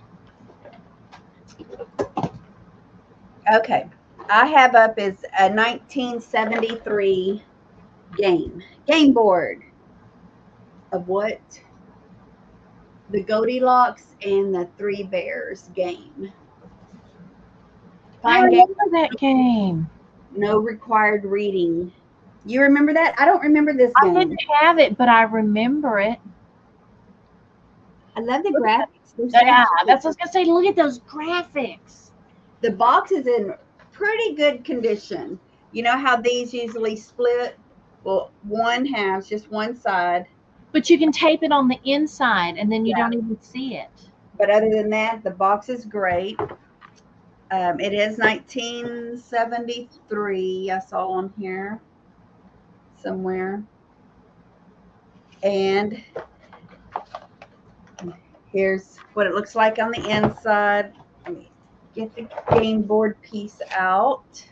Okay. I have up is a 1973 game board of what? The Goldilocks and the Three Bears game. I remember that game. No required reading. You remember that? I don't remember this game. I didn't have it, but I remember it. I love the graphics. Yeah, that's what I was gonna say. Look at those graphics. The box is in pretty good condition. You know how these usually split? Well, one has just one side. But you can tape it on the inside, and then you don't even see it. But other than that, the box is great. It is 1973. I saw on here somewhere. And here's what it looks like on the inside. Let me get the game board piece out.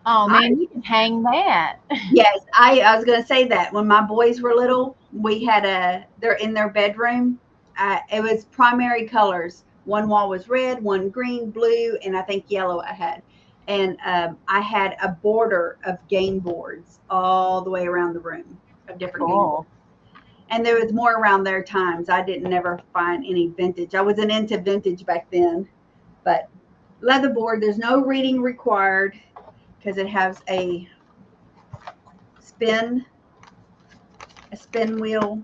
Oh man, you can hang that. Yes, I was going to say that. When my boys were little, we had they're in their bedroom. It was primary colors. One wall was red, one green, blue, and I think yellow I had. And I had a border of game boards all the way around the room of different game boards. And there was more around their times. I didn't never find any vintage. I wasn't into vintage back then. But leather board, there's no reading required because it has a spin wheel.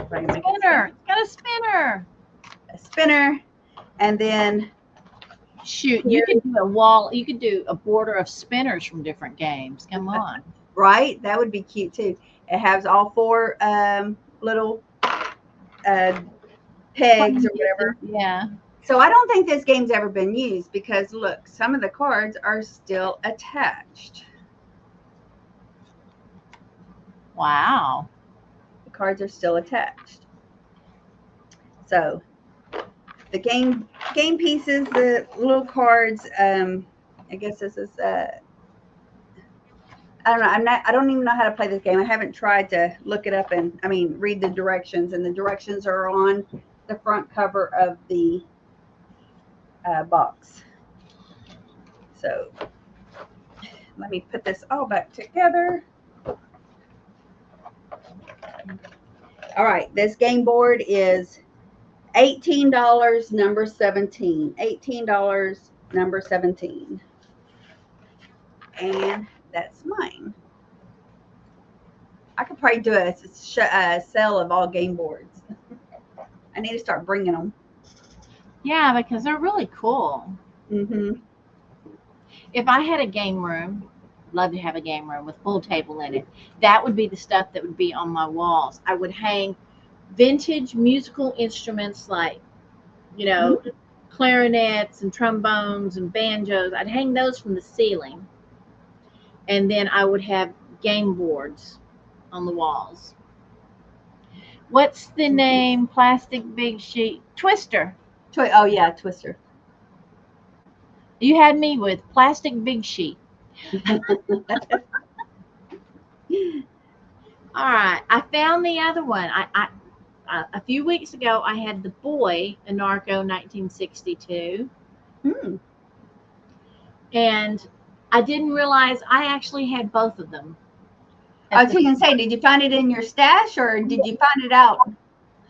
Spinner. It's got a spinner. A spinner. And then shoot, you could do a wall, you could do a border of spinners from different games. Come on. Right? That would be cute too. It has all four little pegs or whatever. Yeah. So I don't think this game's ever been used because look, some of the cards are still attached. Wow. The cards are still attached. So the game pieces, the little cards, I guess this is I don't know. I don't even know how to play this game. I haven't tried to look it up and read the directions, and the directions are on the front cover of the box. So let me put this all back together. All right, this game board is $18, number 17. $18, number 17. And that's mine. I could probably do a sale of all game boards. I need to start bringing them. Yeah, because they're really cool. Mm-hmm. If I had a game room, love to have a game room with pool table in it. That would be the stuff that would be on my walls. I would hang vintage musical instruments like, clarinets and trombones and banjos. I'd hang those from the ceiling. And then I would have game boards on the walls. What's the name? Plastic Big Sheet. Twister. Oh, yeah, Twister. You had me with Plastic Big Sheet. All right. I found the other one. A few weeks ago, I had the boy, Anarco 1962. And I didn't realize I actually had both of them. I was going to say, did you find it in your stash or did you find it out?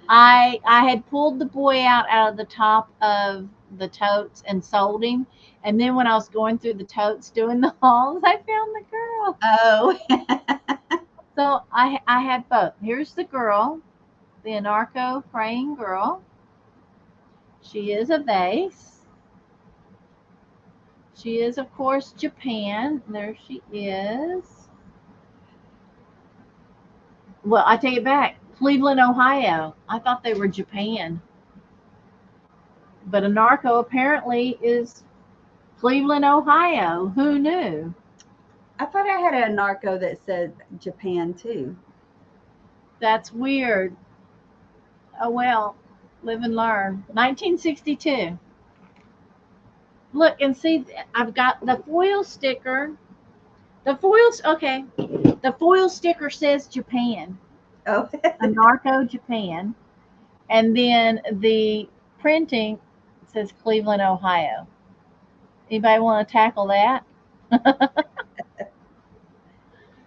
I had pulled the boy out of the top of the totes and sold him. And then when I was going through the totes doing the hauls, I found the girl. Oh. So I had both. Here's the girl, the Anarco praying girl. She is a vase. She is, of course, Japan. There she is. Well, I take it back. Cleveland, Ohio. I thought they were Japan. But Anarco apparently is Cleveland, Ohio. Who knew? I thought I had a Narco that said Japan too. That's weird. Oh well, live and learn. 1962. Look and see, I've got the foil sticker. The foil sticker says Japan. Oh. Anarco, Japan. And then the printing says Cleveland, Ohio. Anybody want to tackle that?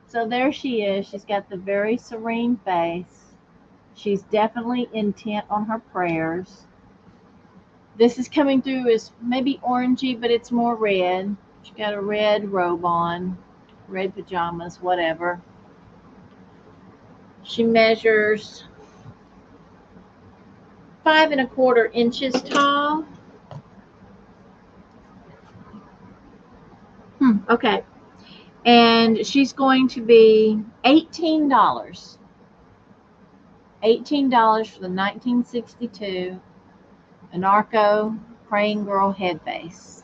So there she is. She's got the very serene face. She's definitely intent on her prayers. This is coming through as maybe orangey, but it's more red. She's got a red robe on, red pajamas, whatever. She measures 5¼ inches tall. Okay. And she's going to be $18. $18 for the 1962 Anarco Praying Girl head base.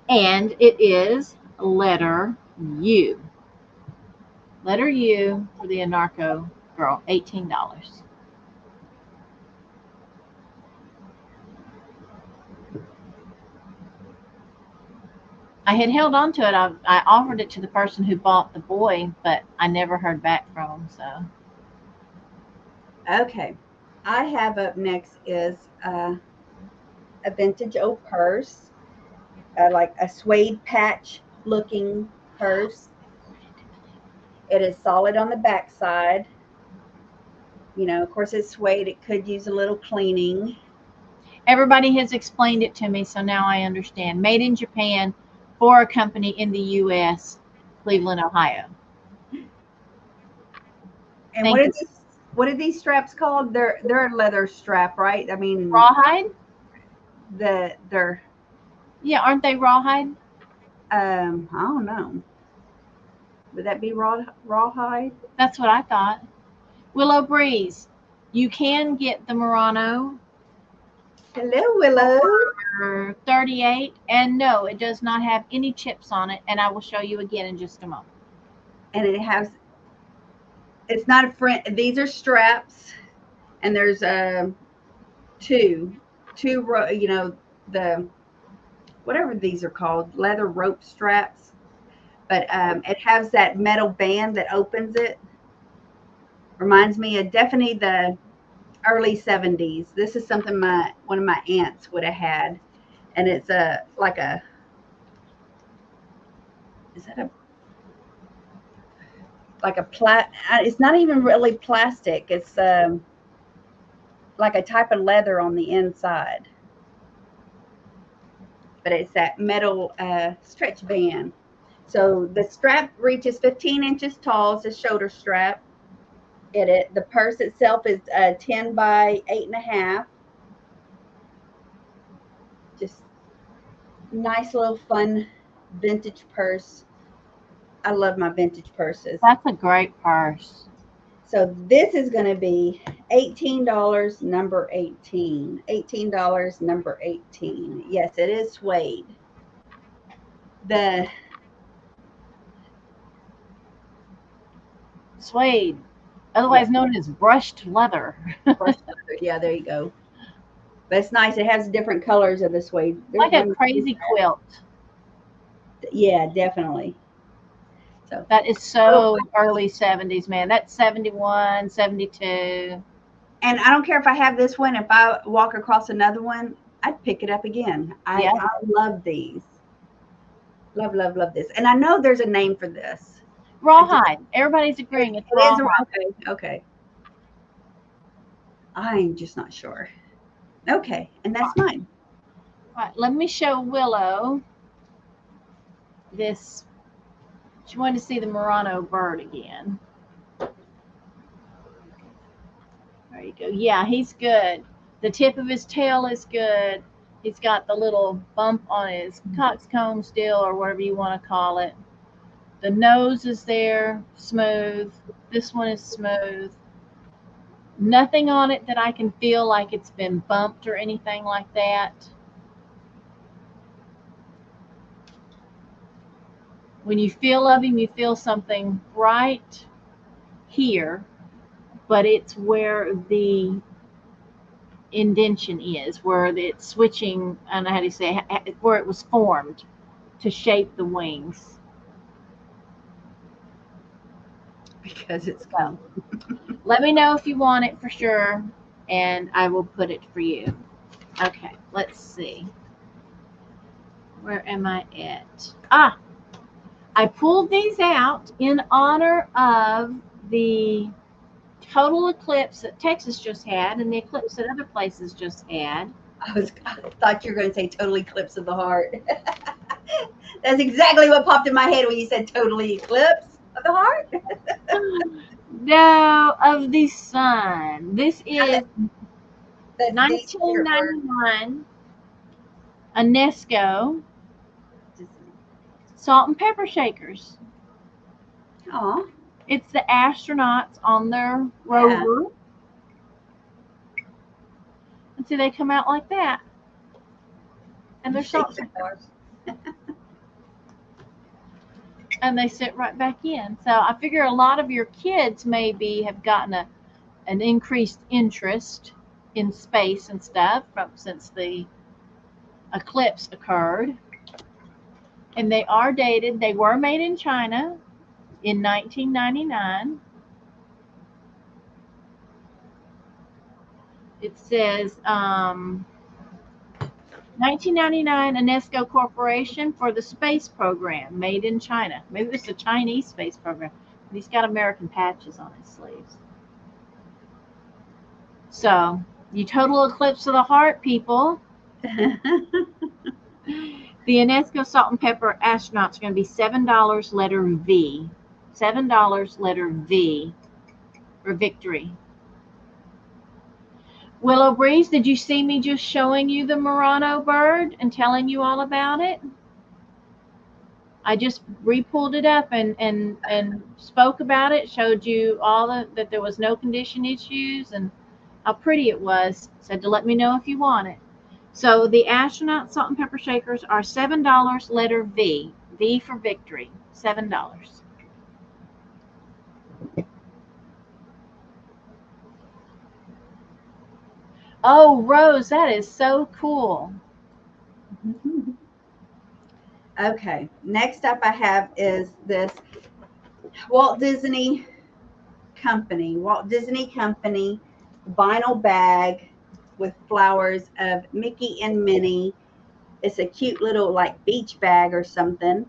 And it is letter U. Letter U for the Anarco girl, $18. I had held on to it. I offered it to the person who bought the boy, but I never heard back from him. So, okay, I have up next is a vintage old purse, like a suede patch looking purse. It is solid on the back side. Of course, it's suede. It could use a little cleaning. everybody has explained it to me, so now I understand. Made in Japan for a company in the U.S., Cleveland, Ohio. And what are these straps called? They're a leather strap, right? I mean, Rawhide? they're Yeah, aren't they rawhide? I don't know. Would that be rawhide? That's what I thought. Willow Breeze. You can get the Murano Hello, Willow. for 38, and no, it does not have any chips on it, and I will show you again in just a moment. And it's not a friend. These are straps, and there's two, the whatever these are called, leather rope straps. But it has that metal band that opens it. Reminds me of definitely the early 70s. This is something one of my aunts would have had, and it's like is that like a it's not even really plastic. It's like a type of leather on the inside, but it's that metal stretch band. So the strap reaches 15 inches tall. It's a shoulder strap. The purse itself is 10 by 8.5. Just nice little fun vintage purse. I love my vintage purses. That's a great purse. So this is going to be $18, number 18. $18, number 18. Yes, it is suede. The Suede, otherwise known as brushed leather. brushed leather. Yeah, there you go. But it's nice. It has different colors of the suede. Like a crazy quilt. Yeah, definitely. So that is so early 70s, man. That's 71, 72. And I don't care if I have this one. If I walk across another one, I'd pick it up again. I love these. Love, love, love this. And I know there's a name for this. Rawhide. Everybody's agreeing it's rawhide. Okay. I'm just not sure. Okay, and that's mine. All right, let me show Willow this. She wanted to see the Murano bird again. There you go. Yeah, he's good. The tip of his tail is good. He's got the little bump on his coxcomb still, or whatever you want to call it. The nose is there, smooth. This one is smooth. Nothing on it that I can feel like it's been bumped or anything like that. When you feel of him, you feel something right here, but it's where the indention is, where it's switching, I don't know how to say, where it was formed to shape the wings. Because it's gone. Let me know if you want it for sure, and I will put it for you. Okay, let's see. Where am I at? I pulled these out in honor of the total eclipse that Texas just had and the eclipse that other places just had. I thought you were going to say total eclipse of the heart. That's exactly what popped in my head when you said totally eclipse of the heart. No, of the sun. This is 1991 UNESCO salt and pepper shakers. Aw. It's the astronauts on their rover. And see, they come out like that. And they're salt and pepper. And they sit right back in. So I figure a lot of your kids maybe have gotten an increased interest in space and stuff since the eclipse occurred. And they are dated. They were made in China in 1999. It says 1999 UNESCO Corporation for the Space Program, made in China. Maybe it's a Chinese space program. But he's got American patches on his sleeves. So, you total eclipse of the heart, people. The UNESCO Salt and Pepper astronauts are going to be $7, letter V. $7, letter V for victory. Willow Breeze, did you see me just showing you the Murano bird and telling you all about it? I just re-pulled it up and spoke about it, showed you all that there was no condition issues and how pretty it was. Said to let me know if you want it. So the astronaut salt and pepper shakers are $7, letter V. V for victory. $7. Oh, Rose, that is so cool. Okay, next up I have is this Walt Disney Company vinyl bag with flowers of Mickey and Minnie. It's a cute little like beach bag or something,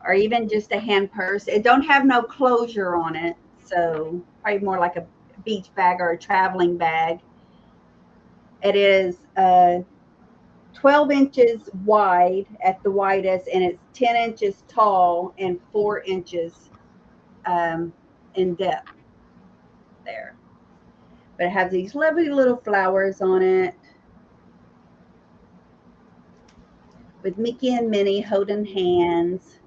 or even just a hand purse. It don't have no closure on it, so probably more like a beach bag or a traveling bag. It is 12 inches wide at the widest, and it's 10 inches tall and 4 inches in depth there. But it has these lovely little flowers on it with Mickey and Minnie holding hands.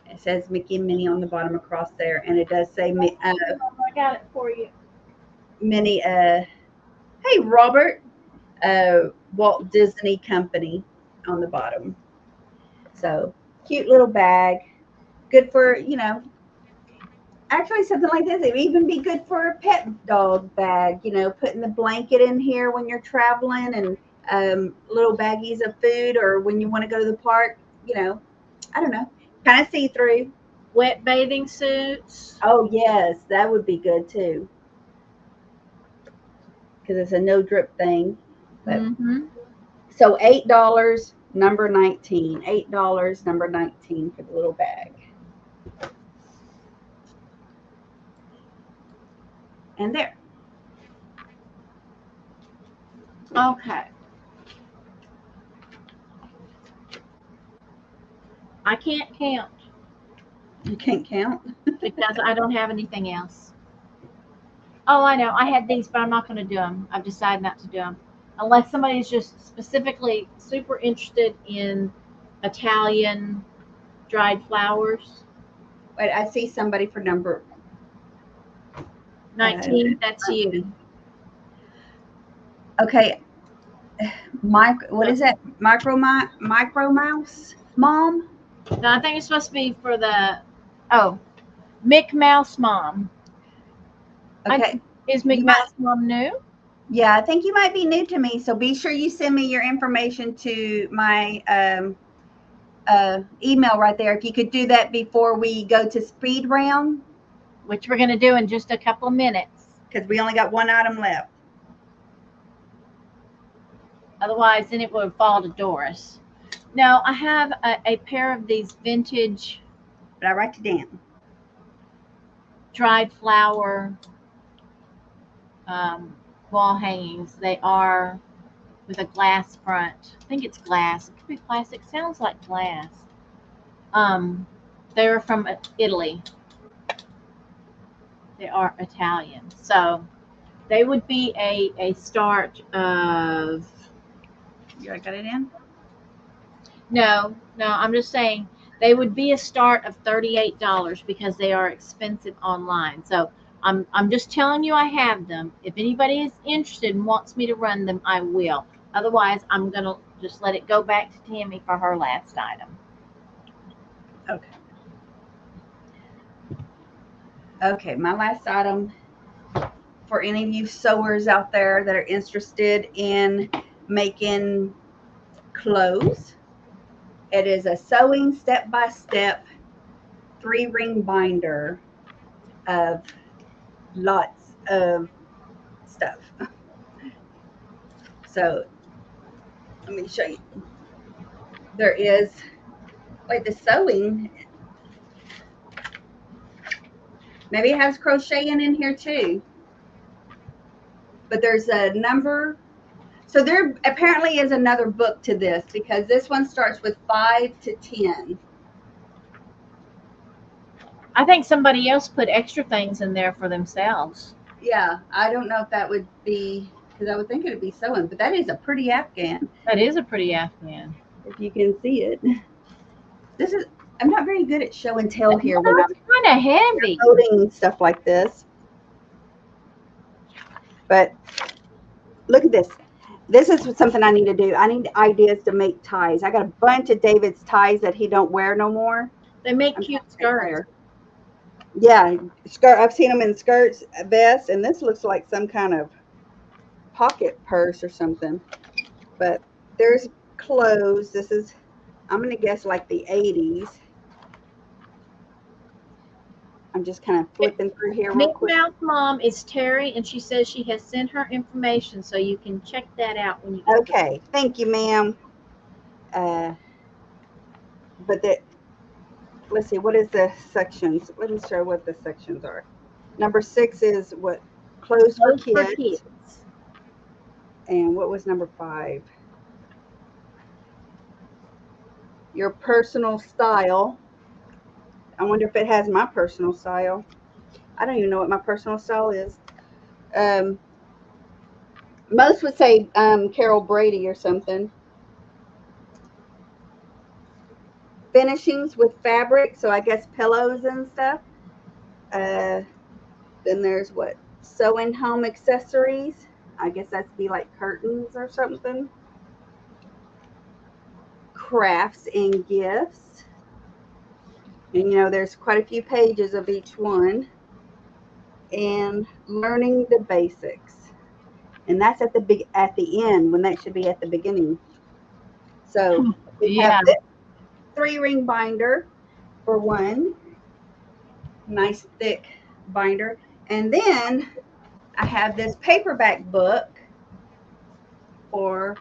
It says Mickey and Minnie on the bottom across there, and it does say I got it for you. Minnie. Hey, Robert. Walt Disney Company on the bottom. So cute little bag. Good for, actually something like this. It would even be good for a pet dog bag, putting the blanket in here when you're traveling and little baggies of food, or when you want to go to the park, I don't know, kind of see through. Wet bathing suits. Oh, yes, that would be good too. Because it's a no drip thing. But, So $8, number 19. $8, number 19 for the little bag. And there. Okay. I can't count You can't count? because I don't have anything else. Oh, I know. I had these, but I'm not going to do them. I've decided not to do them. Unless somebody's just specifically super interested in Italian dried flowers. Wait, I see somebody for number 19, that's you. Okay. What is that? Micro Mouse Mom? No, I think it's supposed to be for the, Mick Mouse Mom. Okay. Is Mick Mouse Mom new? Yeah, I think you might be new to me, so be sure you send me your information to my email right there. If you could do that before we go to speed round, which we're going to do in just a couple of minutes, because we only got one item left. Otherwise, then it would fall to Doris. No, I have a pair of these vintage. But I write it down. Dried flower wall hangings. They are with a glass front. I think it's glass. It could be plastic. Sounds like glass. They're from Italy. They are Italian. So they would be a start of. You got it in? No, I'm just saying they would be a start of $38 because they are expensive online. So I'm just telling you I have them. If anybody is interested and wants me to run them, I will. Otherwise, I'm going to just let it go back to Tammy for her last item. Okay. Okay, my last item for any of you sewers out there that are interested in making clothes. It is a sewing step-by-step 3-ring binder of lots of stuff. So let me show you. There is like the sewing. Maybe it has crocheting in here too. But there's a number. So there apparently is another book to this, because this one starts with 5 to 10. I think somebody else put extra things in there for themselves. Yeah, I don't know if that would be, because I would think it would be sewing, but that is a pretty Afghan. That is a pretty Afghan. If you can see it. I'm not very good at show and tell here. When it's kind of heavy. Holding stuff like this. But look at this. This is something I need to do. I need ideas to make ties. I got a bunch of David's ties that he don't wear no more. They make cute skirts. Yeah, skirt. I've seen them in skirts, vests, and this looks like some kind of pocket purse or something. But there's clothes. This is, I'm going to guess, like the 80s. I'm just kind of flipping through here real quick. Mick Mouse Mom is Terry, and she says she has sent her information, so you can check that out when you get Okay, thank you, ma'am. but that, let's see, what is the sections? Let me show what the sections are. Number 6 is what? Clothes for Clothes for kids. kids. And what was number 5? Your personal style. I wonder if it has my personal style. I don't even know what my personal style is. Um, most would say Carol Brady or something. Finishings with fabric, so I guess pillows and stuff. Uh, then there's what? Sewing home accessories. I guess that's be like curtains or something. Crafts and gifts. And there's quite a few pages of each one. And learning the basics. And that's at the end when that should be at the beginning. So we have Yeah. this 3-ring binder for one, nice thick binder. And then I have this paperback book for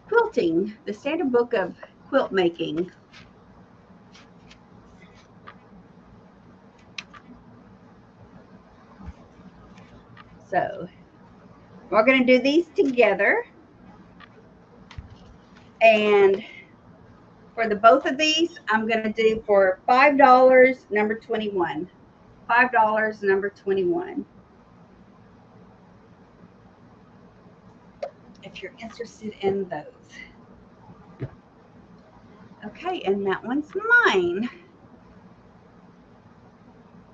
quilting, the standard book of quilt making. So we're going to do these together. And for the both of these, I'm going to do for $5, number 21. $5, number 21. If you're interested in those. Okay, and that one's mine.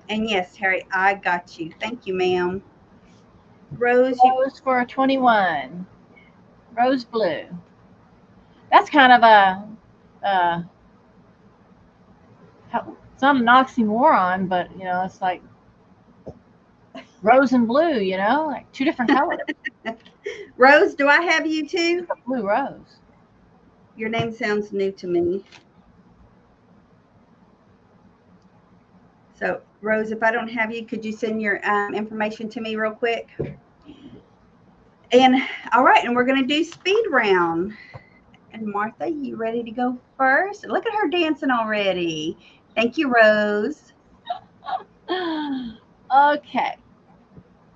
And yes, Terry, I got you. Thank you, ma'am. Rose, you. Rose for 21. Rose blue. That's kind of uh, it's not an oxymoron, but it's like rose and blue, like two different colors. Rose, do I have you too? It's a blue rose. Your name sounds new to me. So, Rose, if I don't have you, could you send your information to me real quick? And all right, and we're going to do speed round. And Martha, you ready to go first? Look at her dancing already. Thank you, Rose. Okay.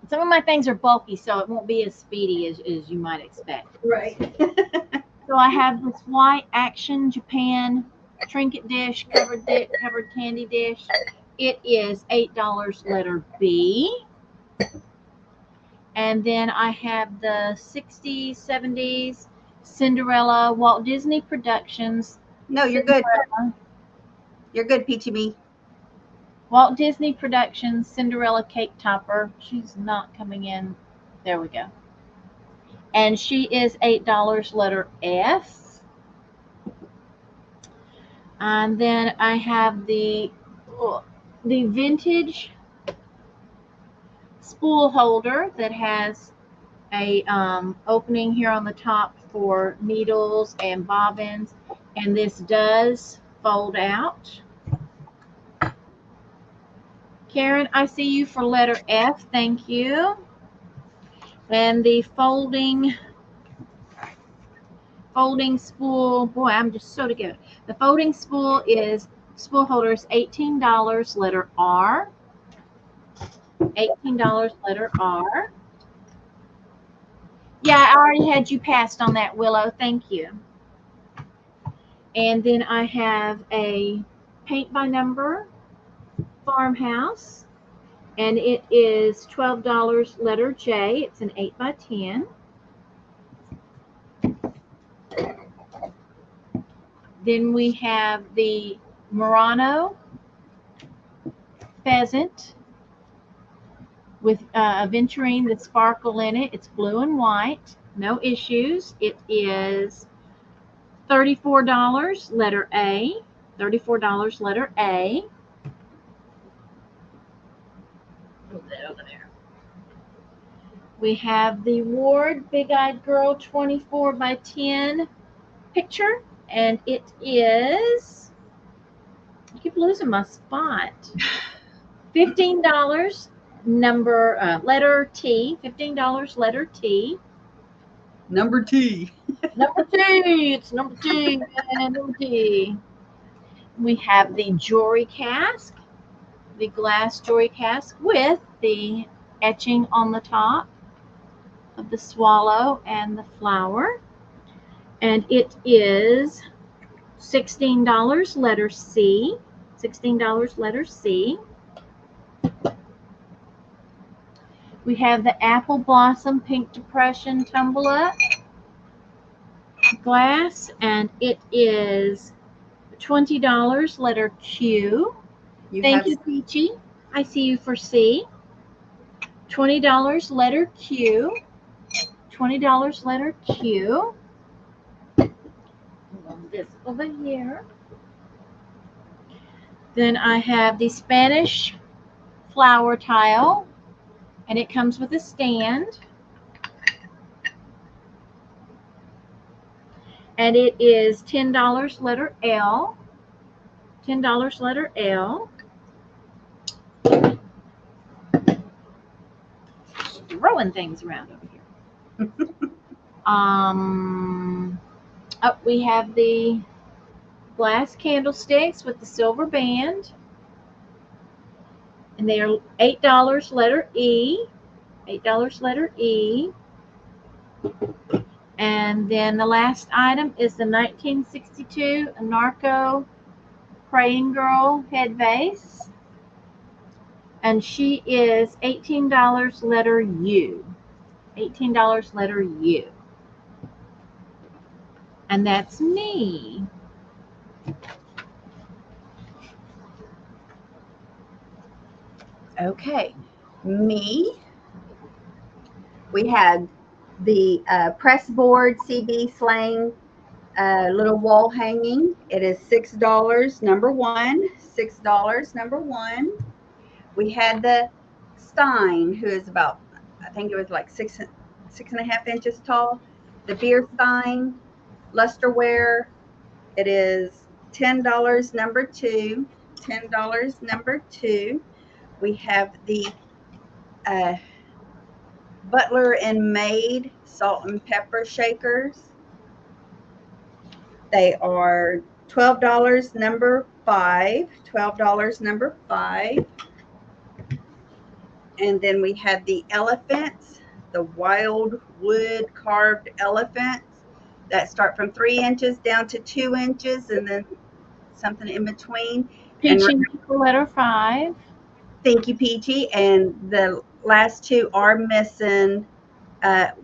Some of my things are bulky, so it won't be as speedy as you might expect. Right. So I have this white Action Japan trinket dish, covered candy dish. It is $8, letter B. And then I have the 60s, 70s Cinderella Walt Disney Productions. No, you're good. You're good, Peachy Bee. Walt Disney Productions Cinderella cake topper. She's not coming in. There we go. And she is $8, letter F. And then I have the vintage spool holder that has a opening here on the top for needles and bobbins, and this does fold out. Karen, I see you for letter F. Thank you. And the folding spool, boy, I'm just so together. The folding spool holder is $18, letter R. $18, letter R. Yeah, I already had you passed on that, Willow. Thank you. And then I have a paint by number farmhouse, and it is $12, letter J. It's an 8 by 10. Then we have the Murano pheasant with aventurine with sparkle in it. It's blue and white, no issues. It is $34, letter A. $34, letter A. Move that over there. We have the Ward Big Eyed Girl 24 by 10 picture, and it is, I keep losing my spot. $15, letter T. $15, letter T. Number T. Number T. It's number T. And number T. We have the jewelry cask, the glass jewelry cask with the etching on the top of the swallow and the flower. And it is $16, letter C. $16, letter C. We have the Apple Blossom Pink Depression Tumble Up glass, and it is $20, letter Q. Thank you, Peachy. I see you for C. $20, letter Q. $20, letter Q. Move this over here. Then I have the Spanish flower tile, and it comes with a stand. And it is $10, letter L. $10, letter L. Throwing things around over here. We have the glass candlesticks with the silver band. And they are $8, letter E. $8, letter E. And then the last item is the 1962 Anarcho Praying Girl head vase. And she is $18, letter U. $18, letter U. And that's me. Okay, me. We had the press board CB slang little wall hanging. It is $6, number one. $6, number one. We had the Stein, who is about, I think it was like 6.5 inches tall. The beer Stein lusterware. It is $10, number two. $10, number two. We have the Butler and Maid salt and pepper shakers. They are $12, number five. $12, number five. And then we have the elephants, the wild wood carved elephants that start from 3 inches down to 2 inches, and then something in between. Peachy, letter 5. Thank you, Peachy. And the last two are missing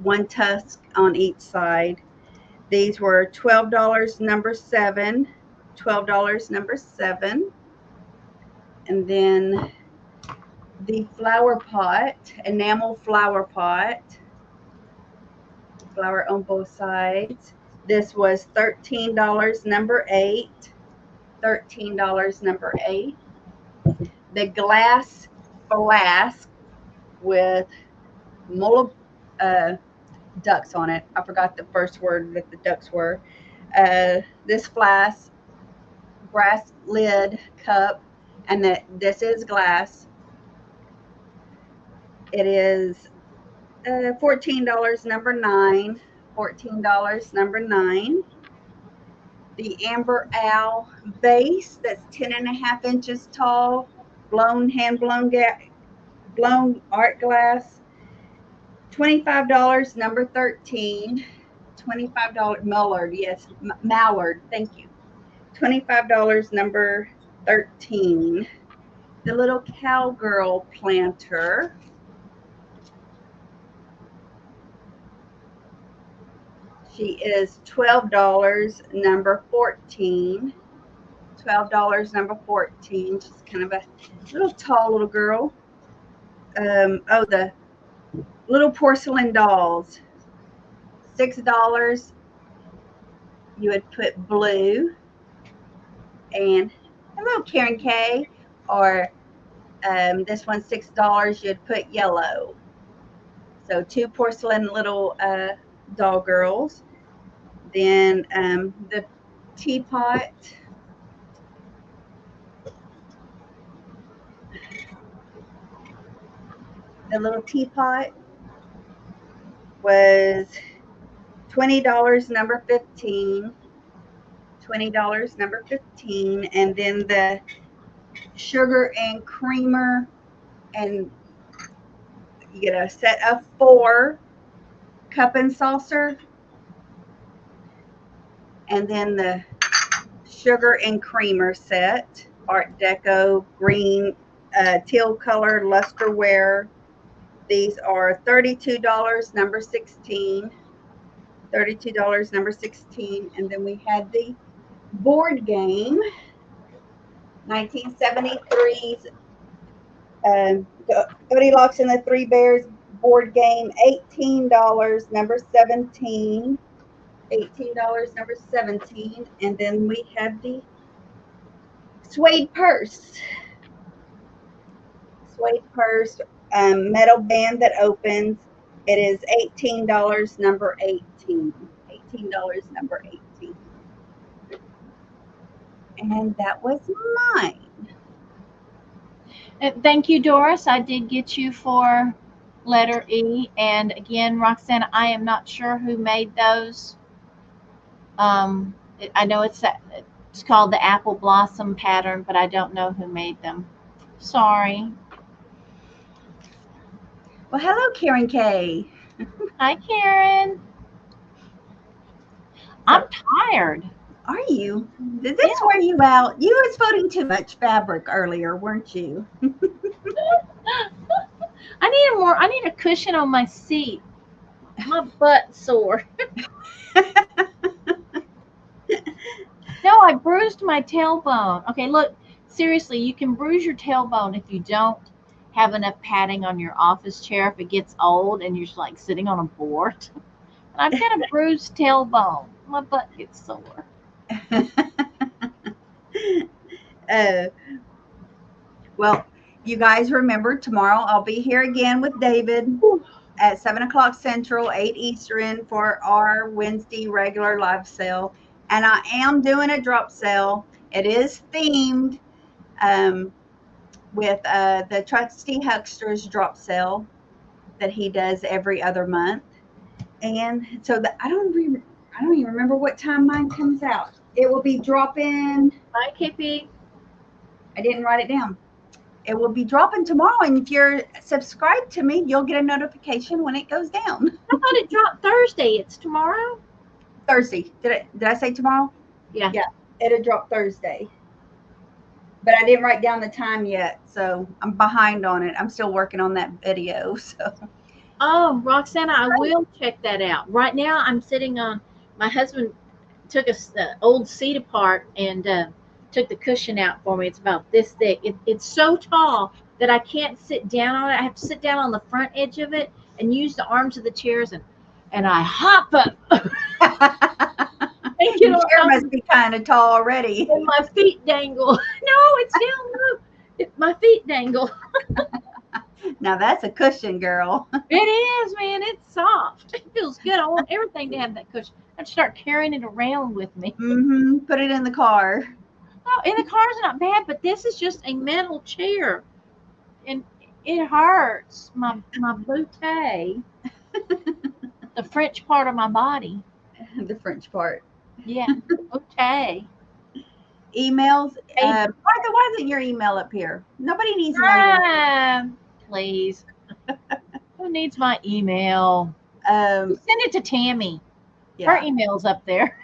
one tusk on each side. These were $12, number 7. $12, number 7. And then the flower pot, enamel flower pot, flower on both sides. This was $13, number 8. $13, number 8. The glass flask with ducks on it. I forgot the first word that the ducks were. This flask, brass lid cup, and this is glass. It is $14, number 9. $14, number 9. The Amber Owl vase that's 10.5 inches tall, hand blown art glass. $25, number 13. $25, Mallard, yes, Mallard, thank you. $25, number 13. The little cowgirl planter. She is $12, number 14. $12, number 14. She's kind of a little tall little girl. The little porcelain dolls. $6. You would put blue and a little Karen K, or this one's $6. You'd put yellow. So 2 porcelain little doll girls. Then the teapot. The little teapot was $20 number 15. $20 number 15. And then the sugar and creamer, and you get a set of 4 cup and saucer. And then the sugar and creamer set, Art Deco, green, teal color, luster wear. These are $32 number 16. $32 number 16. And then we had the board game, 1973's Goldilocks and the Three Bears board game, $18 number 17. $18 number 17. And then we have the suede purse. Suede purse, metal band that opens. It is $18 number 18. $18 number 18. And that was mine. Thank you, Doris. I did get you for letter E. And again, Roxanna, I am not sure who made those. I know it's called the apple blossom pattern, but I don't know who made them. Sorry. Well, hello, Karen K. Hi, Karen. I'm tired. Are you? Did this wear you out? You was putting too much fabric earlier, weren't you? I need a cushion on my seat. My butt's sore. No, I bruised my tailbone. Okay, look, seriously, you can bruise your tailbone if you don't have enough padding on your office chair if it gets old and you're just like sitting on a board. And I've got a bruised tailbone. My butt gets sore. Well, you guys remember tomorrow I'll be here again with David at 7 o'clock Central, 8 Eastern for our Wednesday regular live sale. And I am doing a drop sale. It is themed with the Trusty Huckster's drop sale that he does every other month. And so I don't even remember what time mine comes out. It will be dropping. Bye, KP. I didn't write it down. It will be dropping tomorrow, and if you're subscribed to me, you'll get a notification when it goes down. I thought it dropped Thursday. It's tomorrow? Thursday. Did I say tomorrow? Yeah. Yeah, it'll drop Thursday. But I didn't write down the time yet, so I'm behind on it. I'm still working on that video. So. Oh, Roxana, I will check that out. Right now, I'm sitting on. My husband took an old seat apart and took the cushion out for me. It's about this thick. It's so tall that I can't sit down on it. I have to sit down on the front edge of it and use the arms of the chairs, and I hop up. And your chair must be kind of tall already. And my feet dangle. No, it's down low. My feet dangle. Now that's a cushion, girl. It is, man. It's soft. It feels good. I want everything to have that cushion. I'd start carrying it around with me. Mm-hmm. Put it in the car. Oh, in the car's not bad, but this is just a metal chair, and it hurts my bootay, the French part of my body. The French part. Yeah, bootay. Emails. Why isn't your email up here? Nobody needs my email. Please. Who needs my email? Send it to Tammy. Yeah. Her email's up there.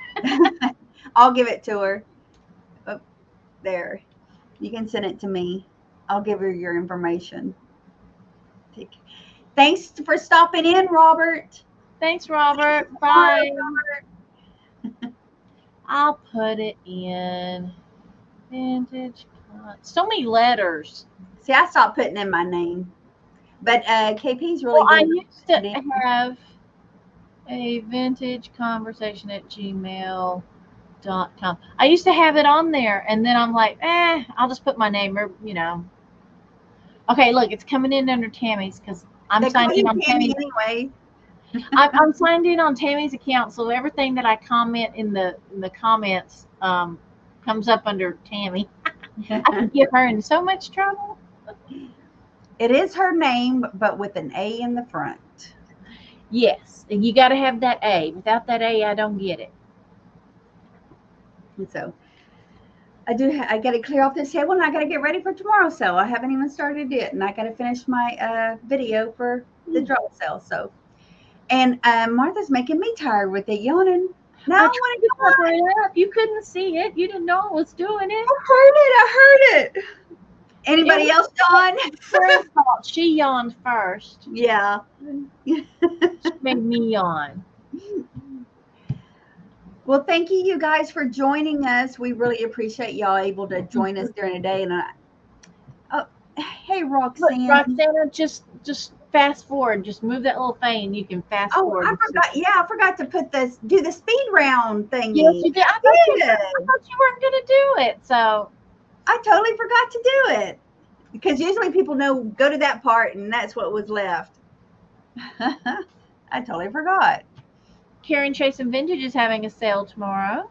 I'll give it to her. Oh, there. You can send it to me. I'll give her your information. Thanks for stopping in, Robert. Thanks, Robert. Bye. Robert. I'll put it in. Vintage. So many letters. See, I stopped putting in my name. But KP's really good. I used to have a vintage conversation at gmail.com. I used to have it on there, and then I'm like, I'll just put my name, or, Okay, look, it's coming in under Tammy's because I'm signed in on Tammy's anyway. I'm signed in on Tammy's account, so everything that I comment in the comments comes up under Tammy. I can get her in so much trouble. It is her name, but with an A in the front. Yes, and you got to have that A. Without that A, I don't get it. And so I got to clear off this table, and I got to get ready for tomorrow's sale. I haven't even started it, and I got to finish my video for the drop sale. So, and Martha's making me tired with it, yawning. Now I I tried want to to go cover on. it up. You couldn't see it. You didn't know I was doing it. I heard it. Anybody It else yawn? Karen's fault. She yawned first. Yeah. She made me yawn. Well, thank you guys for joining us. We really appreciate y'all able to join us during the day. And oh, hey, Look, Roxanne. Roxana, just fast forward. Just move that little thing, and you can fast Oh, forward. I forgot. Yeah, I forgot to do the speed round thingy. Yes, you did. I thought you weren't going to do it. So I totally forgot to do it because usually people know go to that part and that's what was left. I totally forgot. Karen Chase and Vintage is having a sale tomorrow.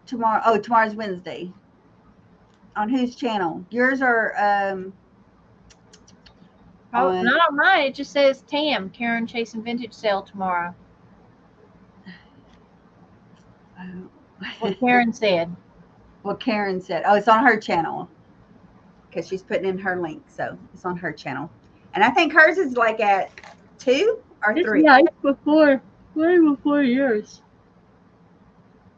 Tomorrow's Wednesday. On whose channel? Yours or Oh, not on mine. It just says Tam, Karen Chase and Vintage sale tomorrow. What Karen said. What Karen said. Oh, it's on her channel because she's putting in her link, so it's on her channel. And I think hers is like at 2 or 3. Yeah, it's way before yours.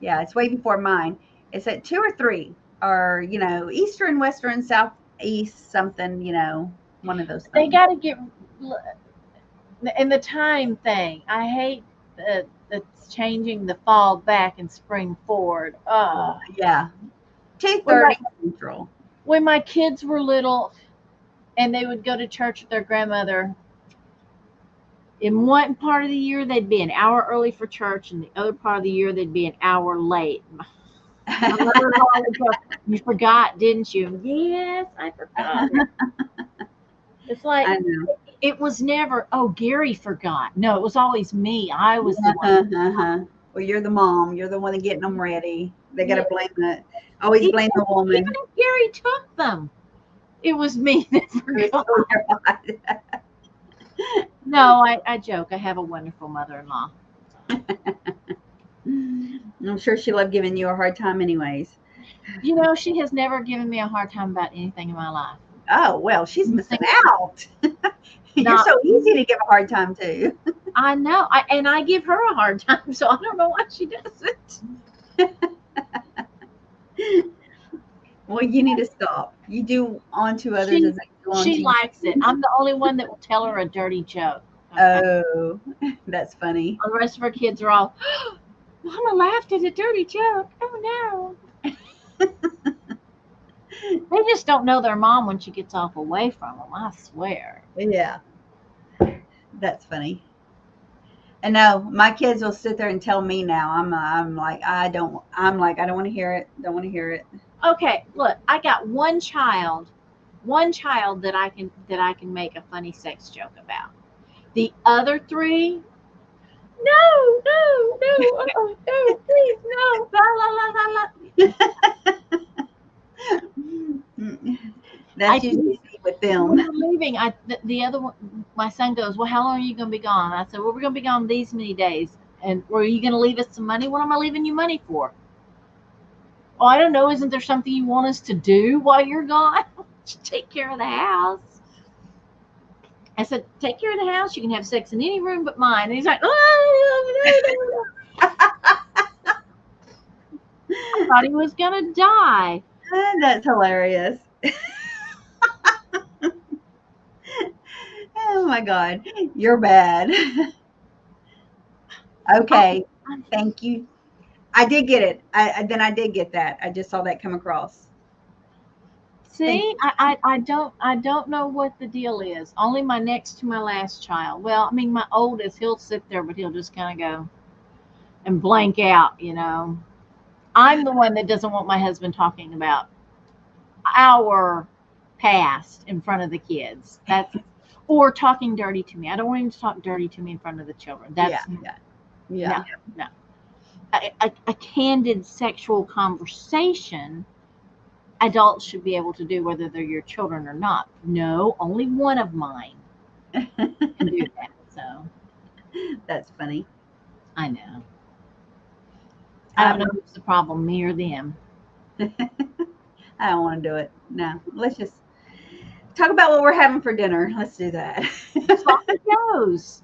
Yeah, it's way before mine. It's at 2 or 3, or Eastern, Western, Southeast, something. One of those things. They got to get and the time thing. I hate that it's changing the fall back and spring forward. Oh, yeah, 2:30 Central. When my kids were little, and they would go to church with their grandmother. In one part of the year, they'd be an hour early for church, and the other part of the year, they'd be an hour late. You forgot, didn't you? Yes, I forgot. It's like, I know. It was never, oh, Gary forgot. No, it was always me. I was the one. Well, you're the mom. You're the one that getting them ready. They got to blame it. Always blame the woman. Even if Gary took them, it was me that forgot. No, I joke. I have a wonderful mother-in-law. I'm sure she loved giving you a hard time anyways. She has never given me a hard time about anything in my life. Oh, well, she's missing out. You're so easy to give a hard time to. I know. I give her a hard time, so I don't know why she doesn't. Well, you need to stop. You do onto others as they do onto you. She likes it. I'm the only one that will tell her a dirty joke. Okay? Oh, that's funny. The rest of her kids are all, oh, Mama laughed at a dirty joke. Oh, no. They just don't know their mom when she gets off away from them, I swear. Yeah. That's funny. And no, my kids will sit there and tell me now. I'm like, I don't want to hear it. Don't want to hear it. Okay, look, I got one child that I can make a funny sex joke about. The other 3, no, please, no, la la la la la. That's usually with them. When we're leaving, the other one, my son goes, well, how long are you going to be gone? I said, well, we're going to be gone these many days. And were you going to leave us some money? What am I leaving you money for? Oh, I don't know. Isn't there something you want us to do while you're gone? Take care of the house. I said, take care of the house. You can have sex in any room but mine. And he's like, oh, no. I thought he was going to die. That's hilarious. Oh my God, you're bad. Okay, thank you. I did get it. I did get that. I just saw that come across. See, I don't know what the deal is. Only my next to my last child. Well, I mean, my oldest, he'll sit there, but he'll just kind of go and blank out, I'm the one that doesn't want my husband talking about our past in front of the kids. Or talking dirty to me. I don't want him to talk dirty to me in front of the children. Yeah. No. A candid sexual conversation, adults should be able to do whether they're your children or not. No, only one of mine can do that. So That's funny. I know. I don't Um, know who's the problem, me or them. I don't want to do it. No, let's just talk about what we're having for dinner. Let's do that. Sloppy Joes.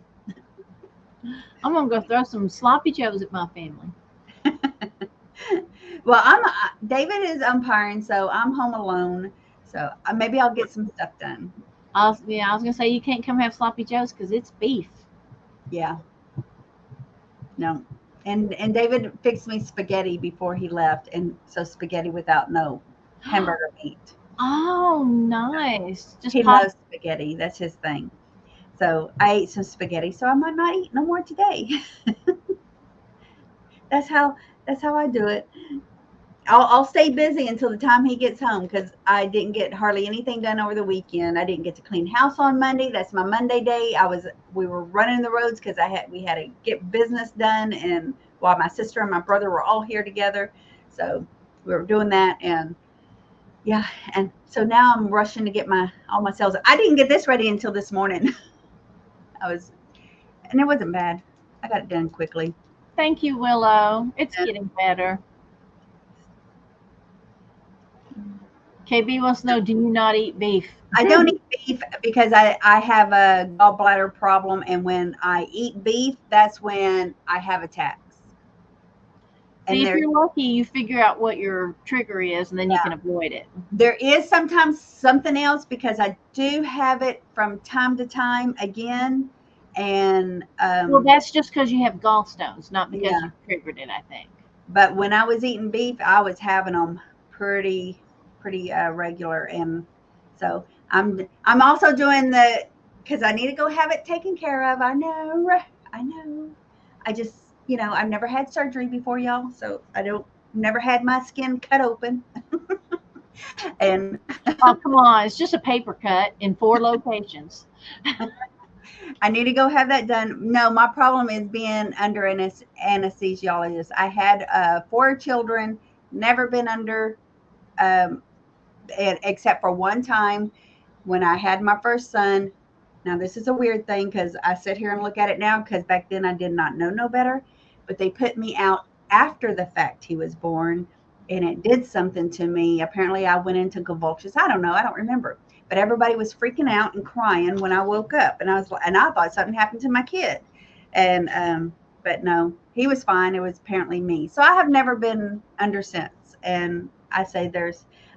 I'm gonna go throw some sloppy Joes at my family. Well, David is umpiring, so I'm home alone. So maybe I'll get some stuff done. I was gonna say you can't come have sloppy Joes because it's beef. Yeah, no. And David fixed me spaghetti before he left, and so spaghetti without no hamburger meat. Oh, nice. Just He pop. loves spaghetti. That's his thing. So I ate some spaghetti, so I might not eat no more today. that's how that's how I do it. I'll stay busy until the time he gets home because I didn't get hardly anything done over the weekend. I didn't get to clean house on Monday. That's my Monday day. We were running the roads because we had to get business done, and while my sister and my brother were all here together, so we were doing that, and yeah, and so now I'm rushing to get all my sales. I didn't get this ready until this morning. I was, and it wasn't bad. I got it done quickly. Thank you, Willow. It's getting better. KB wants to know, do you not eat beef? I don't eat beef because I have a gallbladder problem, and when I eat beef, that's when I have attacks. And See, if you're lucky, you figure out what your trigger is, and then you can avoid it. there is sometimes something else because I do have it from time to time again, and well, that's just because you have gallstones, not because you triggered it, I think. But when I was eating beef, I was having them pretty regular, and so I'm also doing because I need to go have it taken care of. I know. I just I've never had surgery before, y'all, so I don't never had my skin cut open. And oh, come on, it's just a paper cut in 4 locations. I need to go have that done. No, my problem is being under an anesthesiologist. I had 4 children, never been under, except for one time when I had my first son. Now, this is a weird thing because I sit here and look at it now because back then I did not know no better. But they put me out after the fact he was born, and it did something to me. Apparently, I went into convulsions. I don't know. I don't remember. But everybody was freaking out and crying when I woke up, and I thought something happened to my kid, and but no, he was fine. It was apparently me. So I have never been under since, and I say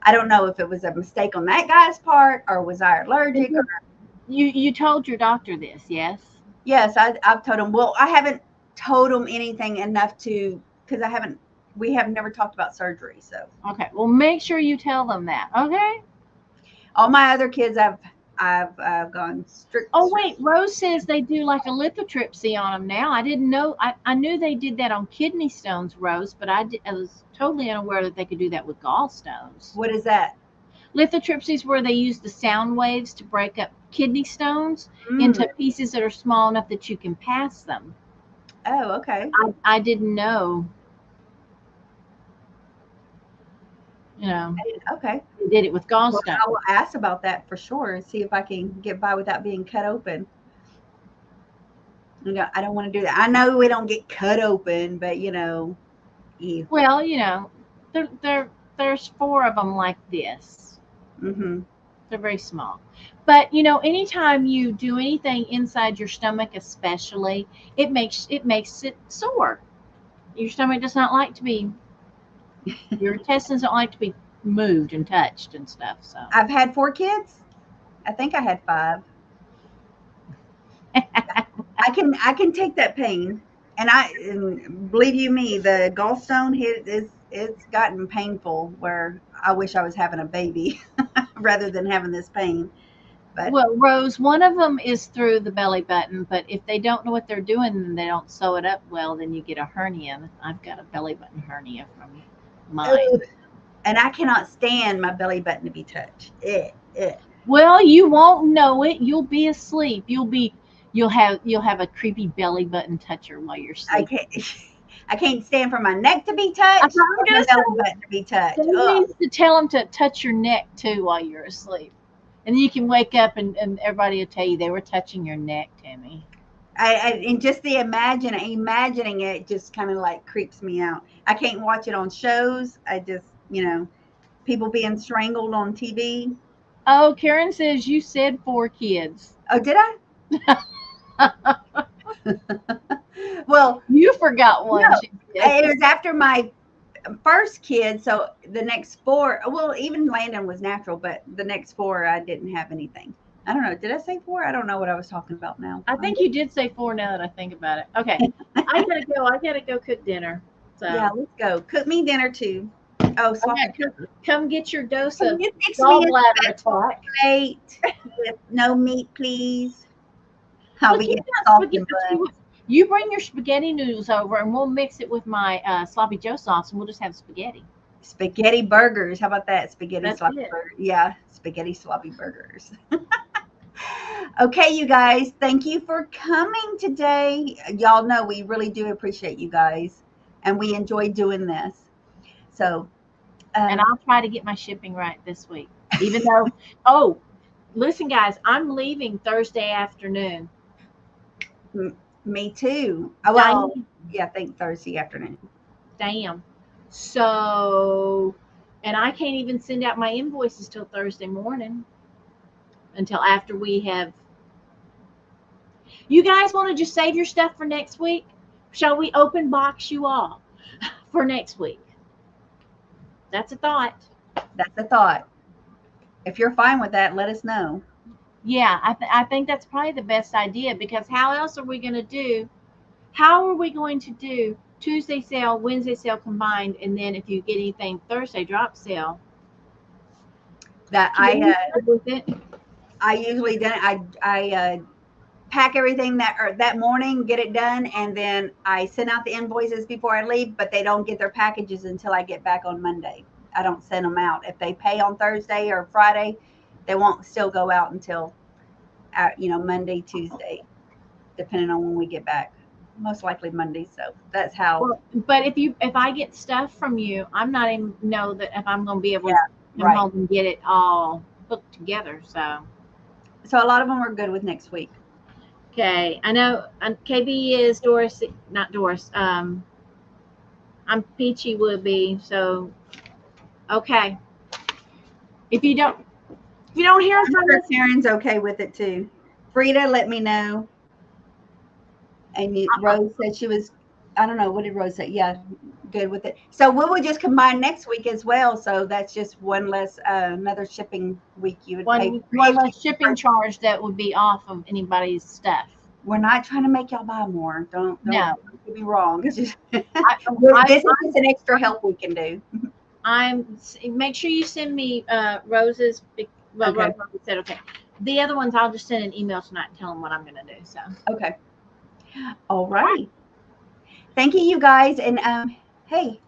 I don't know if it was a mistake on that guy's part or was I allergic. You told your doctor this, yes? Yes, I've told him. Well, I haven't told him anything enough because we have never talked about surgery. So okay, well, make sure you tell them that. Okay. All my other kids, I've gone strict. Oh wait, Rose says they do like a lithotripsy on them now. I didn't know. I knew they did that on kidney stones, Rose, but I was totally unaware that they could do that with gallstones. What is that? Lithotripsy is where they use the sound waves to break up kidney stones into pieces that are small enough that you can pass them. Oh, okay. I didn't know. Okay. They did it with gallstones. Well, I will ask about that for sure and see if I can get by without being cut open. I don't want to do that. I know we don't get cut open, but Well, there's 4 of them like this. Mm-hmm. They're very small. But anytime you do anything inside your stomach, especially, it makes it sore. Your stomach does not like to be. Your intestines don't like to be moved and touched and stuff. So I've had 4 kids. I think I had 5. I can take that pain, and believe you me, the gallstone it's gotten painful where I wish I was having a baby rather than having this pain. But well, Rose, one of them is through the belly button, but if they don't know what they're doing and they don't sew it up well, then you get a hernia. I've got a belly button hernia from mine. And I cannot stand my belly button to be touched. Well, you won't know it. You'll be asleep. You'll have a creepy belly button toucher while you're sleeping. I can't stand for my neck to be touched or my belly button to be touched. You need to tell them to touch your neck too while you're asleep. And then you can wake up and everybody will tell you they were touching your neck, Tammy. And just the imagining it just kind of like creeps me out. I can't watch it on shows. I just, people being strangled on TV. Oh, Karen says you said 4 kids. Oh, did I? Well, You forgot one. no, She said. it was after my first kid. So the next 4, well, even Landon was natural, but the next 4, I didn't have anything. I don't know. Did I say 4? I don't know what I was talking about now. I think you did say 4 now that I think about it. Okay. I gotta go. I gotta go cook dinner. So Yeah, let's go. Cook me dinner too. Oh, swap okay, come get your dose Can of you fix me a gallbladder attack. plate with no meat, please? I'll Look, be you getting got salt spaghetti. and I'll tell you blood. what, you bring your spaghetti noodles over, and we'll mix it with my sloppy Joe sauce, and we'll just have spaghetti. Spaghetti burgers. How about that? Spaghetti That's sloppy it. burger. Yeah, spaghetti sloppy burgers. Okay, you guys, thank you for coming today. Y'all know we really do appreciate you guys, and we enjoy doing this. So, And I'll try to get my shipping right this week. Even though, oh, listen, guys, I'm leaving Thursday afternoon. me too. Yeah, I think Thursday afternoon. Damn. So, and I can't even send out my invoices till Thursday morning until after we have. You guys want to just save your stuff for next week? Shall we open box you all for next week? That's a thought. That's a thought. If you're fine with that, let us know. Yeah, I think that's probably the best idea because how else are we going to do? How are we going to do Tuesday sale, Wednesday sale combined, and then if you get anything Thursday drop sale? That Can you live with it? I usually done. I pack everything that morning, get it done, and then I send out the invoices before I leave. But they don't get their packages until I get back on Monday. I don't send them out if they pay on Thursday or Friday. They won't still go out until Monday, Tuesday, depending on when we get back. Most likely Monday. So that's how. Well, but if I get stuff from you, I'm not even know that if I'm going to be able to come right. home and get it all put together. So a lot of them are good with next week. Okay, I know KB is Doris, not Doris. I'm Peachy would be so. Okay, if you don't hear I'm from sure us, Karen's okay with it too. Frida, let me know. And Rose said she was. I don't know, what did Rose say? Yeah, good with it. So we will just combine next week as well. So that's just one less another shipping week you would pay. one less shipping charge that would be off of anybody's stuff. We're not trying to make y'all buy more. Don't get me wrong. It's just this is an extra help we can do. Make sure you send me Rose's. Well, Okay. Rose said okay. The other ones I'll just send an email tonight and tell them what I'm going to do. So okay. All right. Thank you, you guys. And hey,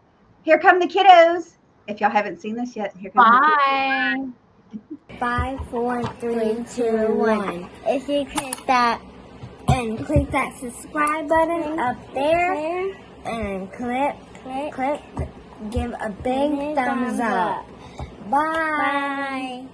here come the kiddos. If y'all haven't seen this yet, here come bye. the kiddos. 5, 4, 3, 2, 1. If you click that subscribe button up there and click, give a big thumbs up. Bye.